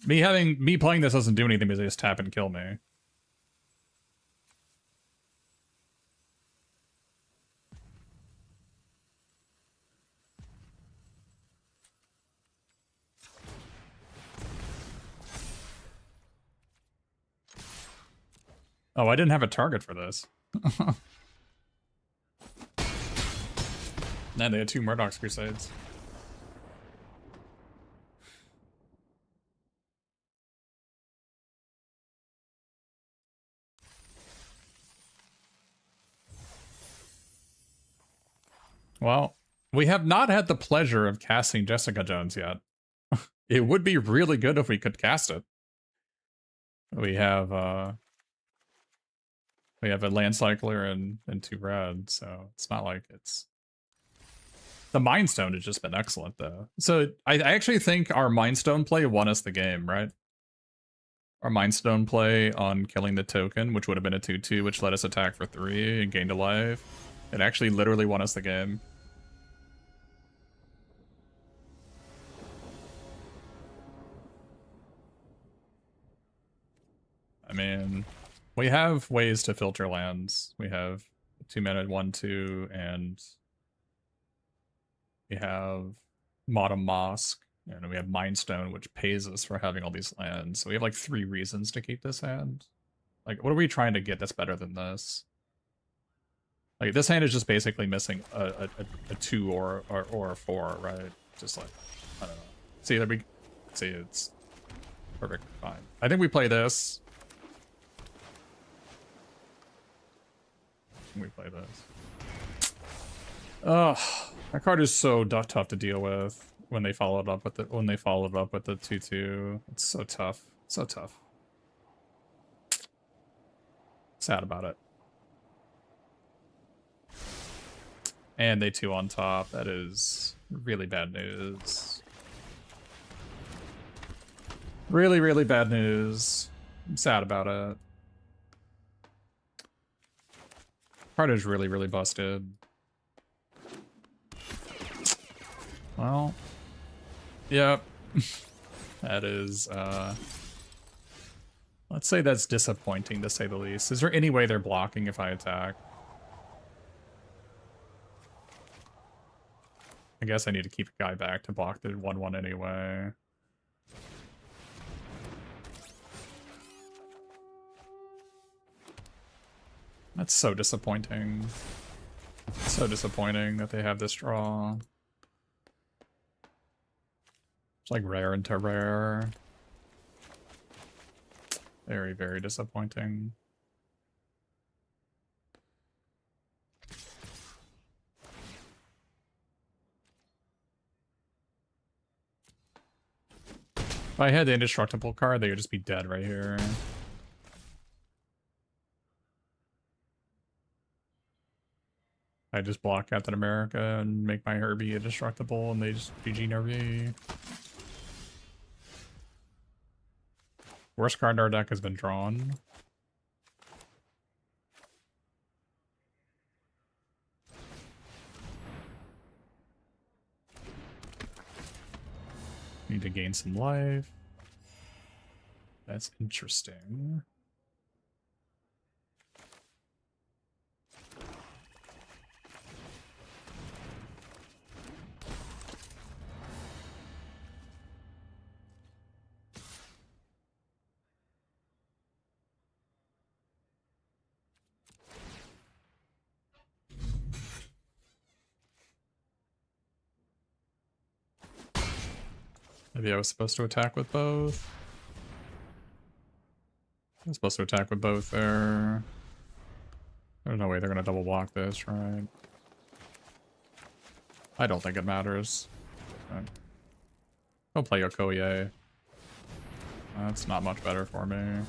Me playing this doesn't do anything because they just tap and kill me. Oh, I didn't have a target for this. Nah, they had 2 Murdoch's Crusades. Well, we have not had the pleasure of casting Jessica Jones yet. It would be really good if we could cast it. We have a land cycler and 2 red, so it's not like it's... The Mind Stone has just been excellent, though. So I actually think our Mind Stone play won us the game, right? Our Mind Stone play on killing the token, which would have been a 2-2, which let us attack for 3 and gained a life. It actually literally won us the game. I mean, we have ways to filter lands. We have 2-mana 1/2, and we have Modern Mosque, and we have Mind Stone, which pays us for having all these lands. So we have like 3 reasons to keep this hand. Like, what are we trying to get that's better than this? Like, this hand is just basically missing a 2 or a 4, right? Just like, I don't know. See, there we see, it's perfect, fine. I think we play this. We play this. Ugh, that card is so tough to deal with when they followed up with the 2/2. It's so tough, so tough. Sad about it. And they 2 on top. That is really bad news. Really, really bad news. I'm sad about it. Card is really, really busted. Well, yep. That is, let's say that's disappointing, to say the least. Is there any way they're blocking if I attack? I guess I need to keep a guy back to block the 1/1 anyway. That's so disappointing. So disappointing that they have this draw. It's like rare into rare. Very, very disappointing. If I had the indestructible card, they would just be dead right here. I just block Captain America and make my Herbie indestructible, and they just GG Nervy. Worst card in our deck has been drawn. Need to gain some life. That's interesting. Maybe I was supposed to attack with both. I'm supposed to attack with both there. There's no way they're gonna double block this, right? I don't think it matters. I'll play Okoye. That's not much better for me.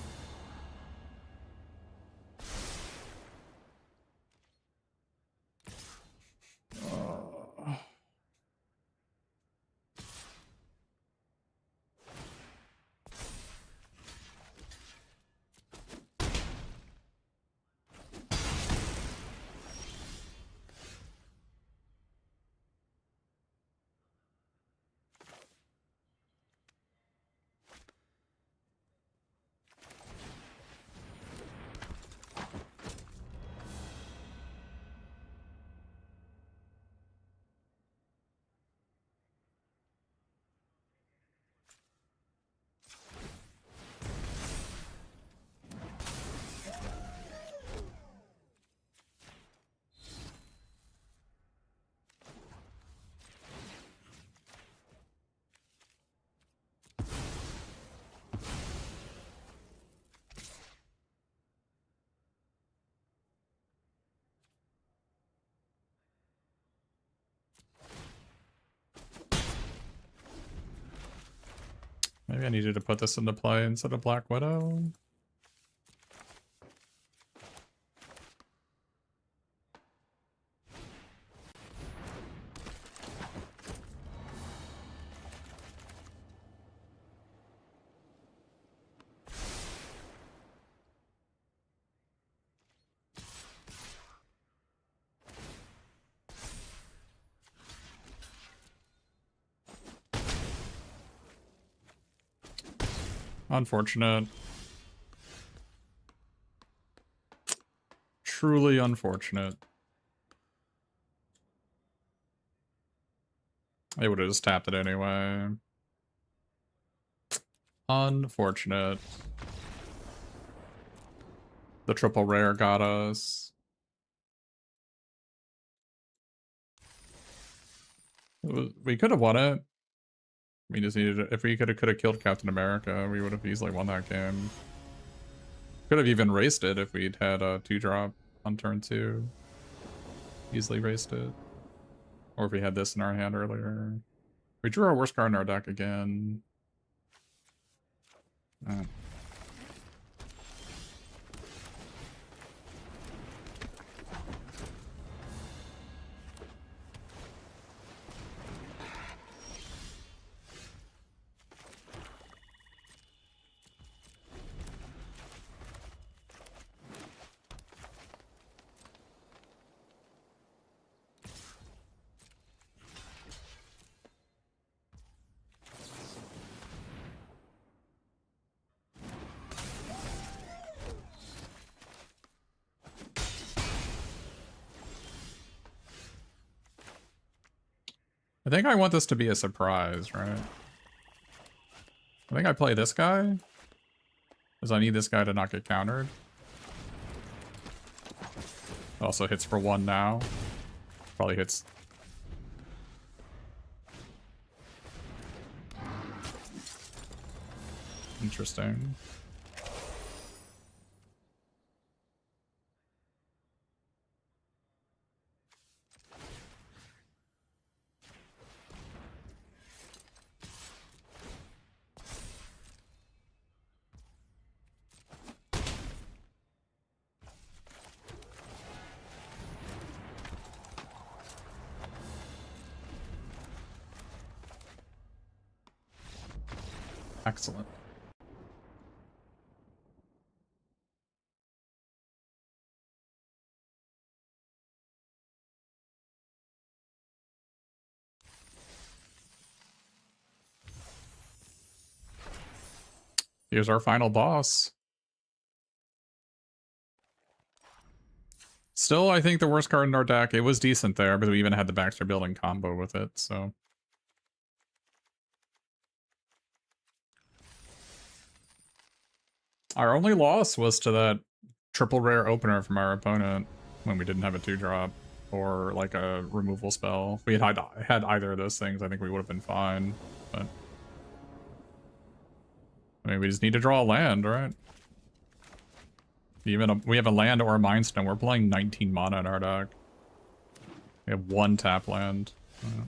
Maybe I needed to put this into play instead of Black Widow. Unfortunate. Truly unfortunate. They would have just tapped it anyway. Unfortunate. The triple rare got us. We could have won it. We just needed if we could have killed Captain America, we would have easily won that game. Could have even raced it if we'd had a 2-drop on turn 2. Easily raced it. Or if we had this in our hand earlier. We drew our worst card in our deck again. I think I want this to be a surprise, right? I think I play this guy. Because I need this guy to not get countered. Also hits for 1 now. Probably hits... Interesting. Excellent. Here's our final boss. Still, I think the worst card in our deck. It was decent there, but we even had the Baxter Building combo with it, so... Our only loss was to that triple rare opener from our opponent when we didn't have a 2-drop or like a removal spell. If we had either of those things, I think we would have been fine, but... I mean, we just need to draw a land, right? We have a land or a Mind Stone. We're playing 19 mana in our deck. We have 1 tap land. Yeah.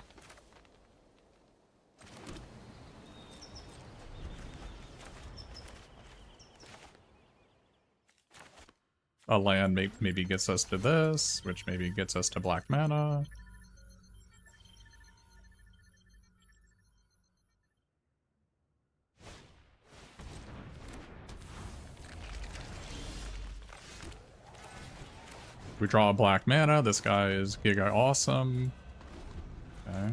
A land maybe gets us to this, which maybe gets us to black mana. We draw a black mana. This guy is giga awesome. Okay.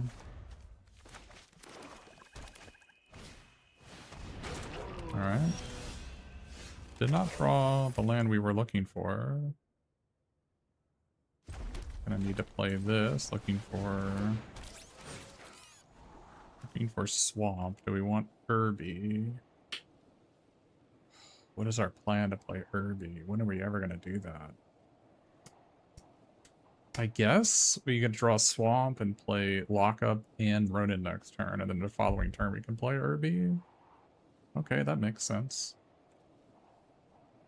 Alright. Did not draw the land we were looking for. Gonna need to play this. Looking for swamp. Do we want Herbie? What is our plan to play Herbie? When are we ever gonna do that? I guess we could draw Swamp and play Lockup and Ronin next turn, and then the following turn we can play Herbie. Okay, that makes sense.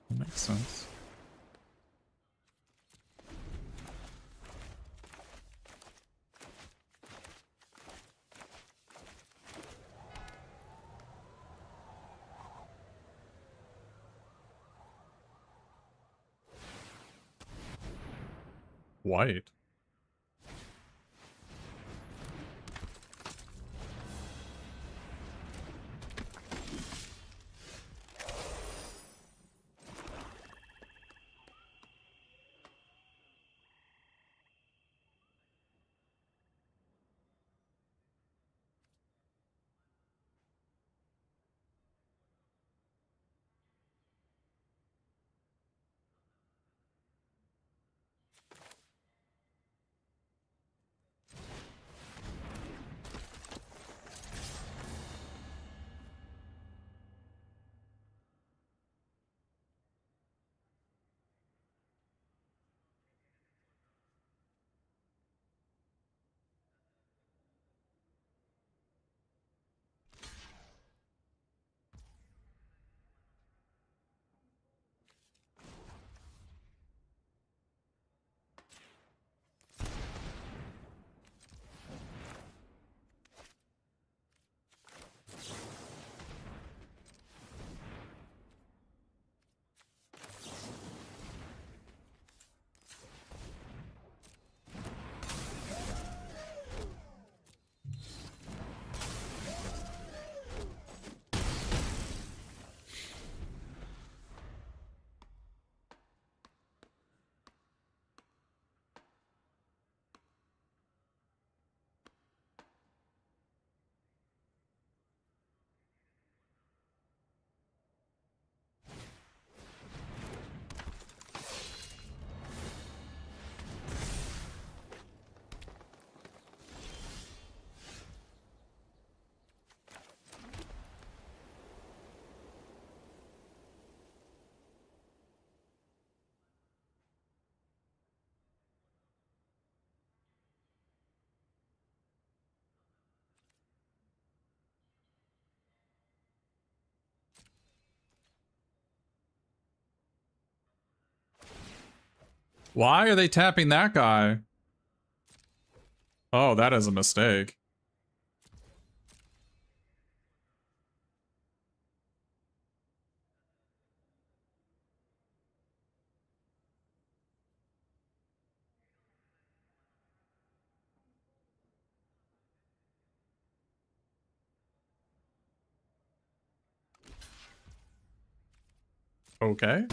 That makes sense. White. Why are they tapping that guy? Oh, that is a mistake. Okay.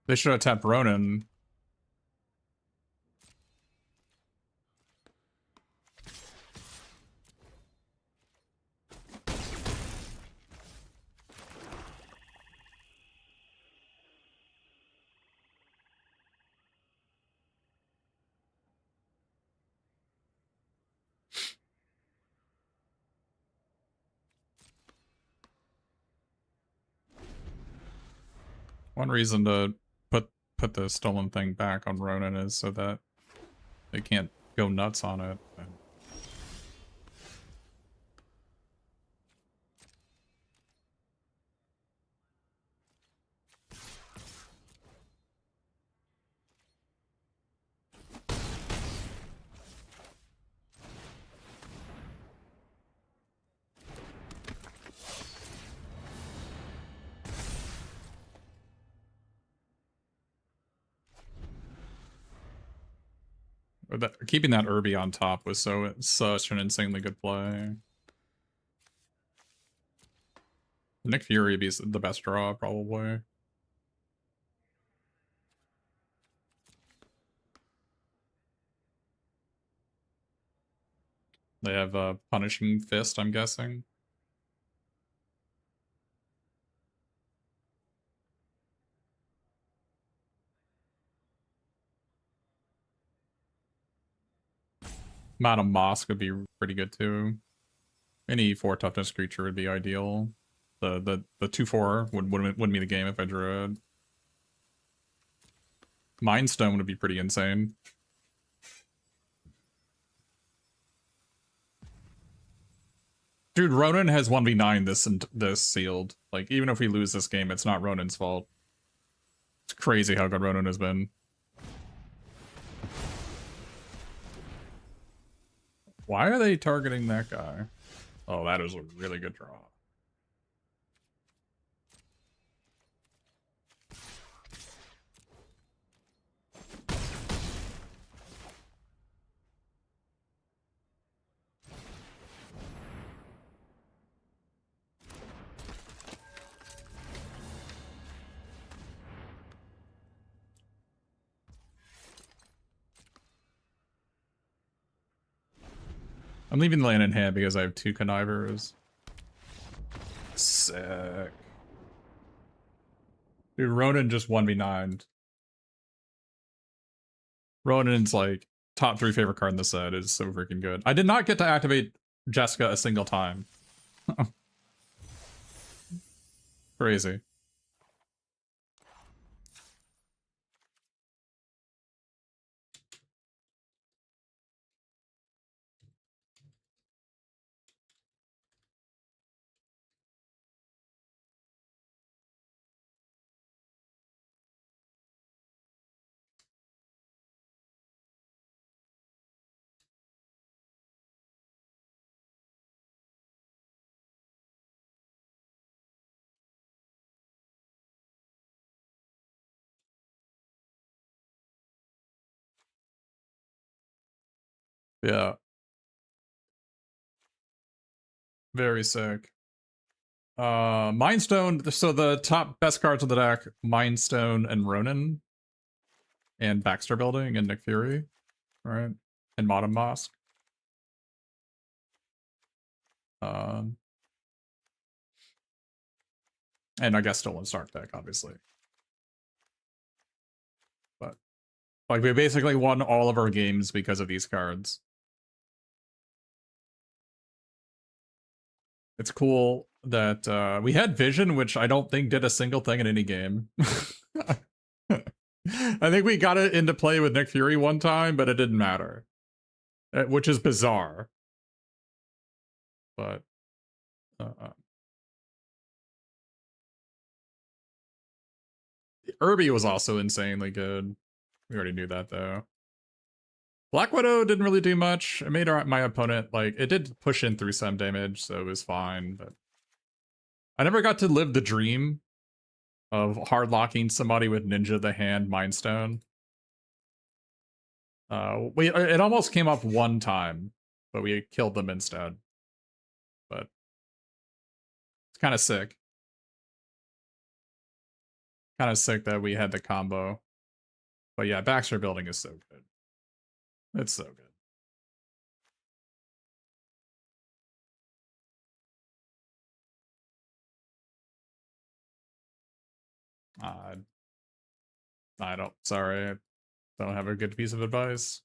They should have tapped Ronan. One reason to put the stolen thing back on Ronan is so that they can't go nuts on it. Keeping that Irby on top was such an insanely good play. Nick Fury would be the best draw, probably. They have a Punishing Fist, I'm guessing. Madam Mosk would be pretty good too. Any 4 toughness creature would be ideal. The 2/4 wouldn't win me the game if I drew it. Mind Stone would be pretty insane. Dude, Ronan has 1v9 this sealed. Like, even if we lose this game, it's not Ronan's fault. It's crazy how good Ronan has been. Why are they targeting that guy? Oh, that is a really good draw. I'm leaving the land in hand because I have 2 Connivers. Sick. Dude, Ronan just 1v9'd. Ronin's like top 3 favorite card in the set. Is so freaking good. I did not get to activate Jessica a single time. Crazy. Yeah. Very sick. Mindstone, so the top best cards of the deck, Mindstone and Ronin. And Baxter Building and Nick Fury. Right? And Modern Mosque. And I guess Stolen Stark deck, obviously. But like we basically won all of our games because of these cards. It's cool that we had Vision, which I don't think did a single thing in any game. I think we got it into play with Nick Fury one time, but it didn't matter. Which is bizarre. But Irby was also insanely good. We already knew that though. Black Widow didn't really do much. It made my opponent, like, it did push in through some damage, so it was fine, but I never got to live the dream of hard locking somebody with Ninja the Hand Mindstone. It almost came up one time, but we killed them instead. But it's kind of sick. Kind of sick that we had the combo. But yeah, Baxter Building is so good. It's so good. I don't, sorry, I don't have a good piece of advice.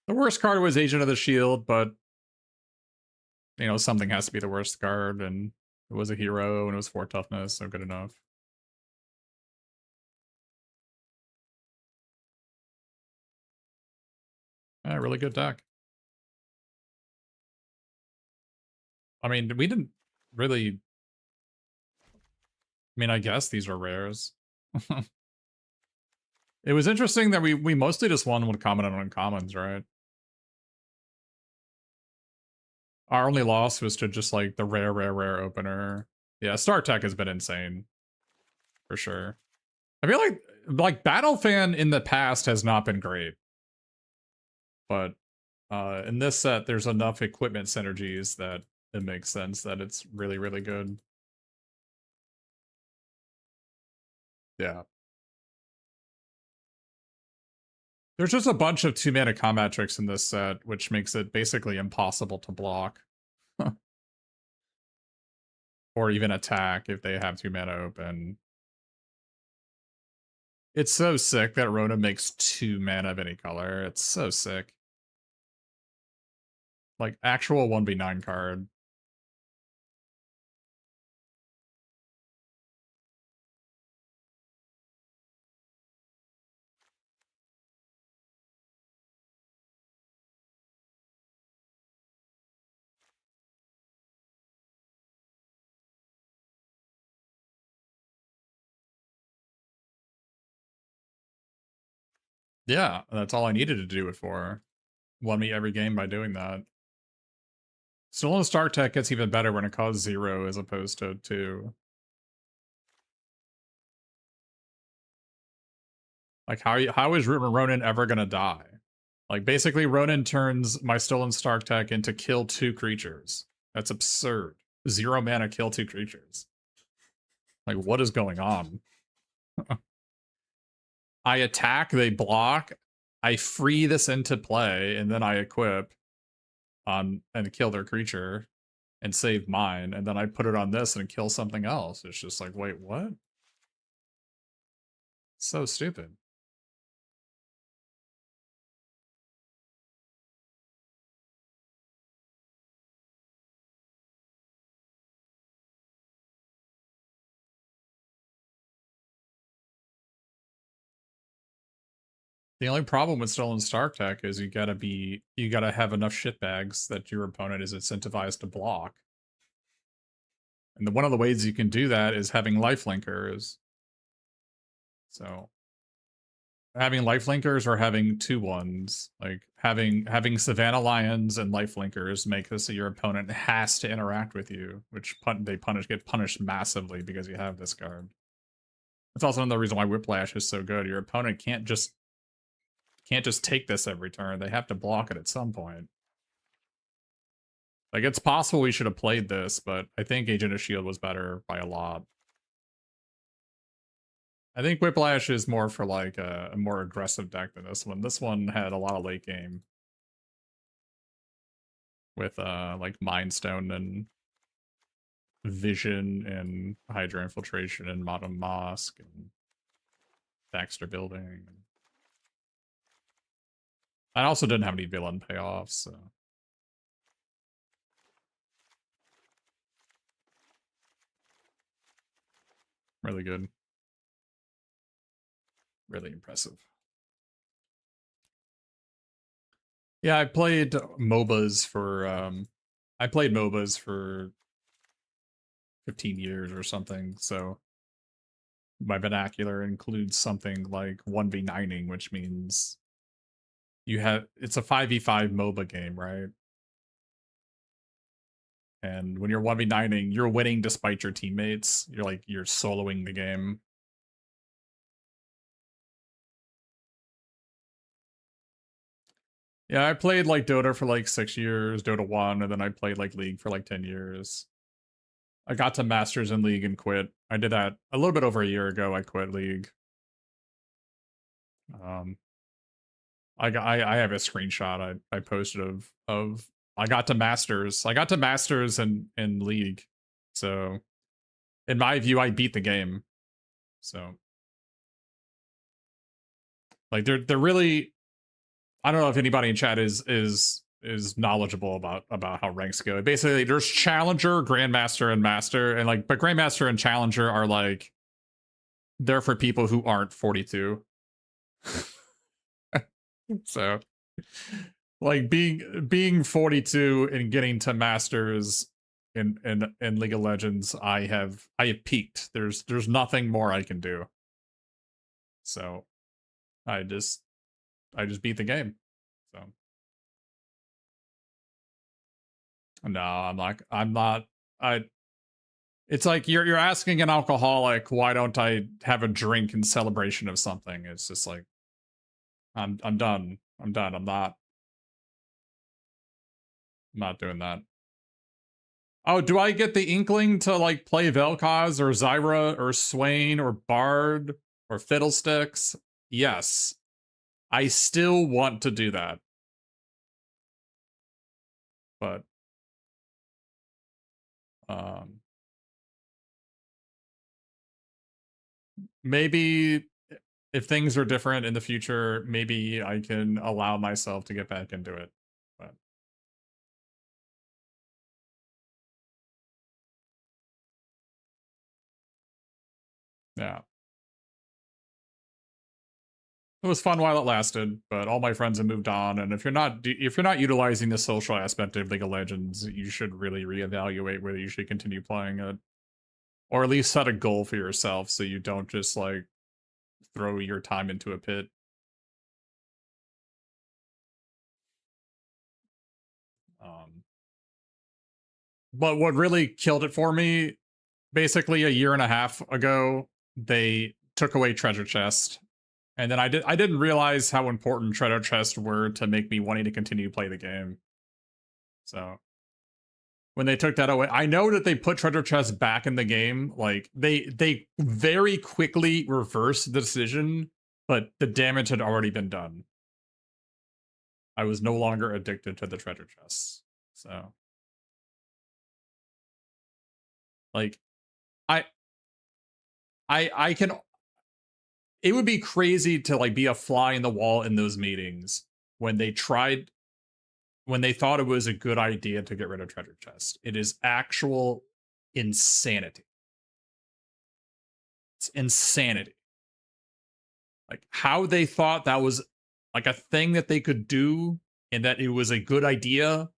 The worst card was Agent of the Shield, but you know, something has to be the worst card, and it was a hero, and it was 4 toughness, so good enough. Yeah, really good deck. I mean, we didn't really... I mean, I guess these were rares. It was interesting that we mostly just won with common and uncommons, right? Our only loss was to just, like, the rare opener. Yeah, Star Tech has been insane. For sure. I feel like Battle Fan in the past has not been great. But in this set, there's enough equipment synergies that it makes sense that it's really, really good. Yeah. There's just a bunch of 2-mana combat tricks in this set, which makes it basically impossible to block. Or even attack if they have 2 mana open. It's so sick that Rona makes 2 mana of any color. It's so sick. Like, actual 1v9 card. Yeah, that's all I needed to do it for. Won me every game by doing that. Stolen Star Tech gets even better when it costs 0 as opposed to 2. Like, how is Ronin ever gonna die? Like, basically, Ronin turns my Stolen Star Tech into kill 2 creatures. That's absurd. 0 mana, kill 2 creatures. Like, what is going on? I attack, they block, I free this into play, and then I equip and kill their creature. and save mine, and then I put it on this and kill something else. It's just like, wait, what? So stupid. The only problem with Stolen Stark Tech is you gotta have enough shitbags that your opponent is incentivized to block. And one of the ways you can do that is having lifelinkers. So having lifelinkers or having 2/1s, like having Savannah Lions and lifelinkers make this so your opponent has to interact with you, which get punished massively because you have this card. That's also another reason why Whiplash is so good. Your opponent can't just take this every turn. They have to block it at some point. Like, it's possible we should have played this, but I think Agent of S.H.I.E.L.D. was better by a lot. I think Whiplash is more for, like, a more aggressive deck than this one. This one had a lot of late game. With, like, Mind Stone and Vision and Hydra Infiltration and Modern Mosque and Baxter Building. I also didn't have any villain payoffs, so... Really good. Really impressive. Yeah, I played MOBAs for 15 years or something, so my vernacular includes something like 1v9ing, which means it's a 5v5 MOBA game, right? And when you're 1v9ing, you're winning despite your teammates. You're soloing the game. Yeah, I played like Dota for like 6 years, Dota 1, and then I played like League for like 10 years. I got to Masters in League and quit. I did that a little bit over a year ago. I quit League. I have a screenshot I posted of I got to Masters. I got to Masters in League. So in my view, I beat the game. So like they're really, I don't know if anybody in chat is knowledgeable about how ranks go. Basically, there's Challenger, Grandmaster, and Master, and like, but Grandmaster and Challenger are like they're for people who aren't 42. So like being 42 and getting to Masters in League of Legends, I have peaked. There's nothing more I can do. So I just beat the game. So no, I'm not it's like you're asking an alcoholic, why don't I have a drink in celebration of something? It's just like I'm done. I'm not doing that. Oh, do I get the inkling to like play Vel'Koz or Zyra or Swain or Bard or Fiddlesticks? Yes. I still want to do that. But maybe if things are different in the future, maybe I can allow myself to get back into it. But yeah. It was fun while it lasted, but all my friends have moved on, and if you're not utilizing the social aspect of League of Legends, you should really reevaluate whether you should continue playing it. Or at least set a goal for yourself so you don't just like throw your time into a pit. But what really killed it for me, basically a year and a half ago, they took away treasure chest. And then I didn't realize how important treasure chests were to make me wanting to continue to play the game. So when they took that away, I know that they put treasure chests back in the game. Like they very quickly reversed the decision, but the damage had already been done. I was no longer addicted to the treasure chests. So Like, I can. It would be crazy to like be a fly in the wall in those meetings when they thought it was a good idea to get rid of treasure chest. It is actual insanity. It's insanity. Like how they thought that was like a thing that they could do and that it was a good idea.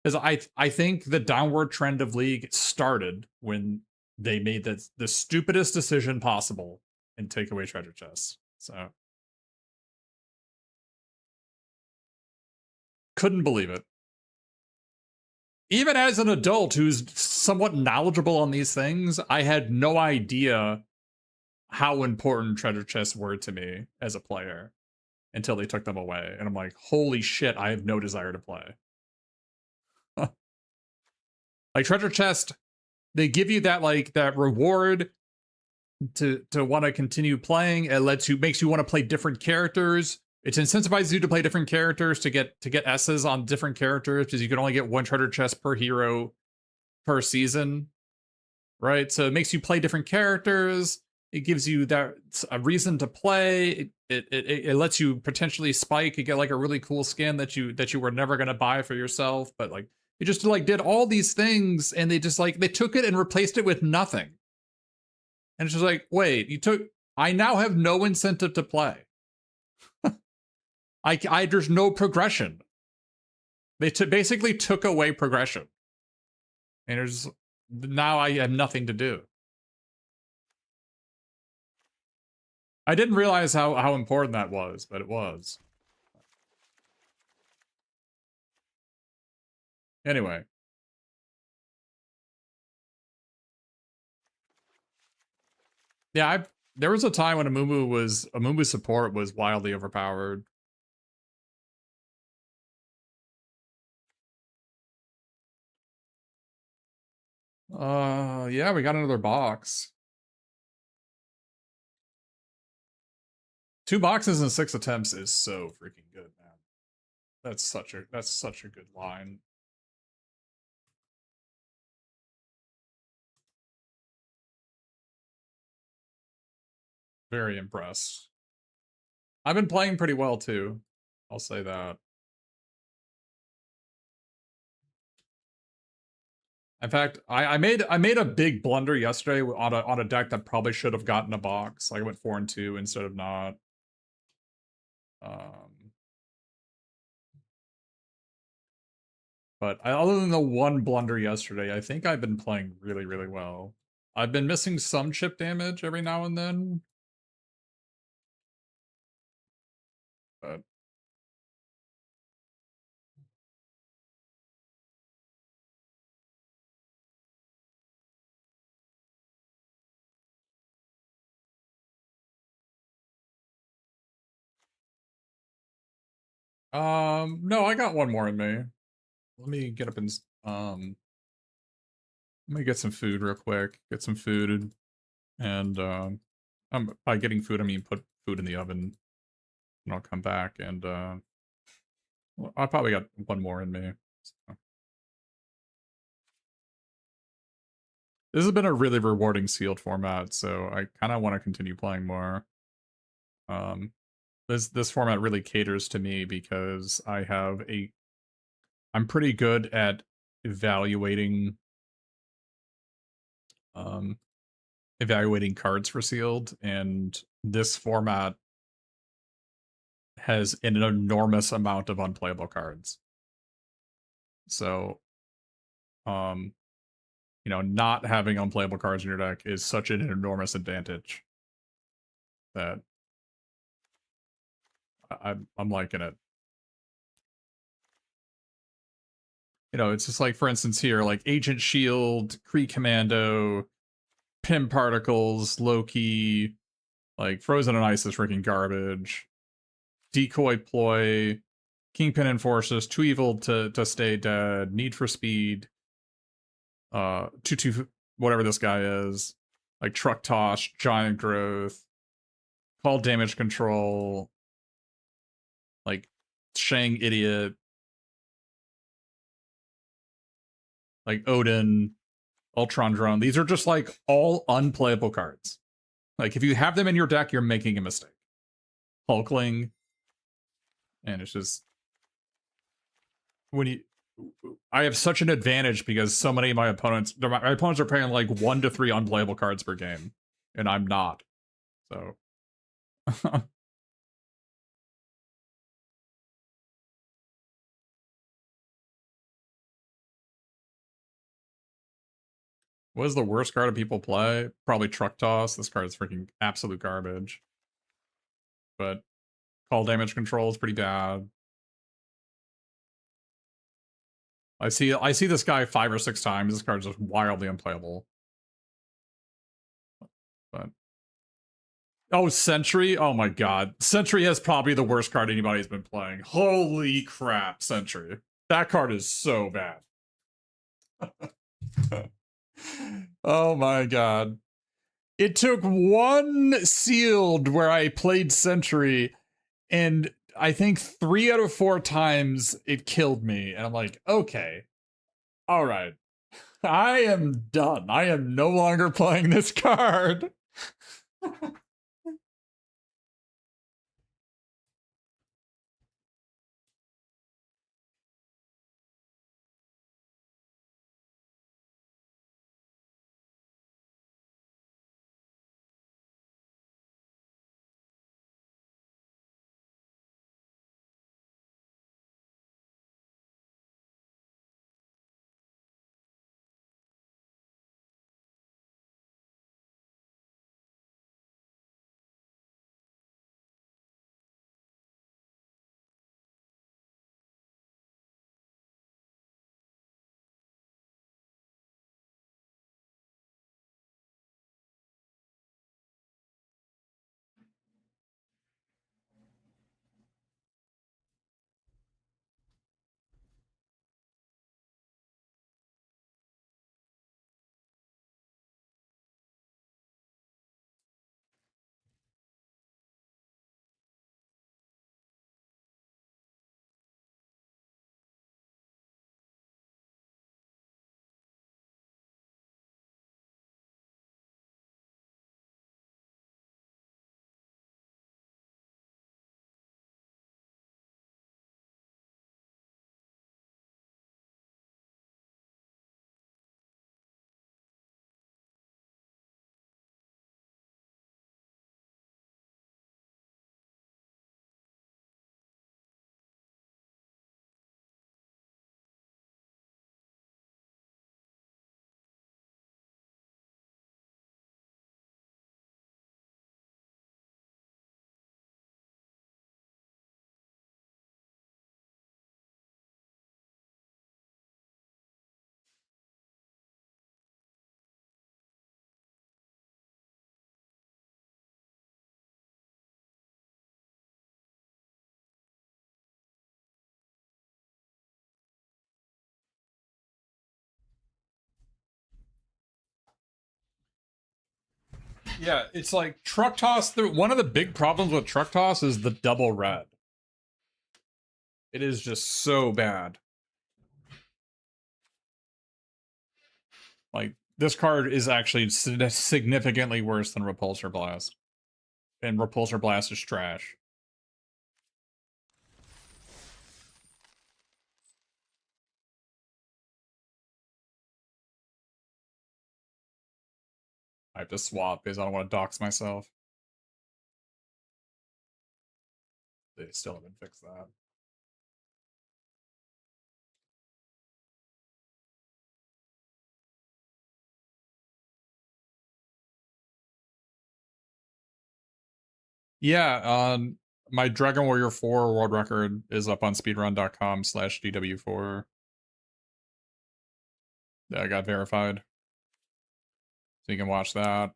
Because I think the downward trend of League started when they made the stupidest decision possible and take away treasure chests. So couldn't believe it. Even as an adult who's somewhat knowledgeable on these things, I had no idea how important treasure chests were to me as a player until they took them away. And I'm like, holy shit, I have no desire to play. Like treasure chest, they give you that like that reward to want to continue playing. It makes you want to play different characters. It incentivizes you to play different characters to get S's on different characters because you can only get one treasure chest per hero per season, right? So it makes you play different characters. It gives you that a reason to play. It lets you potentially spike and get like a really cool skin that you were never gonna buy for yourself, but like it just like did all these things and they just like they took it and replaced it with nothing. And it's just like, wait, I now have no incentive to play. There's no progression. They basically took away progression. And now I have nothing to do. I didn't realize how important that was, but it was. Anyway. Yeah, there was a time when Amumu support was wildly overpowered. Yeah, we got another box. 2 boxes in 6 attempts is so freaking good, man. That's such a good line. Very impressed. I've been playing pretty well too. I'll say that. In fact, I made a big blunder yesterday on a deck that probably should have gotten a box. Like I went 4-2 instead of not. But other than the one blunder yesterday, I think I've been playing really, really well. I've been missing some chip damage every now and then. But no, I got one more in me. Let me get up and let me get some food real quick. Get some food and by getting food I mean put food in the oven and I'll come back and well, I probably got one more in me. So. This has been a really rewarding sealed format, so I kind of want to continue playing more. This format really caters to me because I'm pretty good at evaluating cards for sealed, and this format has an enormous amount of unplayable cards. So, you know, not having unplayable cards in your deck is such an enormous advantage that I'm liking it. You know, it's just like, for instance, here, like Agent Shield, Kree Commando, Pim Particles, Loki, like Frozen and Ice is freaking garbage. Decoy Ploy, Kingpin Enforces, Too Evil to Stay Dead, Need for Speed, 2 whatever this guy is, like Truck Toss, Giant Growth, Call Damage Control, like Shang Idiot, like Odin, Ultron Drone. These are just like all unplayable cards. Like if you have them in your deck, you're making a mistake. Hulkling. And it's just when you I have such an advantage because so many of my opponents are playing like 1 to 3 unplayable cards per game. And I'm not. So what is the worst card that people play? Probably Truck Toss. This card is freaking absolute garbage. But call damage control is pretty bad. I see this guy 5 or 6 times. This card's just wildly unplayable. But oh, Sentry? Oh my god. Sentry is probably the worst card anybody's been playing. Holy crap, Sentry. That card is so bad. Oh my god. It took one sealed where I played Sentry, and I think 3 out of 4 times it killed me. And I'm like, okay. Alright. I am done. I am no longer playing this card. Yeah, it's like Truck Toss. One of the big problems with Truck Toss is the double red. It is just so bad. Like, this card is actually significantly worse than Repulsor Blast. And Repulsor Blast is trash. I have to swap because I don't want to dox myself. They still haven't fixed that. Yeah, my Dragon Warrior 4 world record is up on speedrun.com/DW4. Yeah, I got verified. So you can watch that.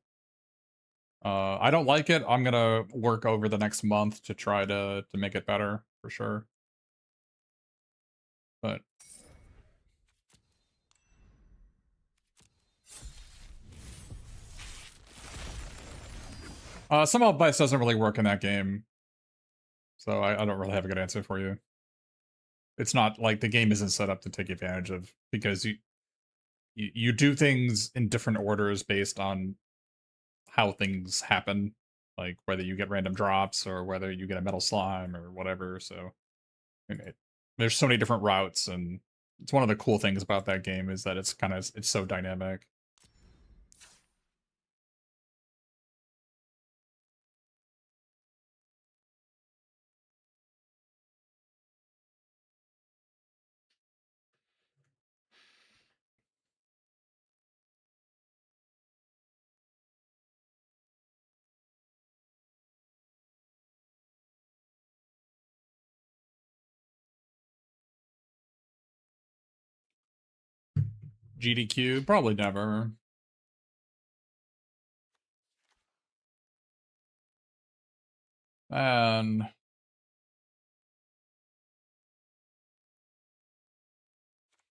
I don't like it. I'm gonna work over the next month to try to make it better, for sure. But some advice doesn't really work in that game. So I don't really have a good answer for you. It's not like the game isn't set up to take advantage of, because you do things in different orders based on how things happen, like whether you get random drops or whether you get a metal slime or whatever. So there's so many different routes, and it's one of the cool things about that game is that it's so dynamic. GDQ, probably never. And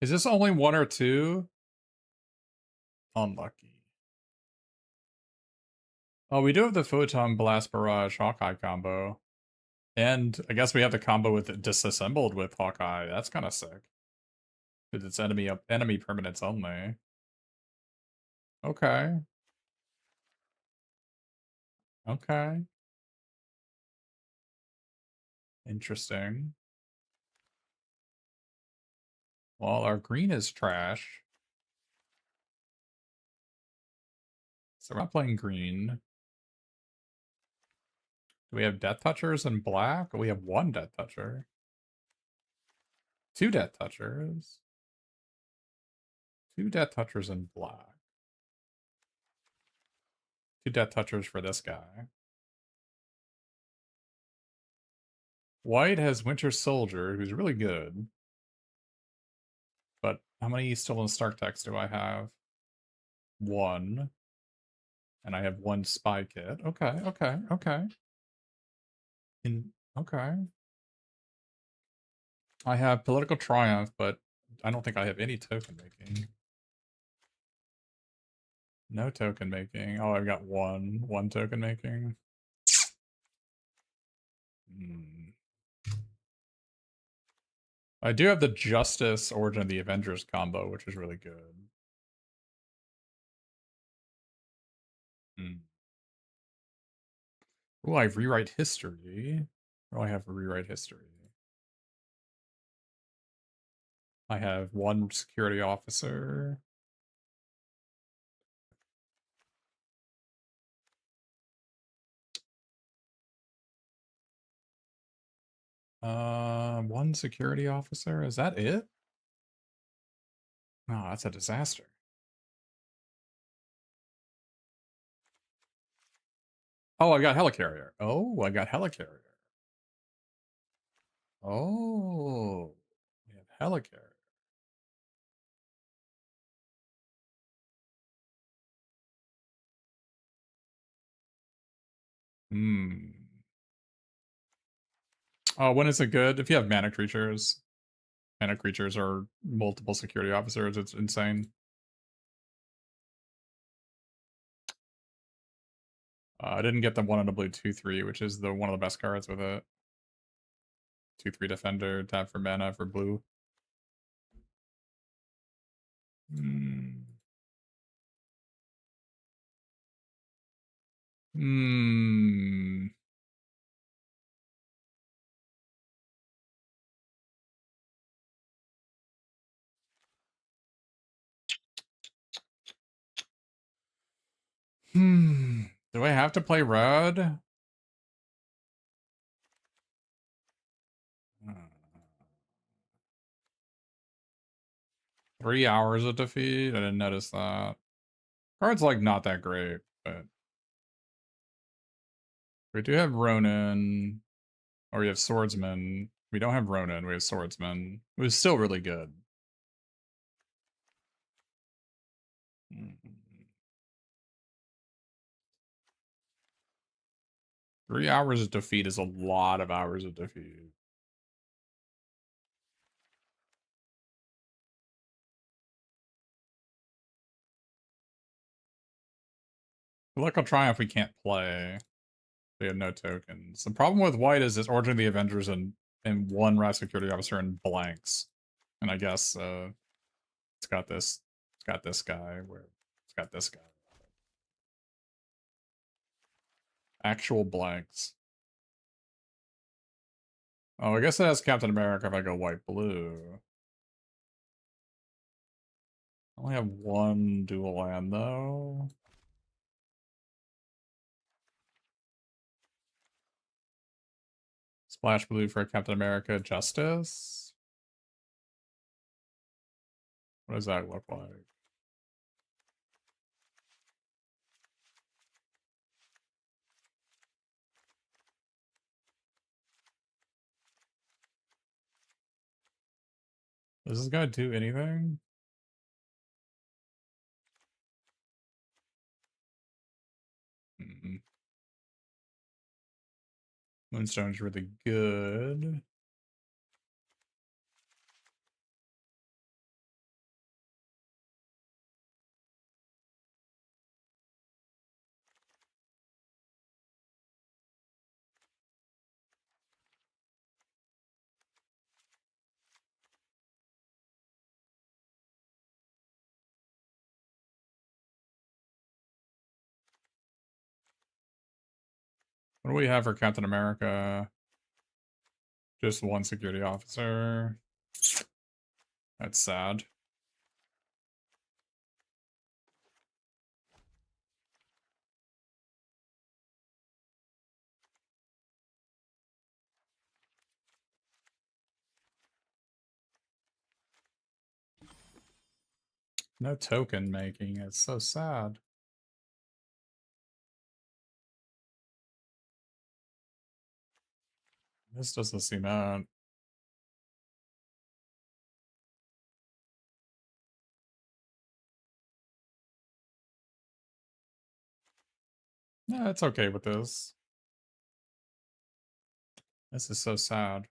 is this only one or two? Unlucky. Oh, we do have the Photon Blast Barrage Hawkeye combo. And I guess we have the combo with it disassembled with Hawkeye. That's kind of sick. Because it's enemy permanents only. Okay. Okay. Interesting. Well, our green is trash. So we're not playing green. Do we have Death Touchers in black? We have one Death Toucher. Two Death Touchers. Two Death Touchers in black. Two Death Touchers for this guy. White has Winter Soldier, who's really good. But how many stolen Stark Techs do I have? One. And I have one spy kit. Okay, okay, okay. Okay. I have Political Triumph, but I don't think I have any token making. No token making. Oh, I've got one token making. I do have the Justice Origin of the Avengers combo, which is really good. Oh, I have Rewrite History. Oh, I have Rewrite History. I have one security officer. One security officer. Is that it? Oh, that's a disaster. Oh, I got Helicarrier. Oh, I got Helicarrier. Oh, we have Helicarrier. Oh, when is it good? If you have mana creatures. Mana creatures are multiple security officers. It's insane. I didn't get the one in a blue 2/3, which is the one of the best cards with it. 2/3 defender, tap for mana for blue. Hmm. Do I have to play red? 3 hours of defeat? I didn't notice that. Card's like not that great, but we do have Ronin, or we have Swordsman. We don't have Ronin, we have Swordsman. It was still really good. 3 hours of defeat is a lot of hours of defeat. Political Triumph we can't play. We have no tokens. The problem with white is it's Origin of the Avengers and one Wrath Security Officer and blanks. And I guess it's got this got this guy. It's got this guy. Actual blanks. Oh, I guess it has Captain America if I go white-blue. I only have one dual land, though. Splash blue for Captain America Justice? What does that look like? Does this guy do anything? Moonstone's really good. What do we have for Captain America? Just one security officer. That's sad. No token making. It's so sad. This doesn't seem out. Yeah, it's okay with this. This is so sad.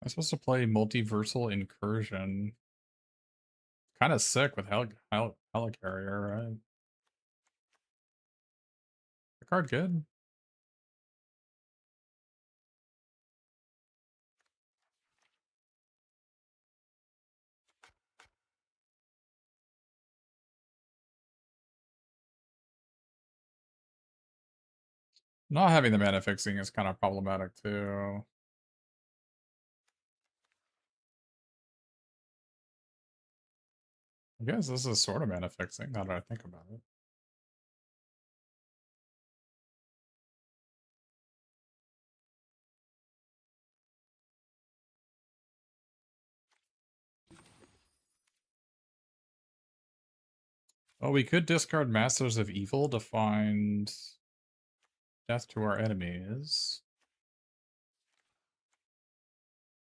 I'm supposed to play Multiversal Incursion. Kind of sick with Helicarrier, right? The card good. Not having the mana fixing is kind of problematic too. I guess this is sort of mana fixing now that I think about it. Oh, we could discard Masters of Evil to find death to our enemies.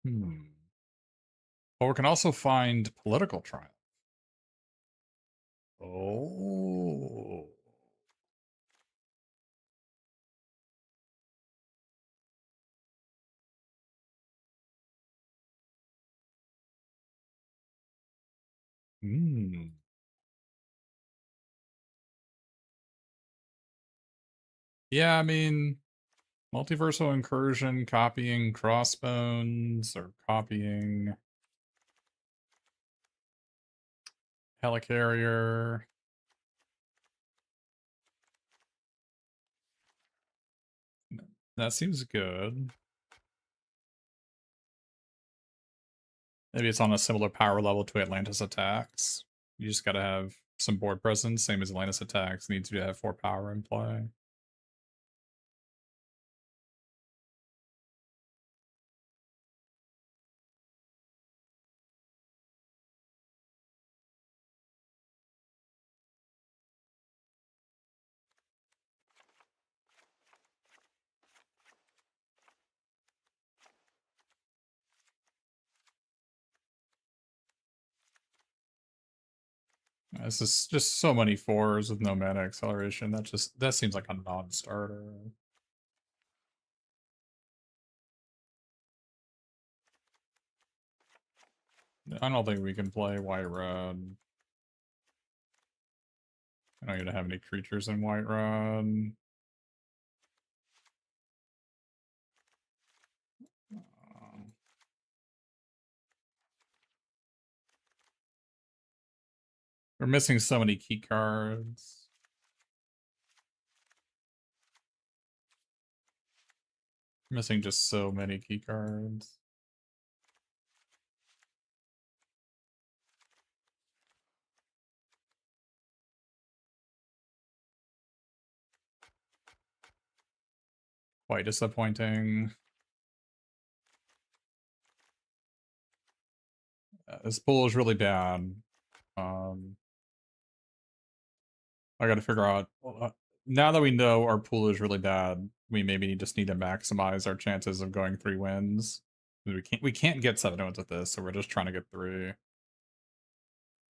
But we can also find Political Triumph. Oh. Yeah, I mean, Multiversal Incursion, copying Crossbones, or copying Helicarrier. That seems good. Maybe it's on a similar power level to Atlantis Attacks. You just gotta have some board presence, same as Atlantis Attacks. Needs to have 4 power in play. This is just so many 4s with no mana acceleration. That seems like a non-starter. I don't think we can play White Red. I don't even have any creatures in White Red. We're missing so many key cards. Missing just so many key cards. Quite disappointing. This pool is really bad. I gotta figure out... now that we know our pool is really bad, we maybe just need to maximize our chances of going 3 wins. We can't get 7 wins with this, so we're just trying to get 3.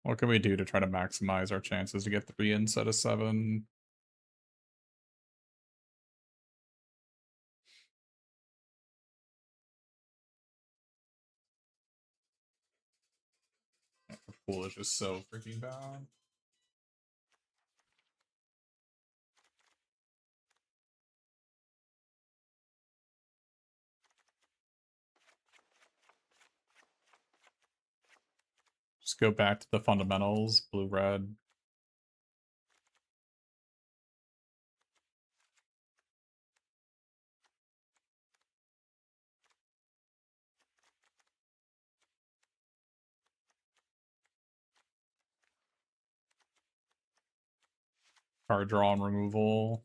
What can we do to try to maximize our chances to get 3 instead of 7? The pool is just so freaking bad. Just go back to the fundamentals, blue-red. Card draw and removal.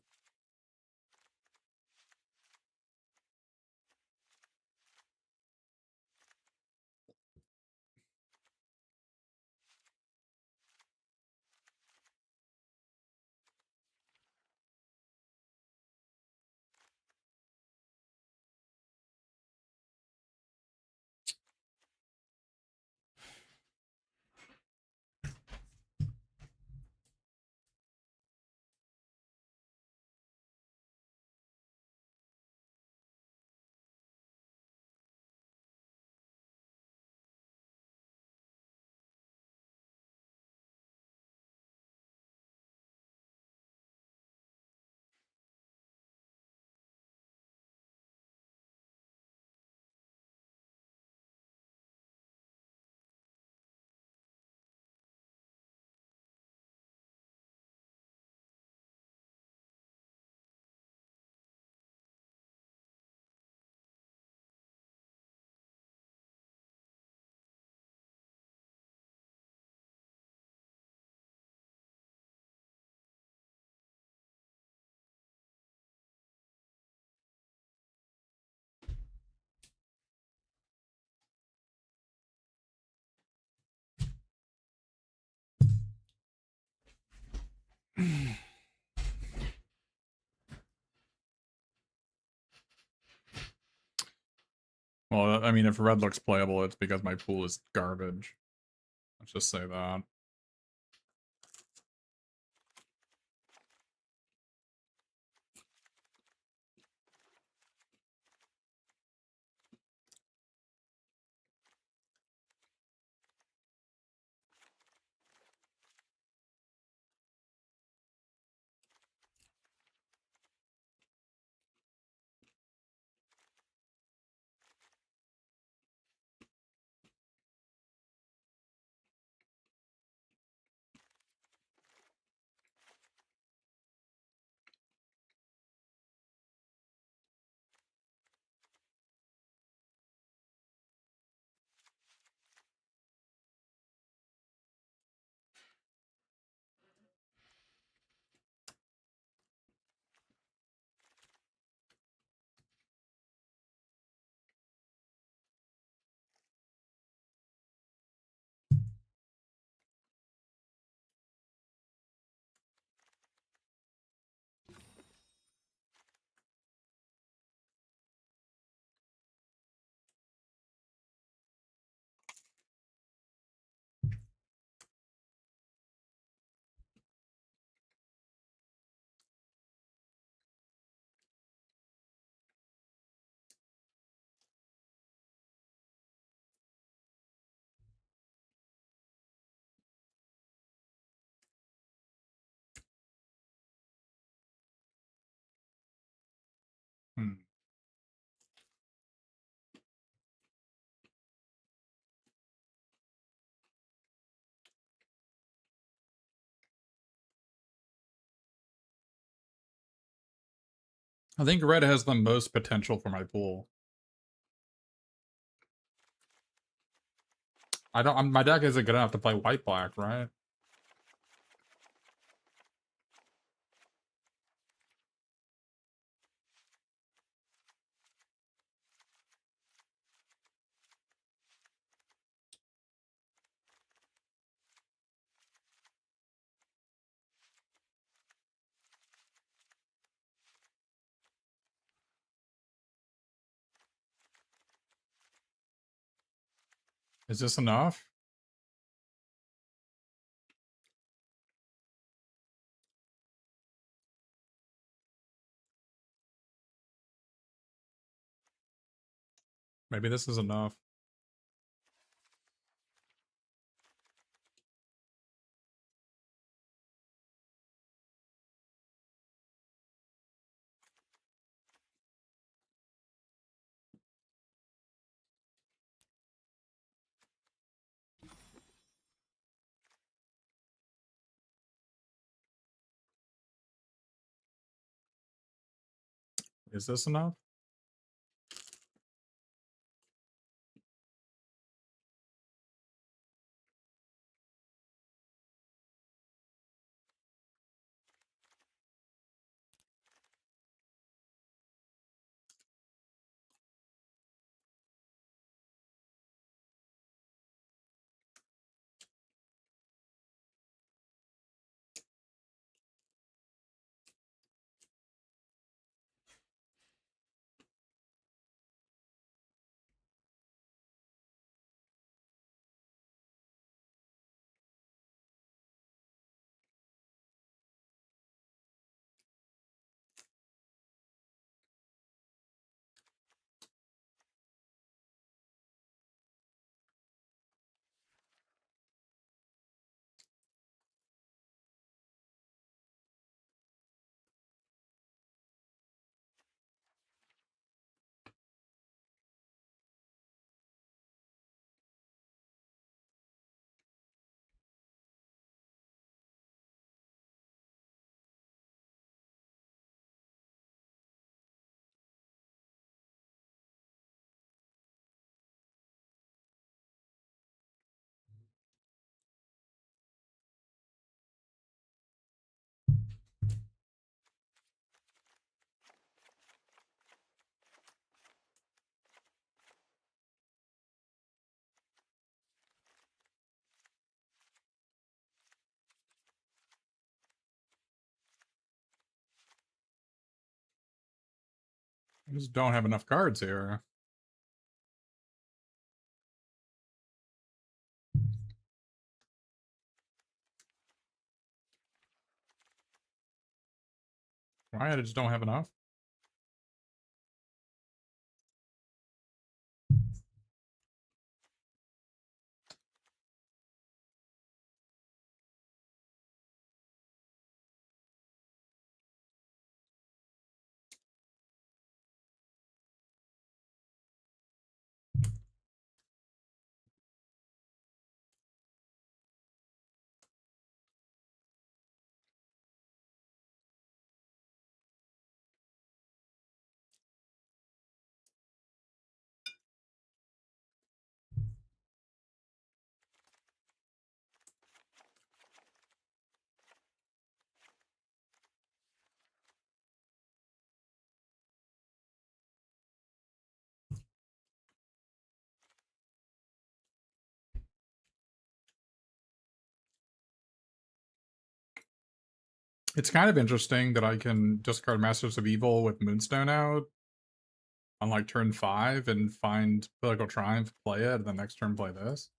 Well, I mean, if red looks playable, it's because my pool is garbage. Let's just say that. I think red has the most potential for my pool. My deck isn't good enough to play white-black, right? Is this enough? Maybe this is enough. Is this enough? I just don't have enough cards here. Why? I just don't have enough. It's kind of interesting that I can discard Masters of Evil with Moonstone out on like turn 5 and find Political Triumph, play it, and the next turn play this.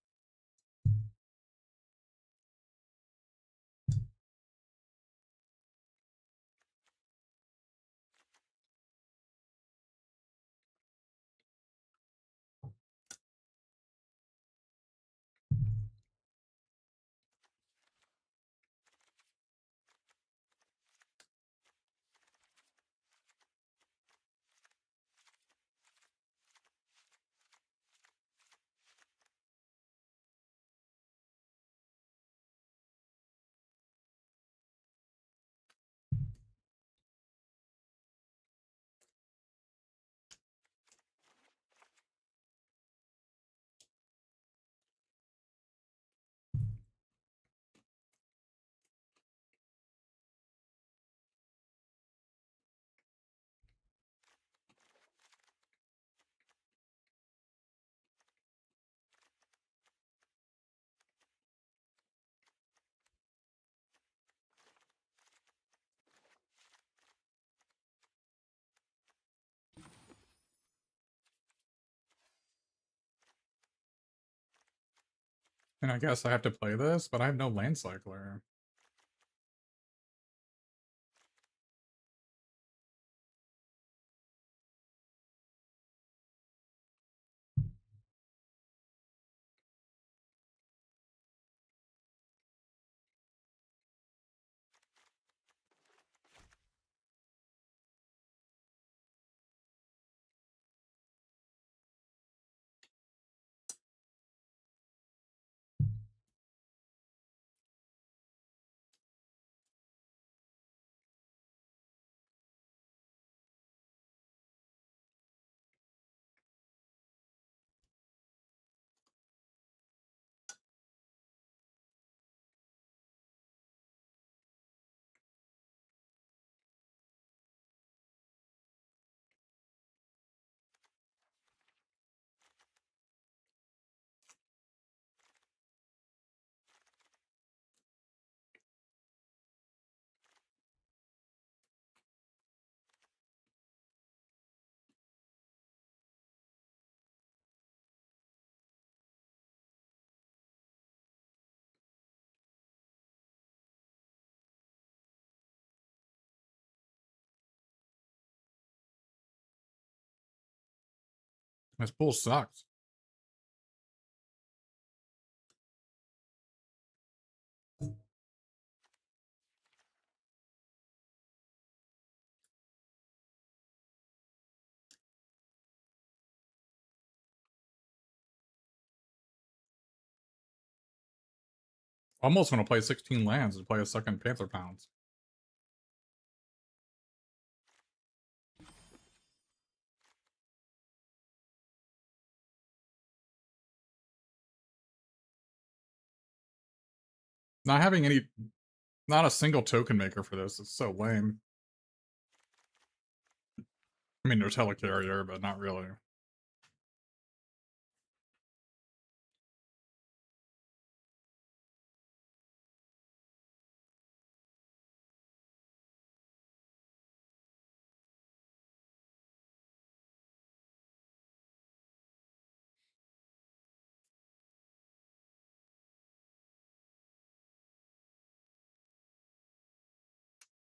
And I guess I have to play this, but I have no land cycler. This pool sucks. Almost want to play 16 lands to play a second Panther Pounce. Not having any, not a single token maker for this is so lame. I mean, there's Helicarrier, but not really.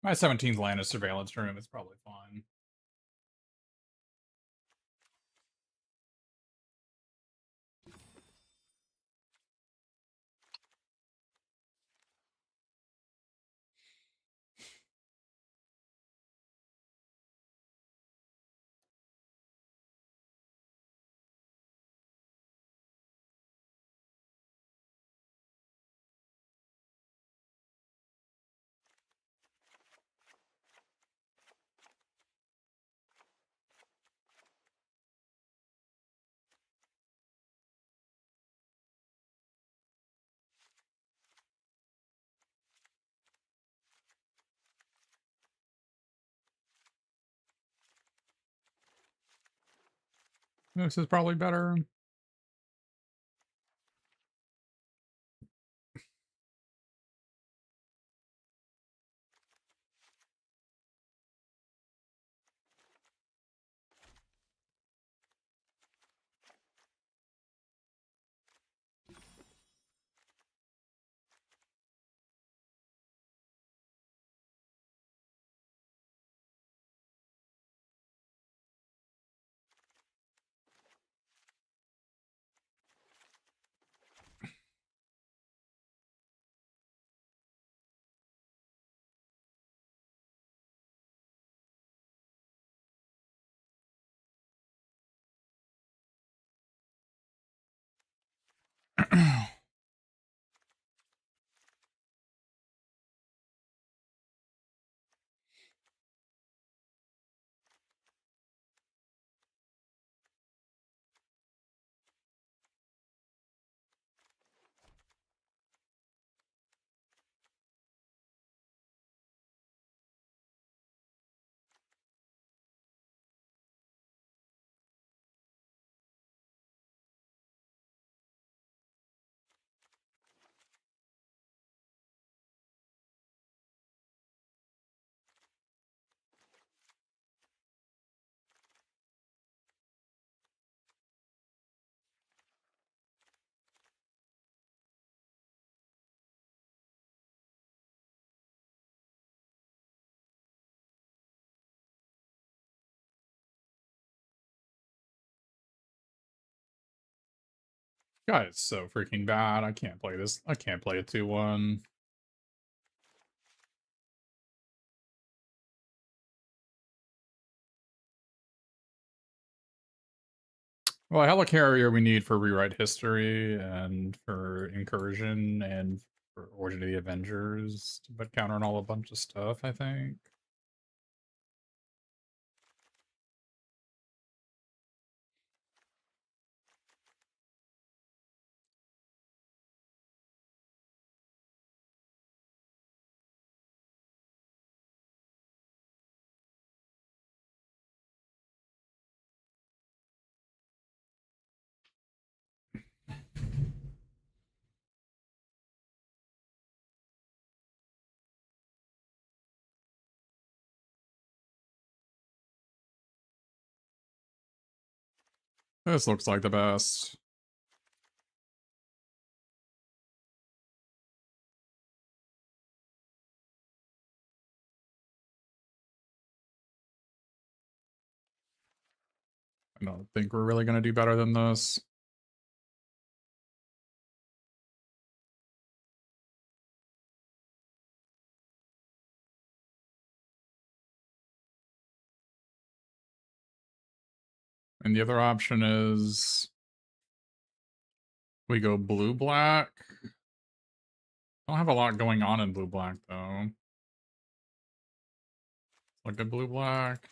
My 17th land is Surveillance Room. It's probably fine. This is probably better. God, it's so freaking bad. I can't play this. I can't play a 2-1. Well, a helicarrier we need for rewrite history and for incursion and for Origin of the Avengers, but countering all a bunch of stuff, I think. This looks like the best. I don't think we're really going to do better than this. And the other option is we go blue-black. I don't have a lot going on in blue-black, though. Look at blue-black.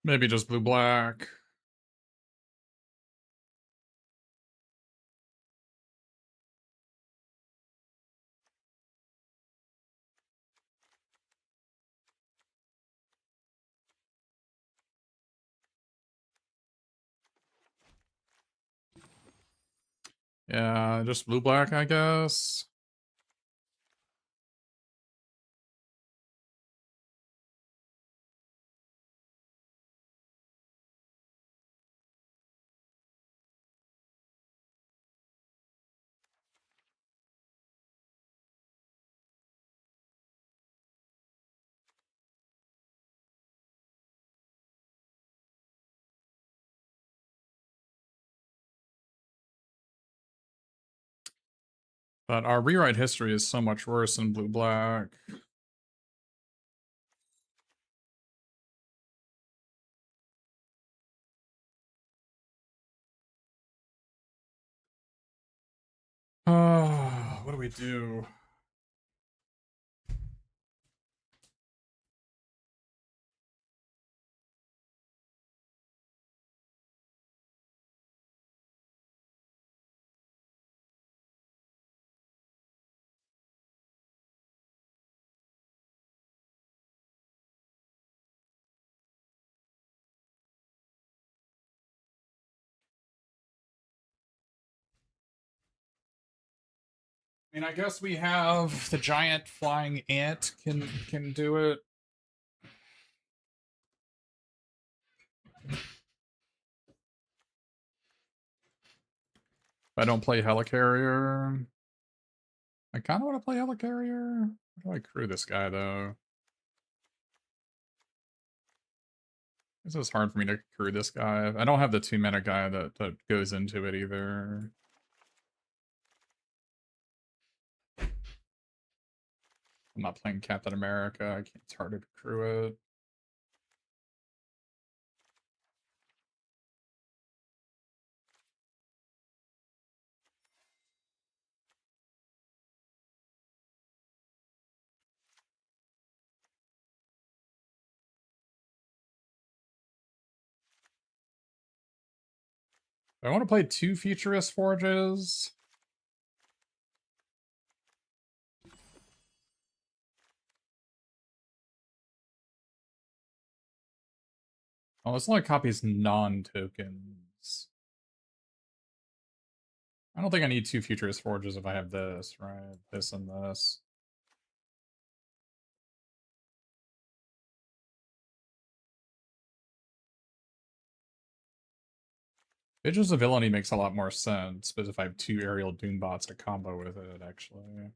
Maybe just blue-black. Yeah, just blue-black, I guess. But our rewrite history is so much worse than blue-black. What do we do? I mean, I guess we have the giant flying ant can do it. If I don't play helicarrier, I kind of want to play helicarrier. How do I crew this guy though? This is hard for me to crew this guy. I don't have the 2-mana guy that goes into it either. I'm not playing Captain America. It's harder to crew it. I want to play 2 Futurist Forges. Oh, this only copies non-tokens. I don't think I need 2 Futurist Forges if I have this, right? This and this. Visions of Villainy makes a lot more sense, but if I have 2 aerial Doombots to combo with it, actually.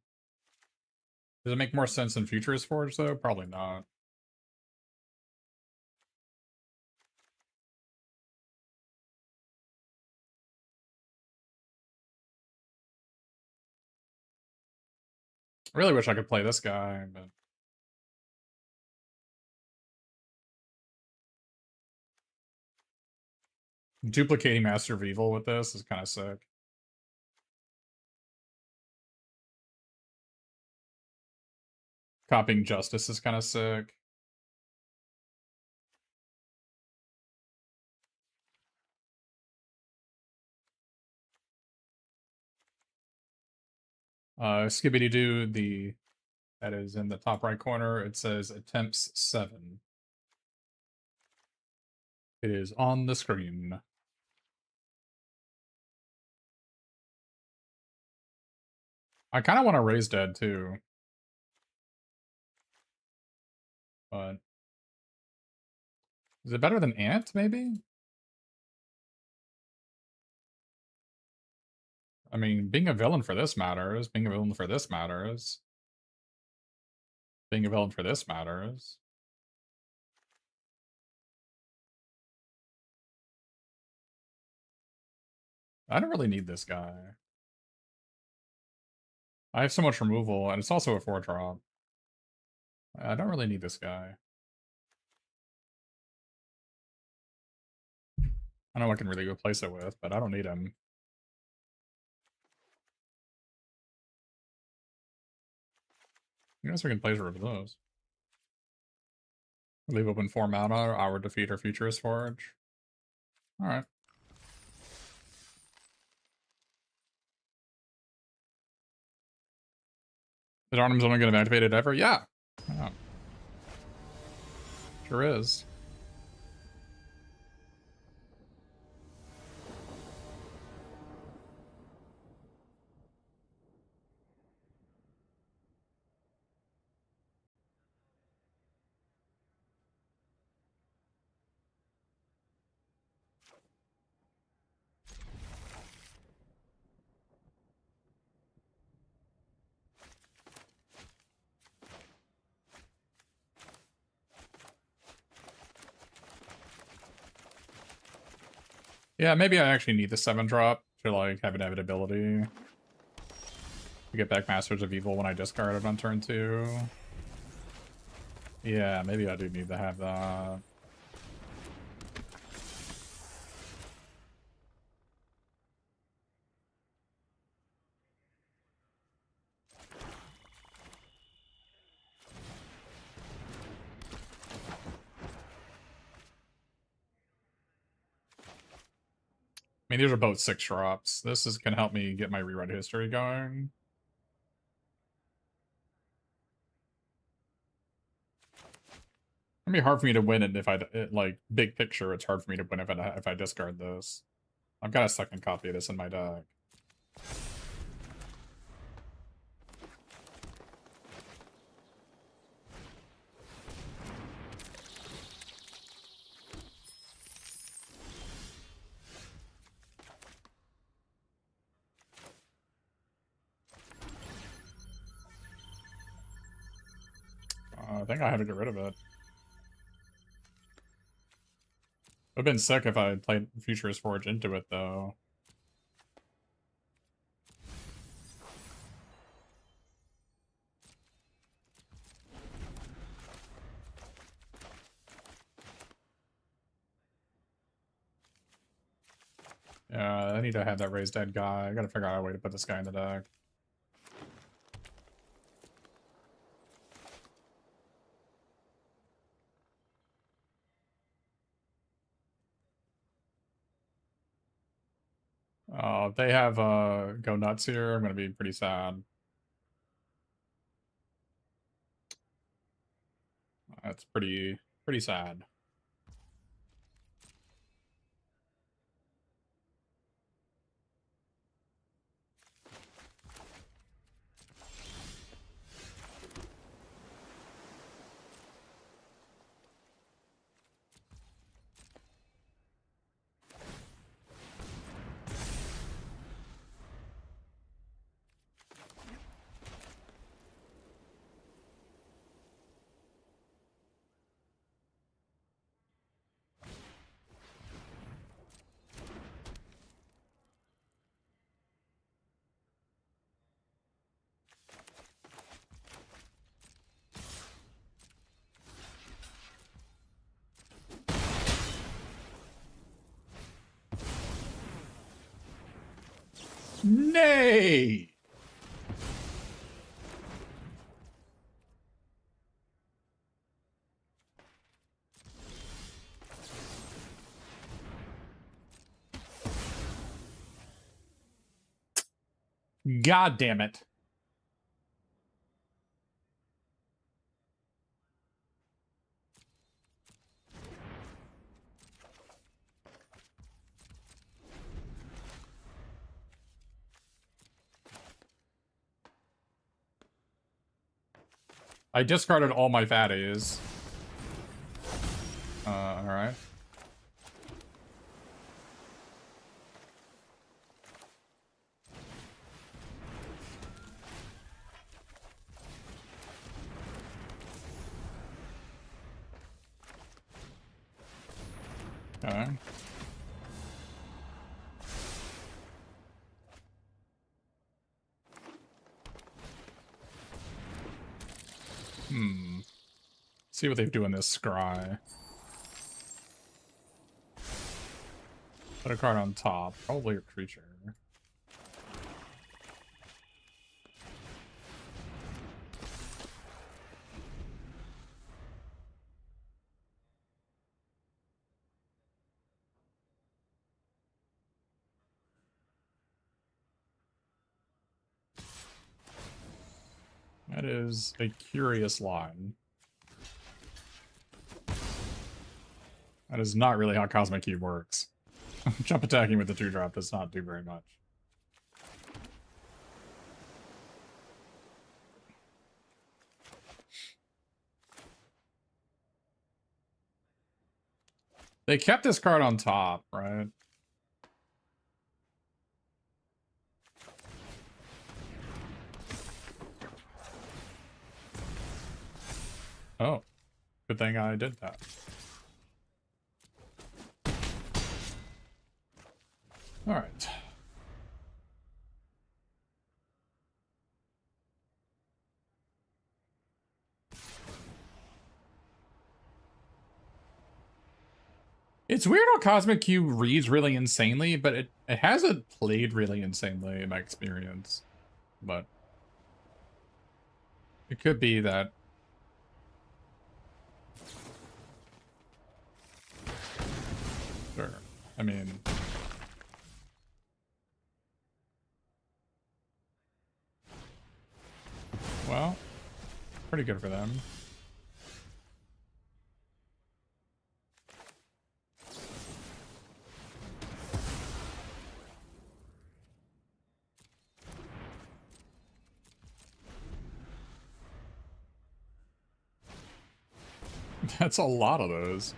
Does it make more sense in Futurist Forge, though? Probably not. I really wish I could play this guy, but... Duplicating Master of Evil with this is kind of sick. Copying Justice is kind of sick. Skibidi-doo, that is in the top right corner, it says attempts 7. It is on the screen. I kind of want to raise dead too. But is it better than Ant, maybe? I mean, being a villain for this matters. Being a villain for this matters. Being a villain for this matters. I don't really need this guy. I have so much removal, and it's also a 4-drop. I don't really need this guy. I know I can really replace it with, but I don't need him. I guess we can place rid of those. Leave open 4 mana, our defeat or Futurist Forge. Alright. Is Arnim's only going to be activated ever? Yeah. Oh. Sure is. Yeah, maybe I actually need the 7-drop to, like, have inevitability. To get back Masters of Evil when I discard it on turn 2. Yeah, maybe I do need to have that. I mean, these are both 6-drops. This is gonna help me get my rewrite history going. It'd be hard for me to win it if like, big picture, it's hard for me to win if I discard this. I've got a second copy of this in my deck. I think I had to get rid of it. Would've been sick if I had played Futurist Forge into it, though. Yeah, I need to have that raised dead guy. I gotta figure out a way to put this guy in the deck. If they have Go Nuts here, I'm gonna be pretty sad. That's pretty sad. Nay! God damn it. I discarded all my fatties. Alright. Okay. See what they do in this scry. Put a card on top. Probably a creature. That is a curious line. That is not really how Cosmic Cube works. Jump attacking with the 2-drop does not do very much. They kept this card on top, right? Oh, good thing I did that. All right. It's weird how Cosmic Cube reads really insanely, but it hasn't played really insanely in my experience. But it could be that. Sure. I mean, well, pretty good for them. That's a lot of those.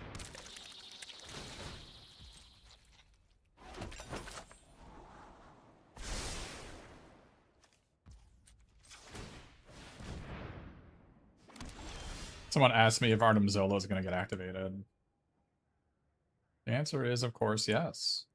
Someone asked me if Artem Zola is going to get activated. The answer is, of course, yes.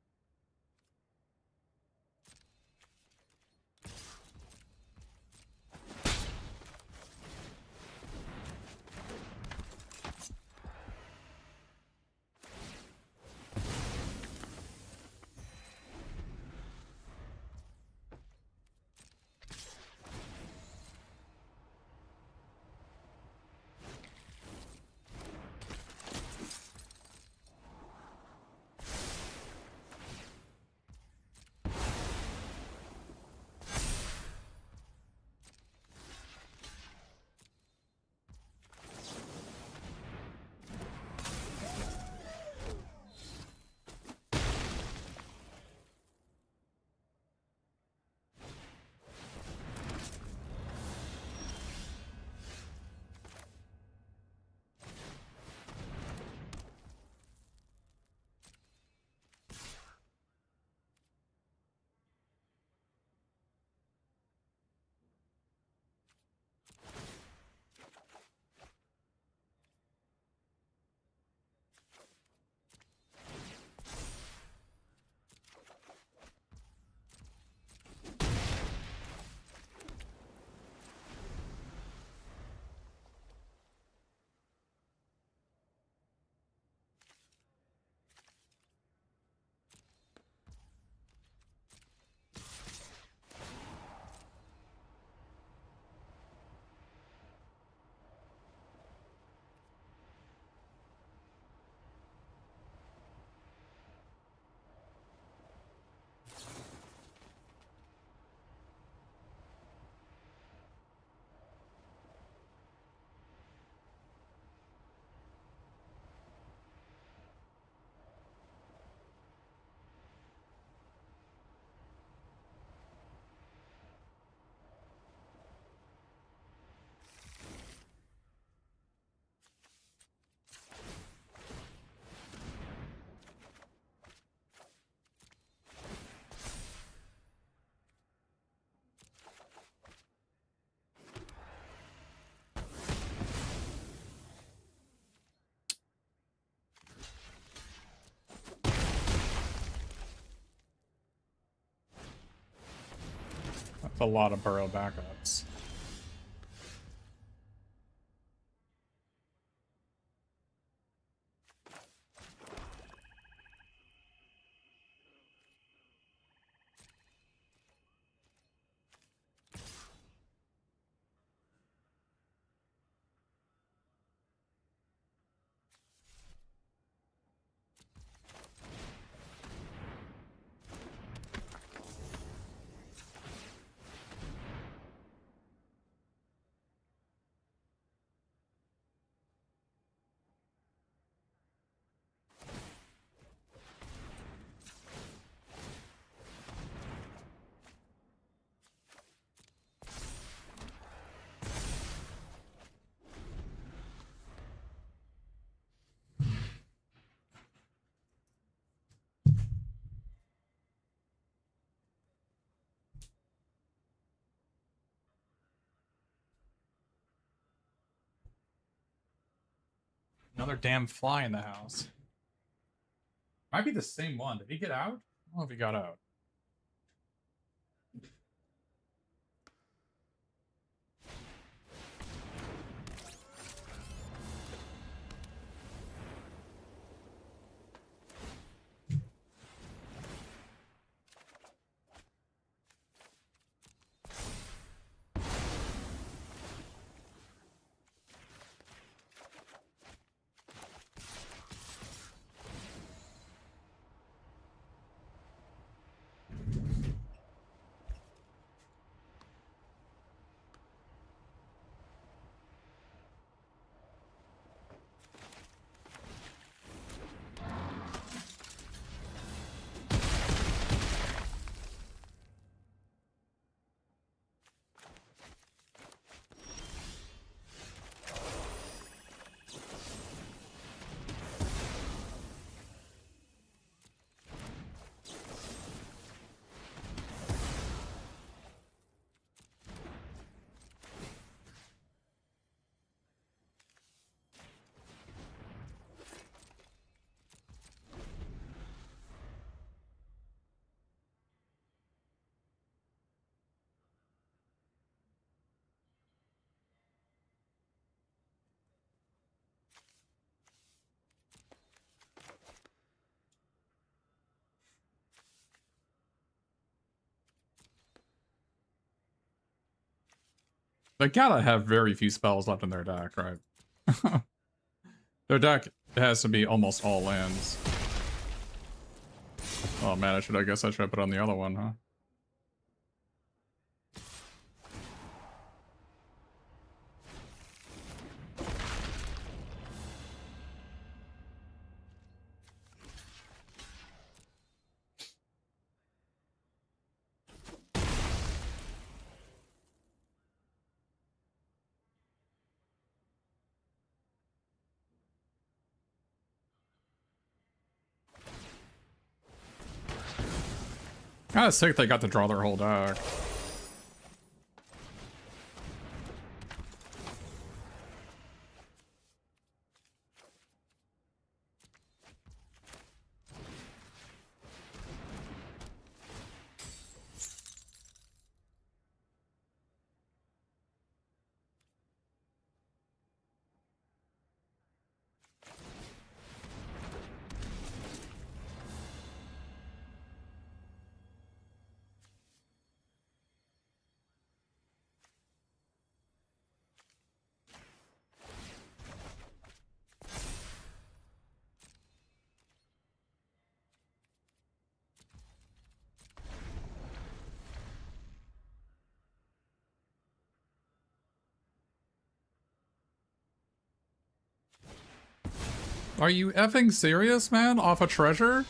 a lot of burrow backups. Another damn fly in the house. Might be the same one. Did he get out? I don't know if he got out. They gotta have very few spells left in their deck, right? Their deck has to be almost all lands. Oh man, I guess I should put on the other one, huh? Kinda sick they got to draw their whole deck. Are you effing serious, man? Off a treasure?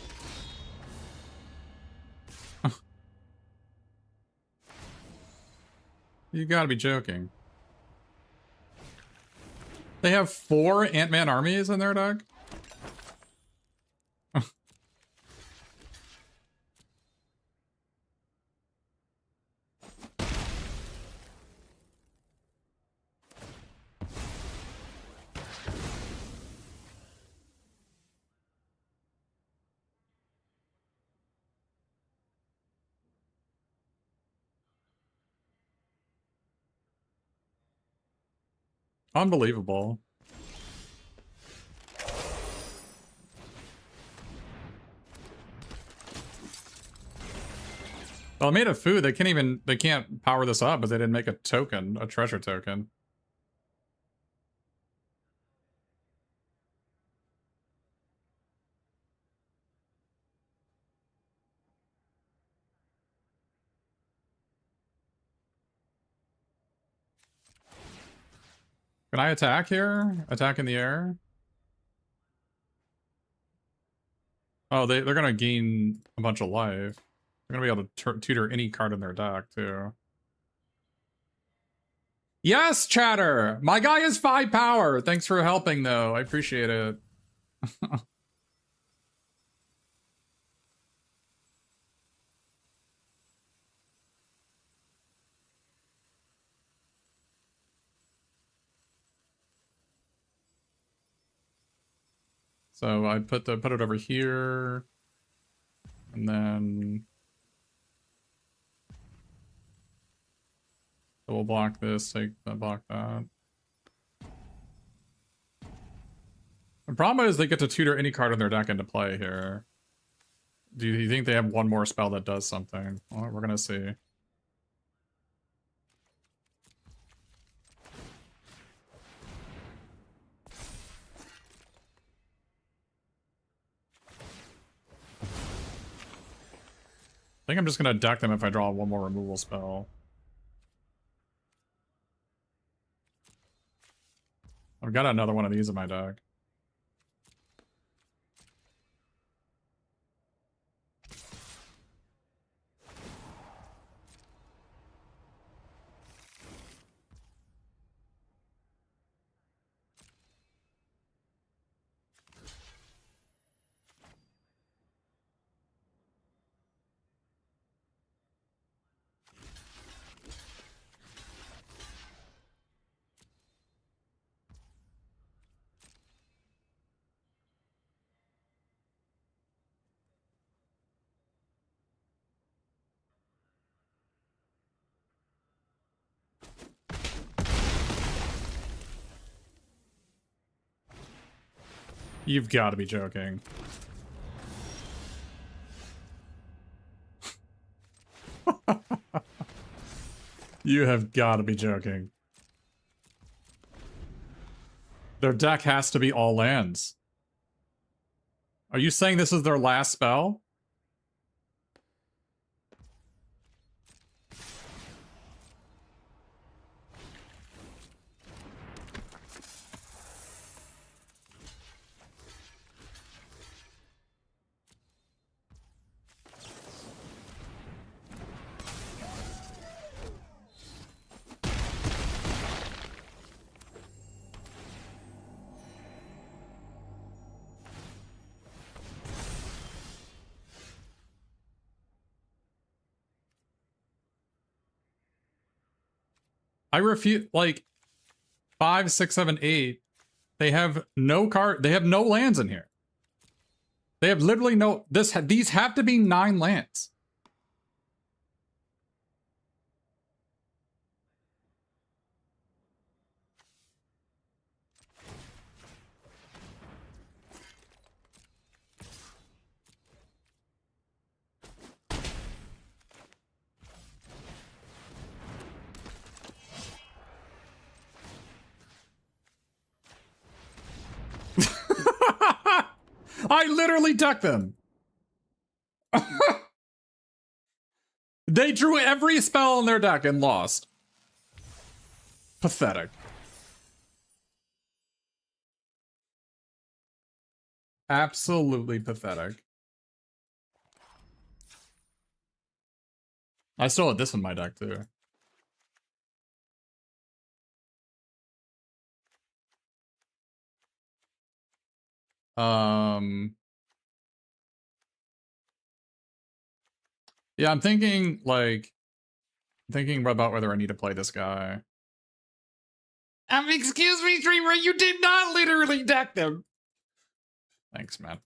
You gotta be joking. They have 4 Ant-Man armies in their deck? Unbelievable. Well, made of food, they can't power this up, but they didn't make a token, a treasure token. Can I attack here? Attack in the air? Oh, they're gonna gain a bunch of life. They're gonna be able to tutor any card in their deck, too. Yes, Chatter! My guy is 5 power! Thanks for helping, though. I appreciate it. So I put it over here. And then... So we'll block this, block that. The problem is they get to tutor any card in their deck into play here. Do you think they have one more spell that does something? Well, we're gonna see. I think I'm just gonna deck them if I draw one more removal spell. I've got another one of these in my deck. You've got to be joking. You have got to be joking. Their deck has to be all lands. Are you saying this is their last spell? I refuse, like, 5, 6, 7, 8. They have no card. They have no lands in here. They have literally no. These have to be 9 lands. I literally decked them. They drew every spell in their deck and lost. Pathetic. Absolutely pathetic. I still have this in my deck, too. Yeah, I'm thinking, like, thinking about whether I need to play this guy. Excuse me, Dreamer, you did not literally deck them. Thanks, man.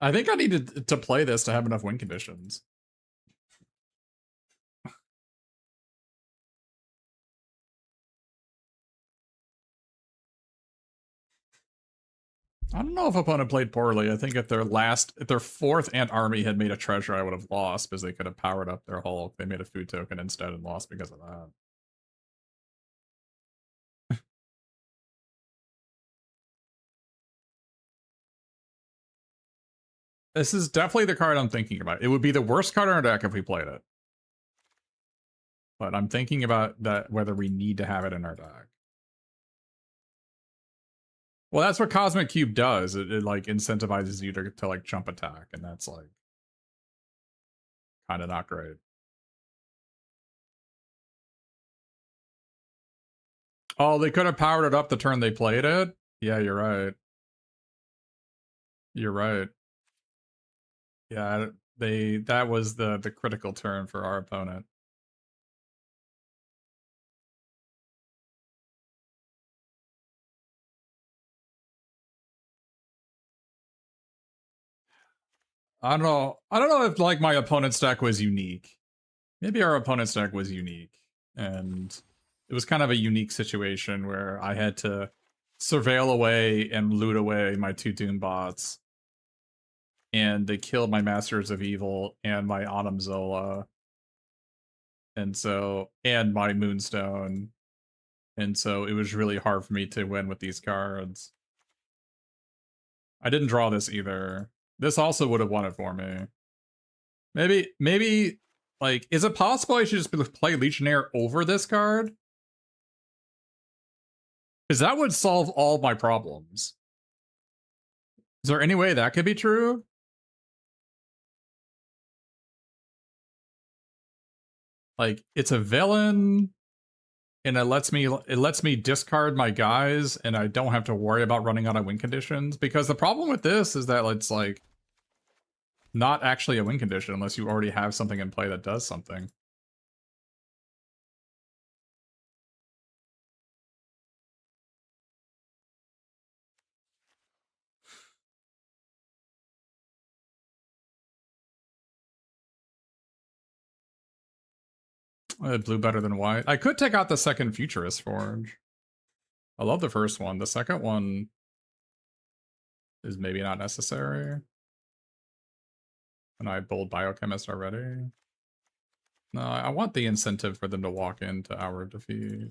I think I needed to play this to have enough win conditions. I don't know if opponent played poorly. I think if their fourth Ant army had made a treasure, I would have lost because they could have powered up their Hulk. They made a food token instead and lost because of that. This is definitely the card I'm thinking about. It would be the worst card in our deck if we played it. But I'm thinking about that whether we need to have it in our deck. Well, that's what Cosmic Cube does. It like incentivizes you to like jump attack, and that's like kind of not great. Oh, they could have powered it up the turn they played it? Yeah, you're right. You're right. Yeah, that was the critical turn for our opponent. I don't know if like my opponent's deck was unique. Maybe our opponent's deck was unique, and it was kind of a unique situation where I had to surveil away and loot away my two Doom bots, and they killed my Masters of Evil and my Autumn Zola, and my Moonstone, and so it was really hard for me to win with these cards. I didn't draw this either. This also would have won it for me. Maybe, like, is it possible I should just play Legionnaire over this card? Because that would solve all my problems. Is there any way that could be true? Like, it's a villain, and it lets me discard my guys, and I don't have to worry about running out of win conditions. Because the problem with this is that it's like not actually a win condition unless you already have something in play that does something. Blue better than white. I could take out the second Futurist Forge. I love the first one. The second one is maybe not necessary. And I bold Biochemist already. No, I want the incentive for them to walk into our defeat.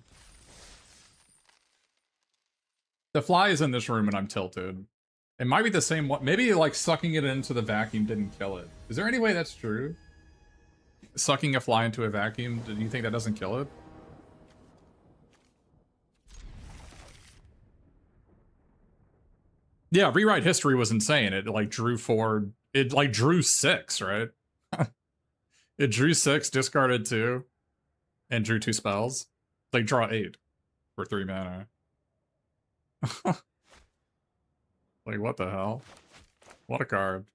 The fly is in this room and I'm tilted. It might be the same one. Maybe like sucking it into the vacuum didn't kill it. Is there any way that's true? Sucking a fly into a vacuum, do you think that doesn't kill it? Yeah, Rewrite History was insane. It like drew it like drew 6, right? It drew 6, discarded 2, and drew 2 spells. Like draw 8 for 3 mana. Like what the hell? What a card.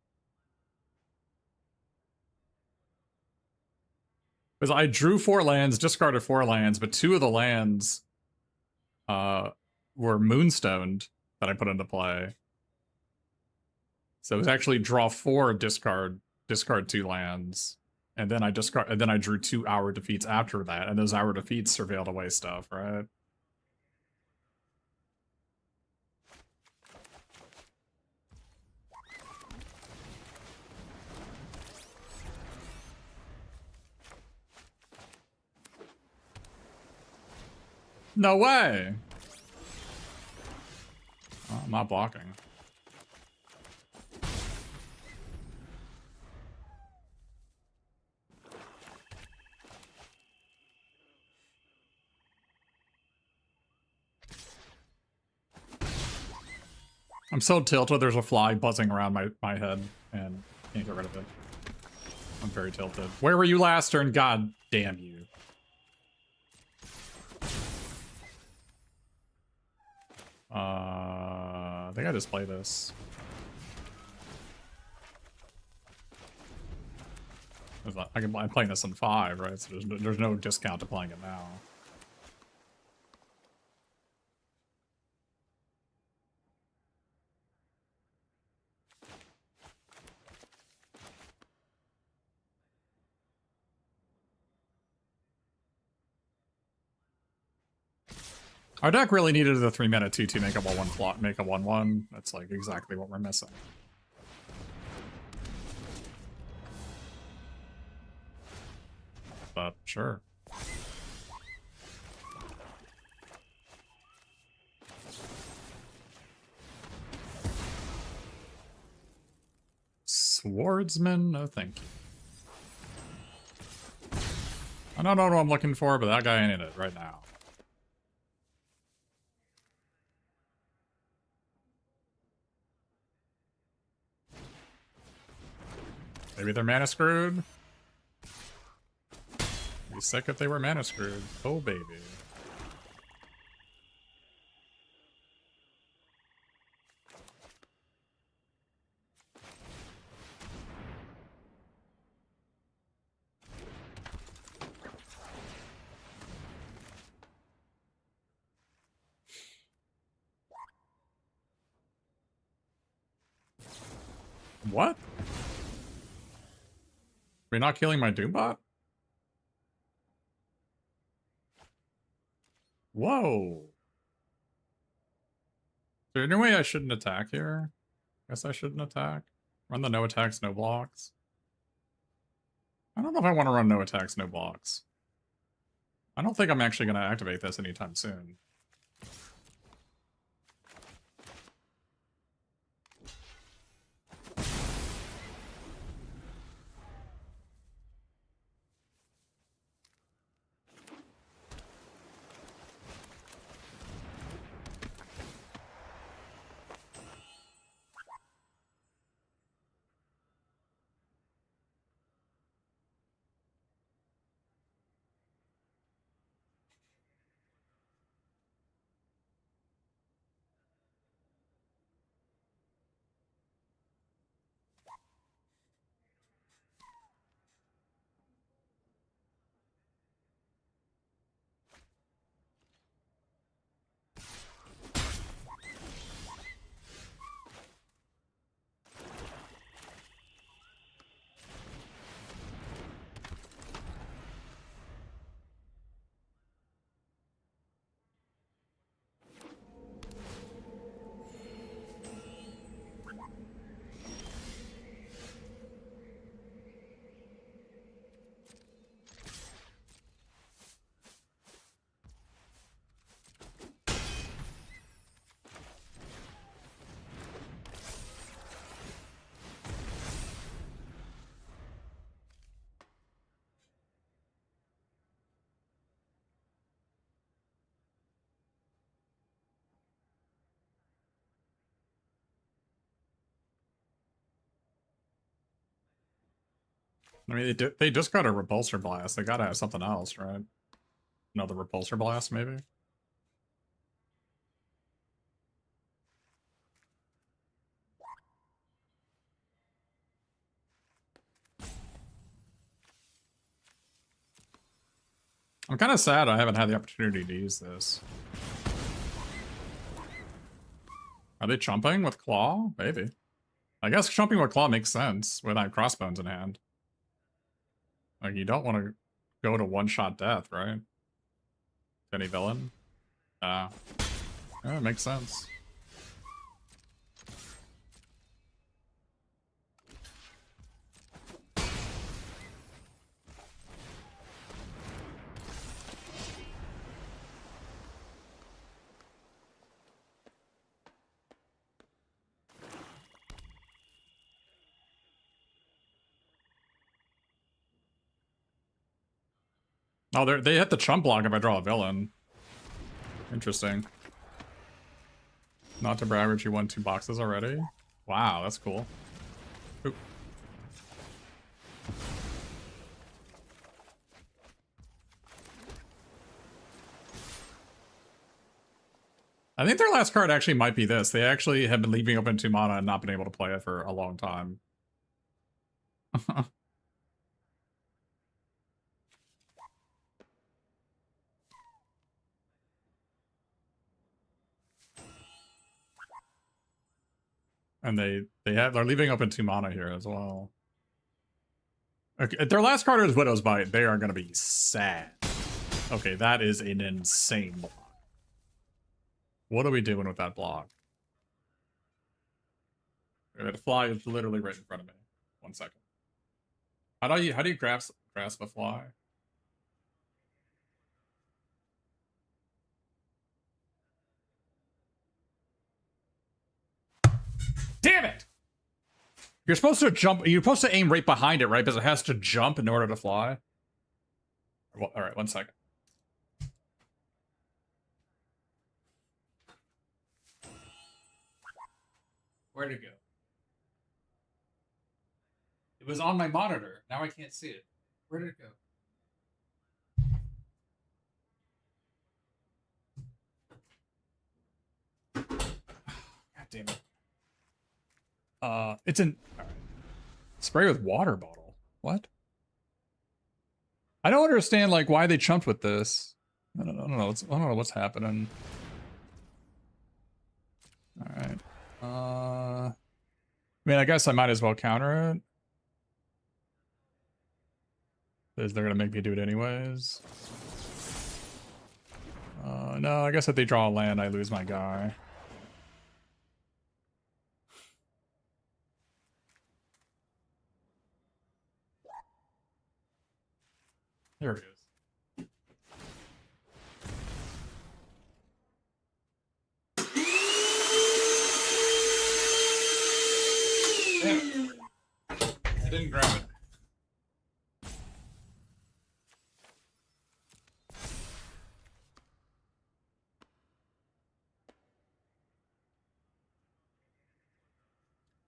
Because I drew 4 lands, discarded 4 lands, but 2 of the lands were moonstoned that I put into play. So it was actually draw 4, discard 2 lands, and then I drew 2 hour defeats after that, and those hour defeats surveilled away stuff, right? No way! Oh, I'm not blocking. I'm so tilted, there's a fly buzzing around my head, and can't get rid of it. I'm very tilted. Where were you last turn? God damn you. I think I just play this. I'm playing this on 5, right? So there's no discount to playing it now. Our deck really needed the 3-mana 2/2 make a 1/1 flop, make a 1/1. That's like exactly what we're missing. But sure. Swordsman, no thank you. I don't know what I'm looking for, but that guy ain't in it right now. Maybe they're mana screwed. Be sick if they were mana screwed. Oh baby. What? We're not killing my Doombot? Whoa. Is there any way I shouldn't attack here? Guess I shouldn't attack. Run the no attacks, no blocks. I don't know if I want to run no attacks, no blocks. I don't think I'm actually going to activate this anytime soon. I mean, they just got a Repulsor Blast. They gotta have something else, right? Another Repulsor Blast, maybe? I'm kind of sad I haven't had the opportunity to use this. Are they chumping with Claw? Maybe. I guess chumping with Claw makes sense without Crossbones in hand. Like, you don't want to go to one-shot death, right? Any villain? Yeah, it makes sense. Oh, they hit the chump block if I draw a villain. Interesting. Not to brag, but you won 2 boxes already? Wow, that's cool. Oop. I think their last card actually might be this. They actually have been leaving open 2 mana and not been able to play it for a long time. And they're leaving open 2 mana here as well. Okay, their last card is Widow's Bite. They are going to be sad. Okay, that is an insane block. What are we doing with that block? The fly is literally right in front of me. 1 second. How do you grasp a fly? Damn it! You're supposed to jump. You're supposed to aim right behind it, right? Because it has to jump in order to fly. Well, all right, 1 second. Where'd it go? It was on my monitor. Now I can't see it. Where did it go? God damn it. It's an spray with water bottle. What? I don't understand like why they chumped with this. I don't know. I don't know what's happening. All right. I mean, I guess I might as well counter it. Because they're gonna make me do it anyways. No, I guess if they draw a land, I lose my guy. There it is. Damn it. I didn't grab it.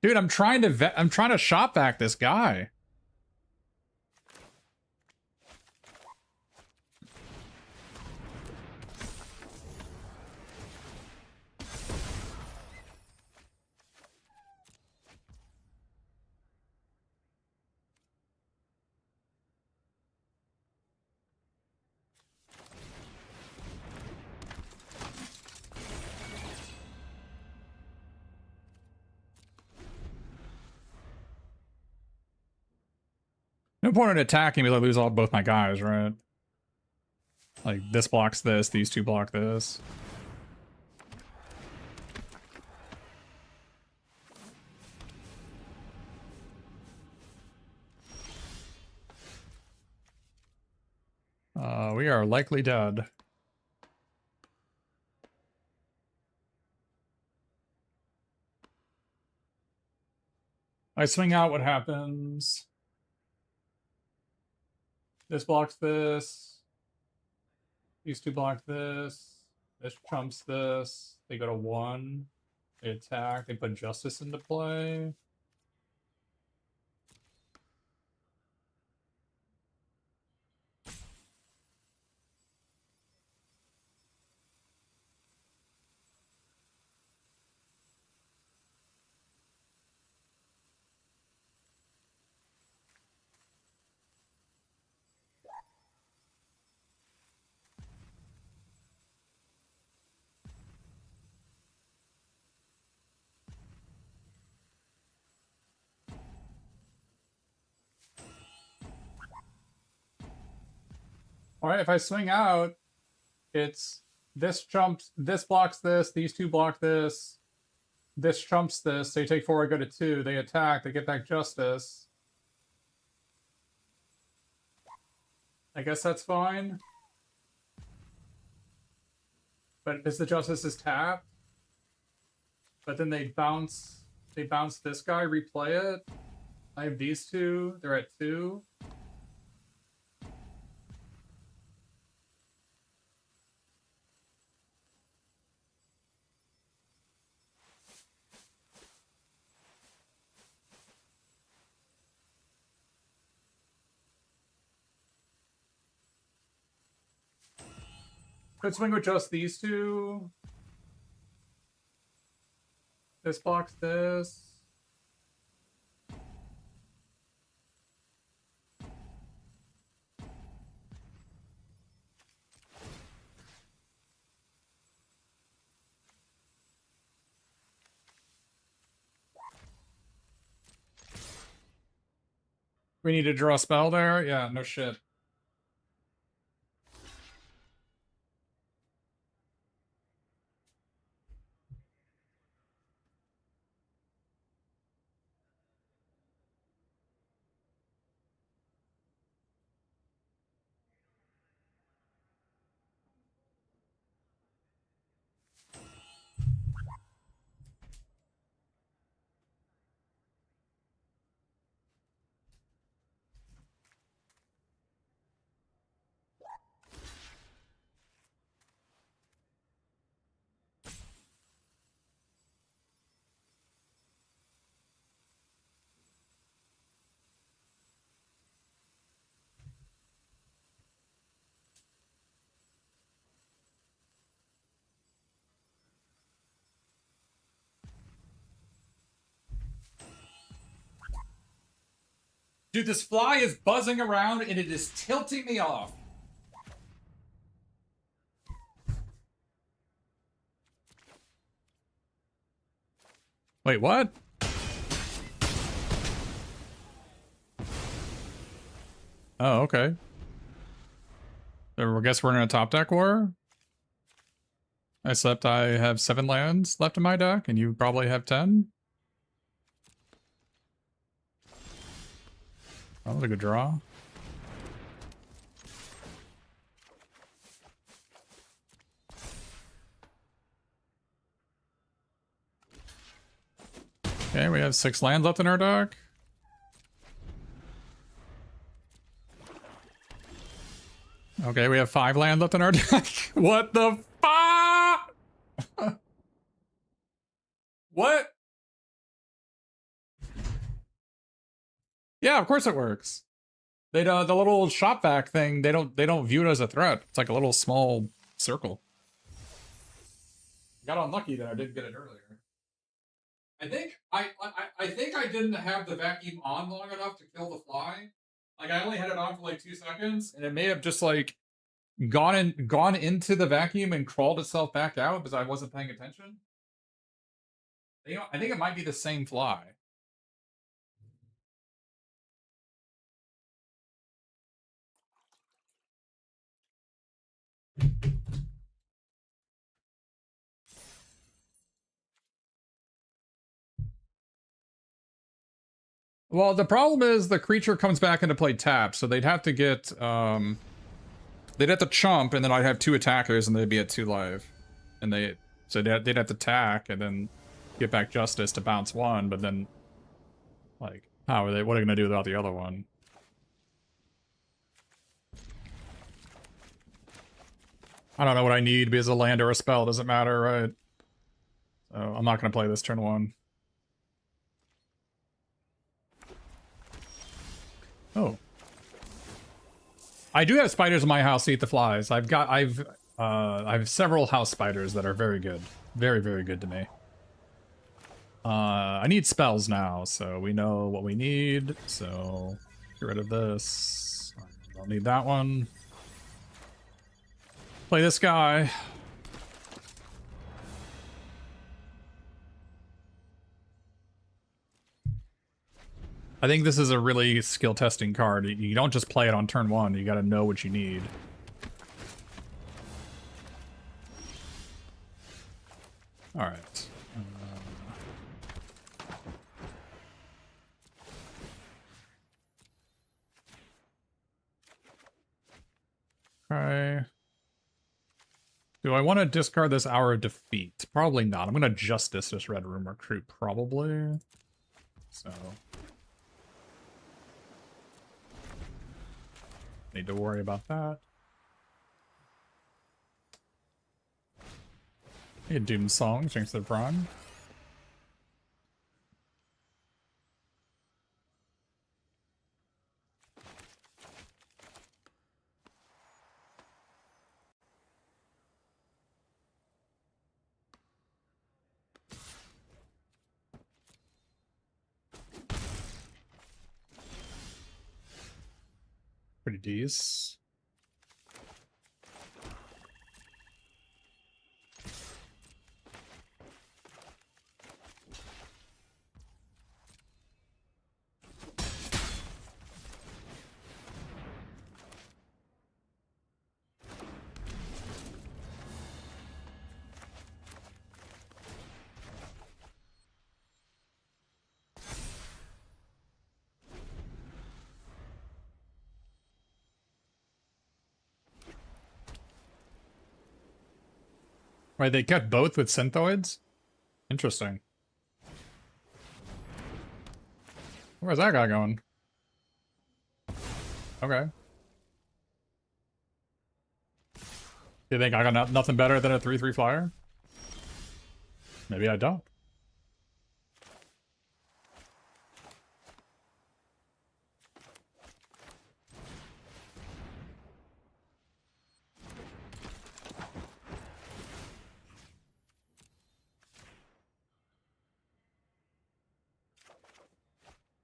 Dude, I'm trying to shop back this guy. No point in attacking me, I lose both my guys, right? Like, this blocks this, these two block this. We are likely dead. I swing out, what happens? This blocks this. These two block this. This trumps this. They go to 1. They attack. They put justice into play. All right, if I swing out, it's this trumps, this blocks this, these two block this, this trumps this, they take 4, I go to 2, they attack, they get back justice. I guess that's fine. But because the justice is tapped, but then they bounce this guy, replay it. I have these two, they're at 2. Could swing with just these two. This blocks this. We need to draw a spell there? Yeah, no shit. Dude, this fly is buzzing around and it is tilting me off. Wait, what? Oh, okay. So I guess we're in a top deck war. Except I have 7 lands left in my deck, and you probably have 10. That was a good draw. Okay, we have 6 lands left in our deck. Okay, we have 5 land left in our deck. What the fuck? What? Yeah, of course it works. They the little shop vac thing, they don't view it as a threat. It's like a little small circle. Got unlucky that I didn't get it earlier. I think I didn't have the vacuum on long enough to kill the fly. Like I only had it on for like 2 seconds, and it may have just like gone into the vacuum and crawled itself back out because I wasn't paying attention. I think it might be the same fly. Well, the problem is the creature comes back into play tapped, so they'd have to get they'd have to chump, and then I'd have 2 attackers, and they'd be at 2 life, and they'd have to attack and then get back Justice to bounce 1, but then like how are they? What are they gonna do without the other one? I don't know what I need because a land or a spell doesn't matter, right? So I'm not gonna play this turn 1. Oh. I do have spiders in my house to eat the flies. I've several house spiders that are very good. Very, very good to me. I need spells now, so we know what we need. So get rid of this. Don't need that one. Play this guy. I think this is a really skill testing card. You don't just play it on turn 1. You got to know what you need. All right. Okay. Do I want to discard this Hour of Defeat? Probably not. I'm going to Justice this Red Room Recruit, probably. So. Need to worry about that. I get Doom Song, Strength of the Prime. Pretty decent. Right, they kept both with Synthoids? Interesting. Where's that guy going? Okay. You think I got nothing better than a 3/3 flyer? Maybe I don't.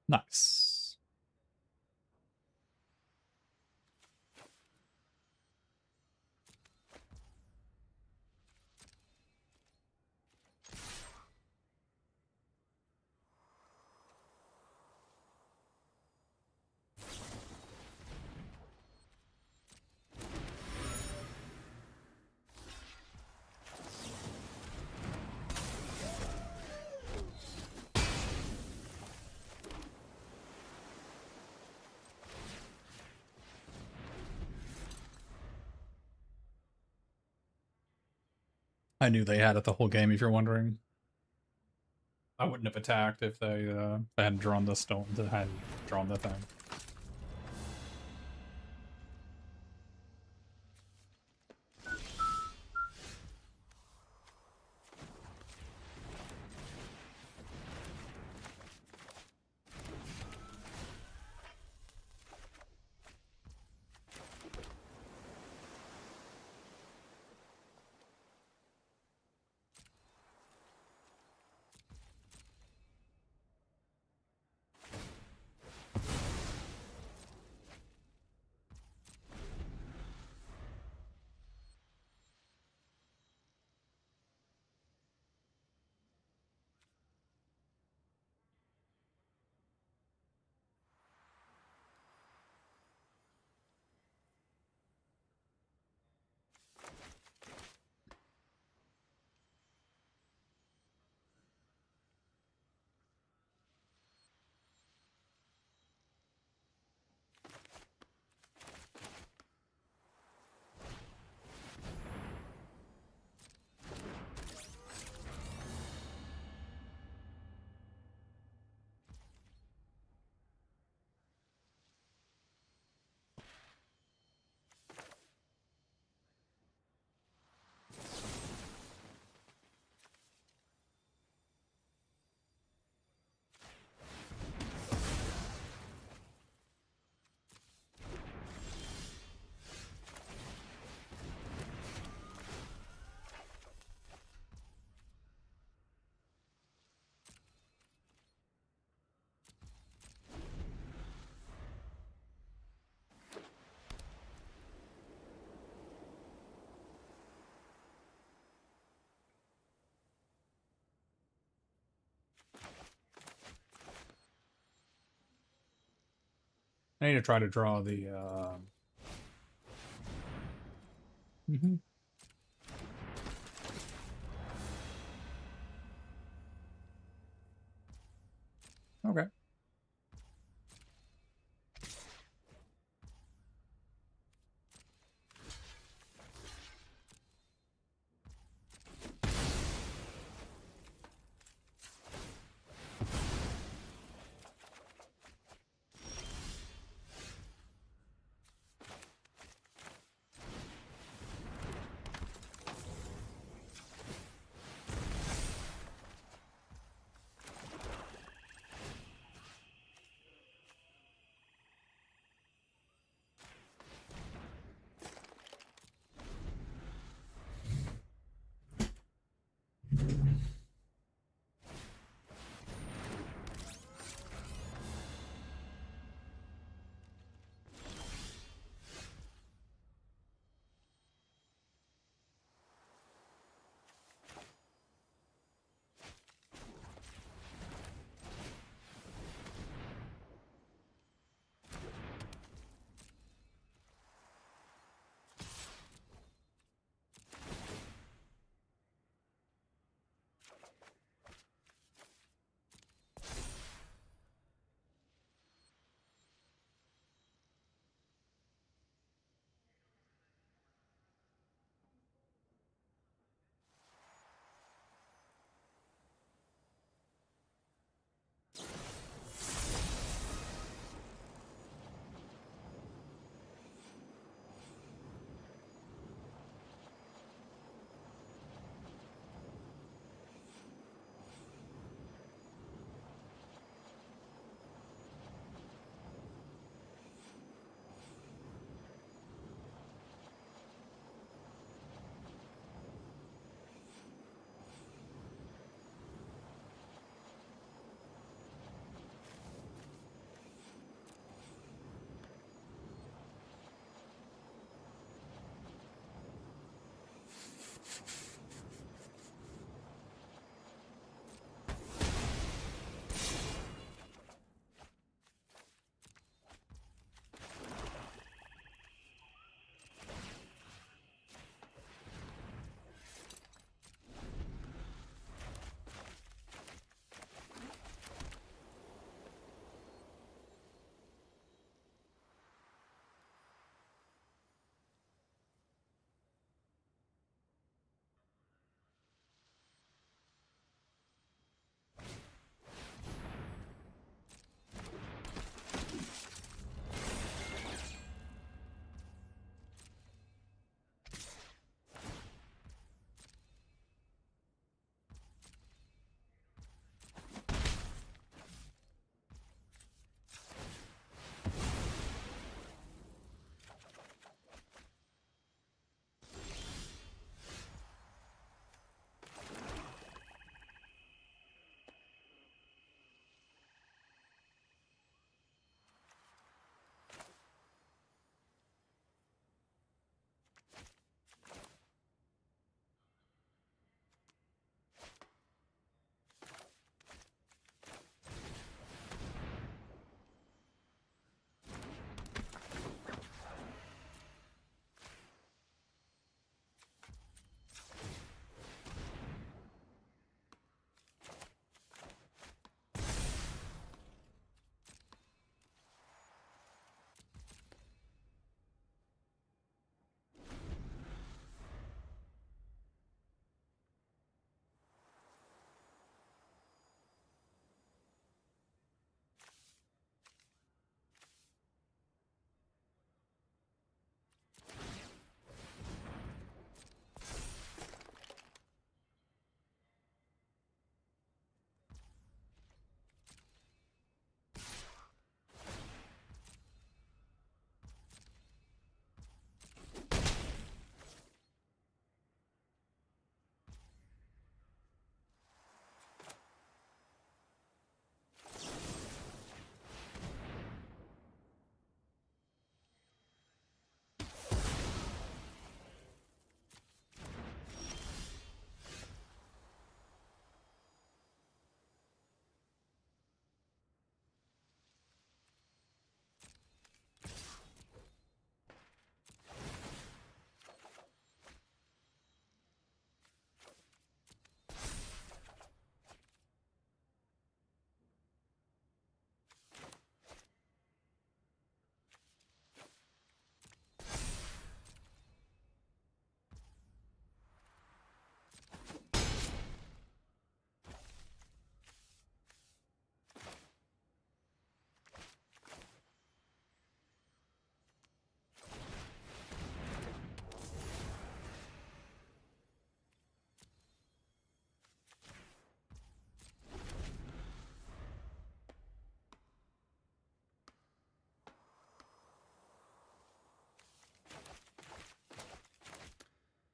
Nice. I knew they had it the whole game, if you're wondering. I wouldn't have attacked if they hadn't drawn the stone, hadn't drawn the thing. I need to try to draw the Okay.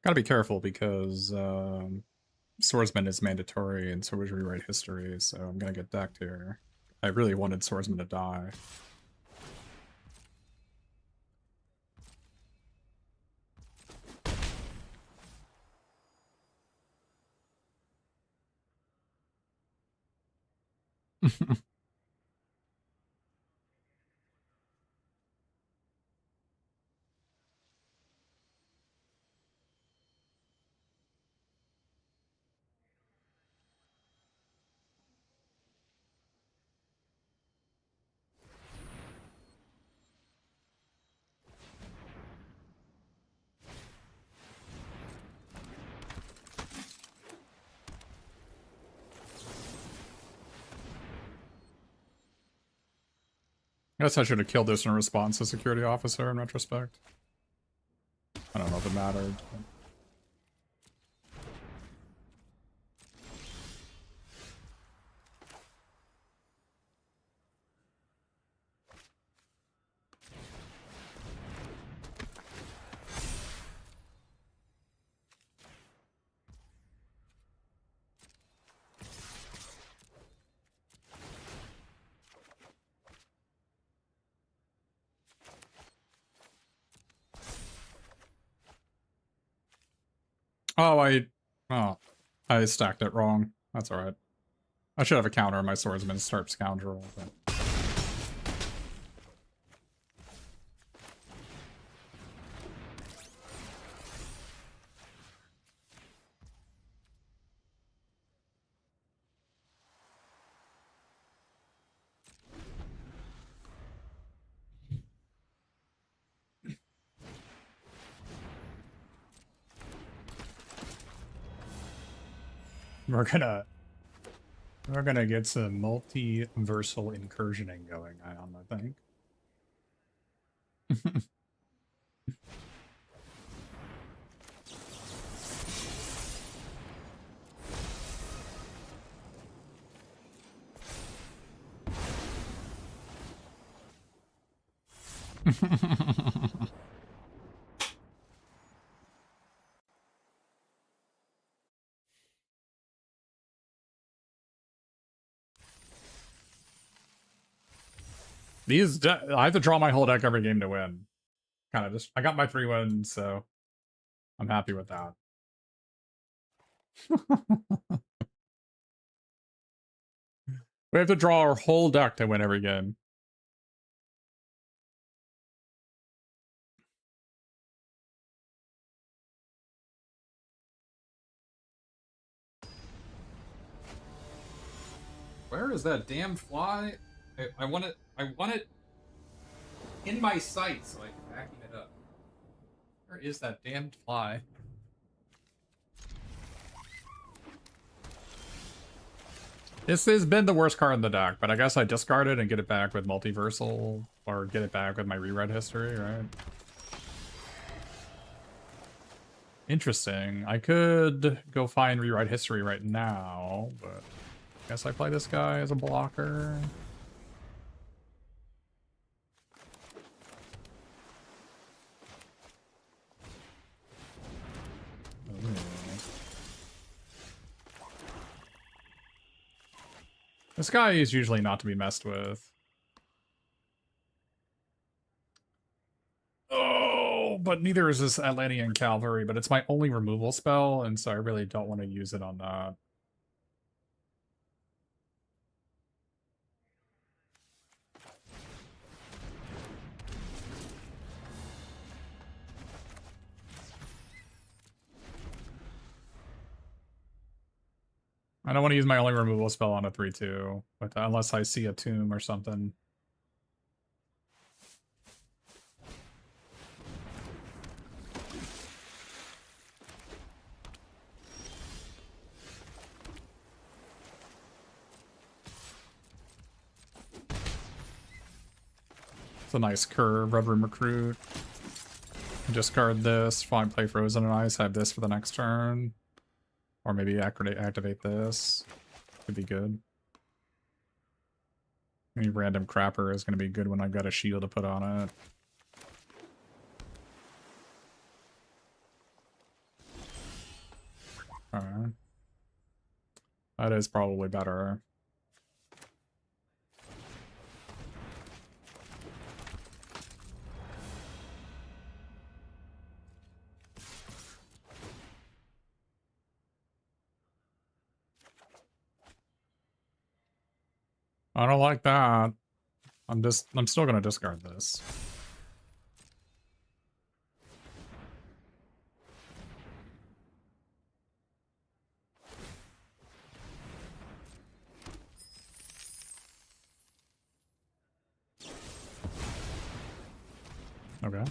Gotta be careful because Swordsman is mandatory and so is Rewrite History, so I'm gonna get decked here. I really wanted Swordsman to die. I guess I should have killed this in response to security officer in retrospect. I don't know if it mattered. But... Oh, I stacked it wrong. That's alright. I should have a counter on my Swordsman start Scoundrel, but... We're gonna get some multiversal incursioning going on, I think. I have to draw my whole deck every game to win. Kind of just, I got my 3 wins, so I'm happy with that. We have to draw our whole deck to win every game. Where is that damn fly? I want it in my sight so I can vacuum it up. Where is that damned fly? This has been the worst card in the deck, but I guess I discard it and get it back with Multiversal, or get it back with my Rewrite History, right? Interesting. I could go find Rewrite History right now, but I guess I play this guy as a blocker. This guy is usually not to be messed with. Oh, but neither is this Atlantean Cavalry, but it's my only removal spell, and so I really don't want to use it on that. I don't want to use my only removal spell on a 3-2, but unless I see a tomb or something. It's a nice curve, Red Room Recruit. Discard this, fine, play Frozen and Ice, have this for the next turn. Or maybe activate this. Could be good. Any random crapper is going to be good when I've got a shield to put on it. Alright. That is probably better. I don't like that. I'm still gonna discard this. Okay.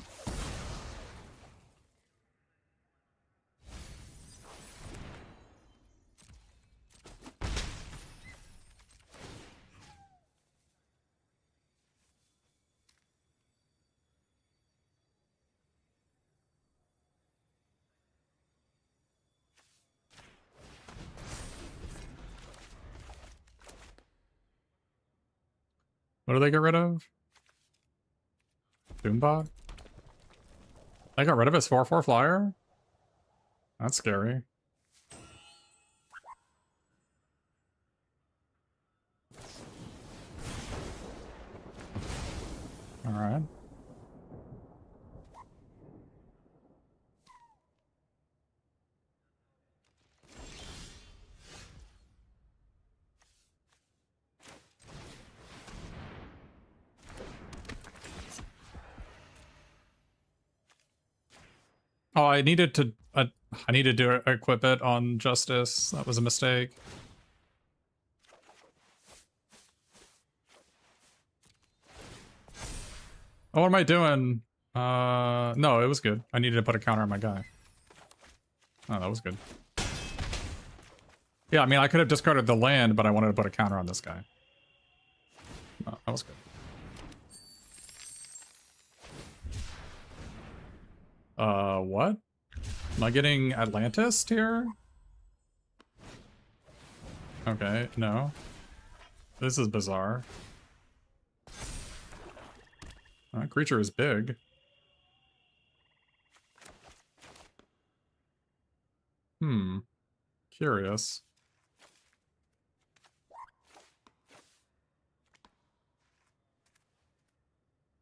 What do they get rid of? Doombot? They got rid of his 4/4 flyer? That's scary. Alright. Oh, I needed to equip it on Justice. That was a mistake. Oh, what am I doing? No, it was good. I needed to put a counter on my guy. Oh, that was good. Yeah, I mean, I could have discarded the land, but I wanted to put a counter on this guy. Oh, that was good. What? Am I getting Atlantis here? Okay, no. This is bizarre. That creature is big. Curious.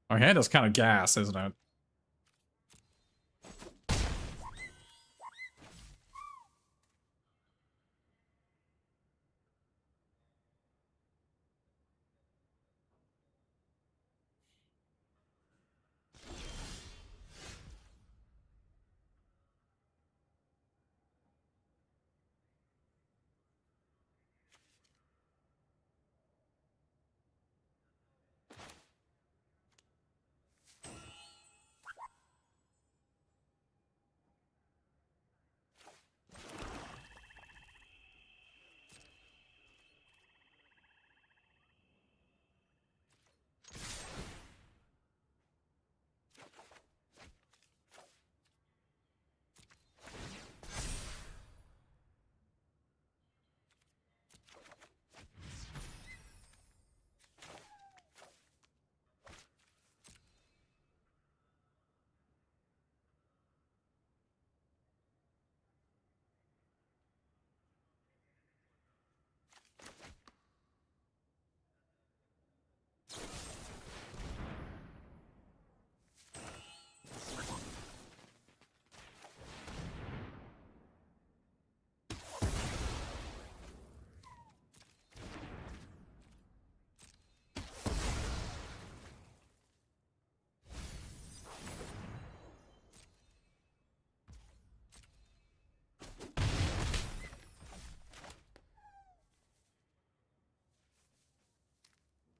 My hand is kind of gas, isn't it?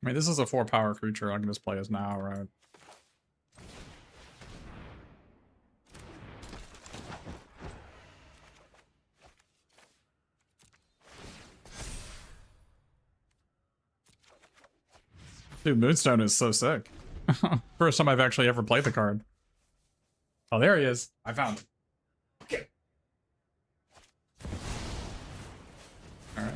I mean, this is a 4-power creature I can just play as now, right? Dude, Moonstone is so sick. First time I've actually ever played the card. Oh, there he is. I found him. Okay. Alright.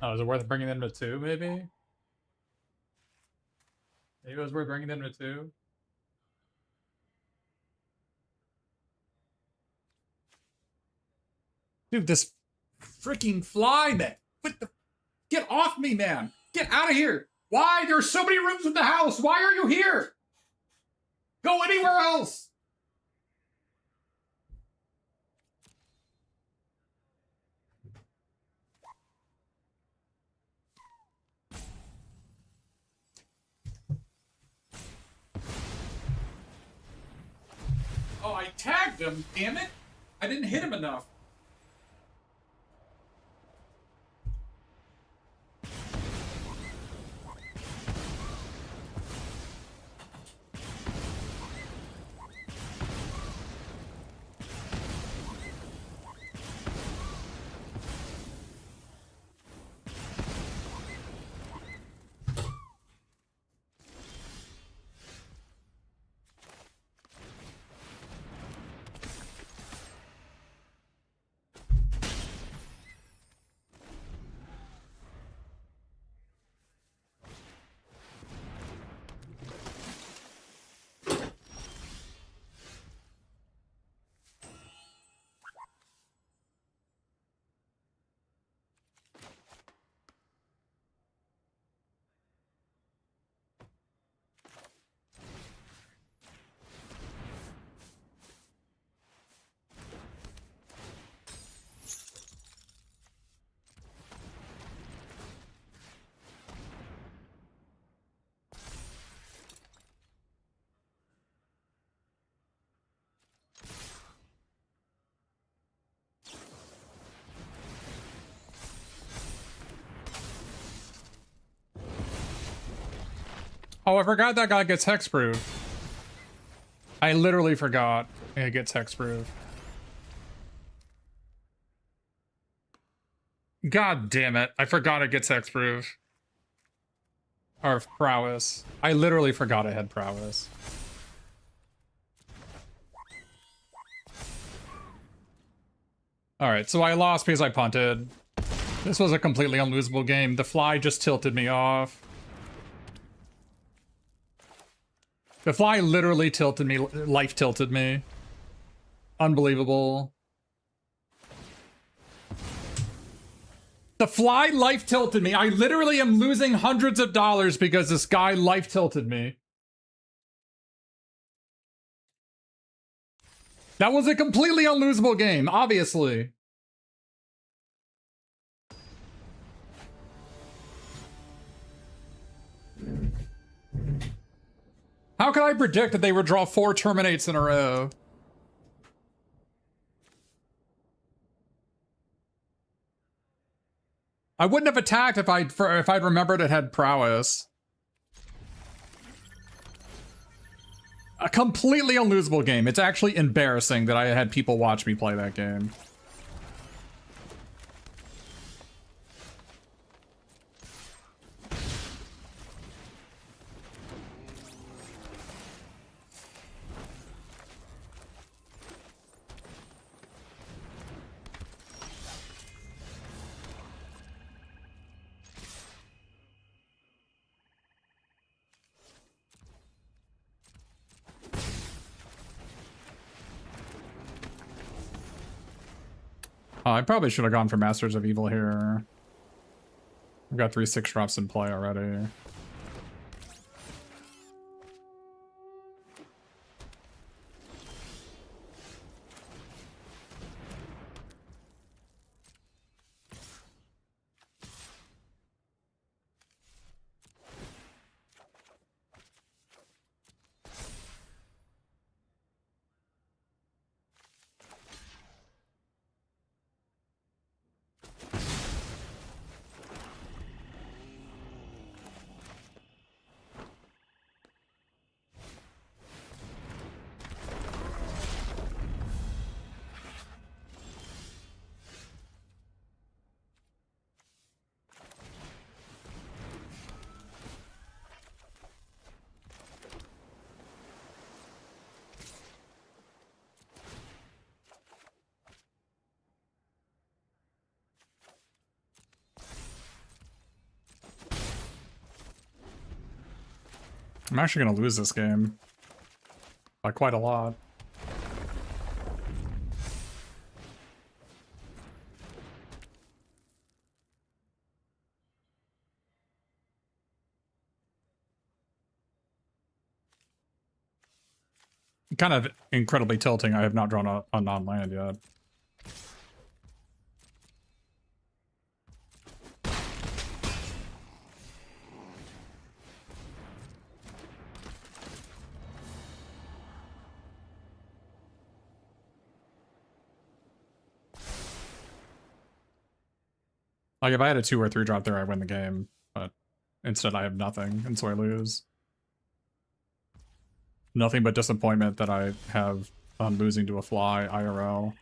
Oh, is it worth bringing them to 2, maybe? Maybe it was worth bringing them to 2? Dude, this freaking fly, man. What the? Get off me, man. Get out of here. Why? There's so many rooms in the house. Why are you here? Go anywhere else. Oh, I tagged him, damn it. I didn't hit him enough. Oh, I forgot that guy gets hexproof. I literally forgot it gets hexproof. God damn it. I forgot it gets hexproof. Or prowess. I literally forgot it had prowess. Alright, so I lost because I punted. This was a completely unlosable game. The fly just tilted me off. The fly literally tilted me, life tilted me. Unbelievable. The fly life tilted me. I literally am losing hundreds of dollars because this guy life tilted me. That was a completely unlosable game, obviously. How could I predict that they would draw 4 terminates in a row? I wouldn't have attacked if I'd remembered it had prowess. A completely unlosable game. It's actually embarrassing that I had people watch me play that game. I probably should have gone for Masters of Evil here. I've got 3 6-drops in play already. I'm actually going to lose this game. By quite a lot. Kind of incredibly tilting. I have not drawn a non-land yet. Like, if I had a 2 or 3 drop there, I win the game. But instead I have nothing, and so I lose. Nothing but disappointment that I have on losing to a fly IRL.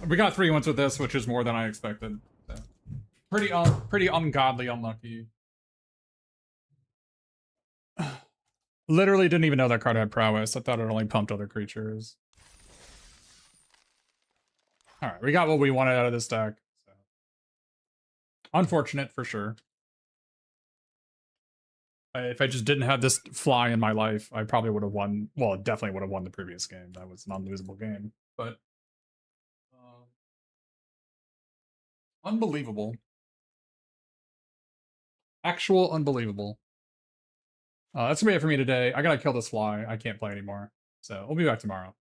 We got 3 wins with this, which is more than I expected. So. Pretty ungodly unlucky. Literally didn't even know that card had prowess. I thought it only pumped other creatures. Alright, we got what we wanted out of this deck. So. Unfortunate, for sure. If I just didn't have this fly in my life, I probably would have won. Well, definitely would have won the previous game. That was an unlosable game. But unbelievable. Actual unbelievable. That's gonna be it for me today. I gotta kill this fly. I can't play anymore. So we'll be back tomorrow.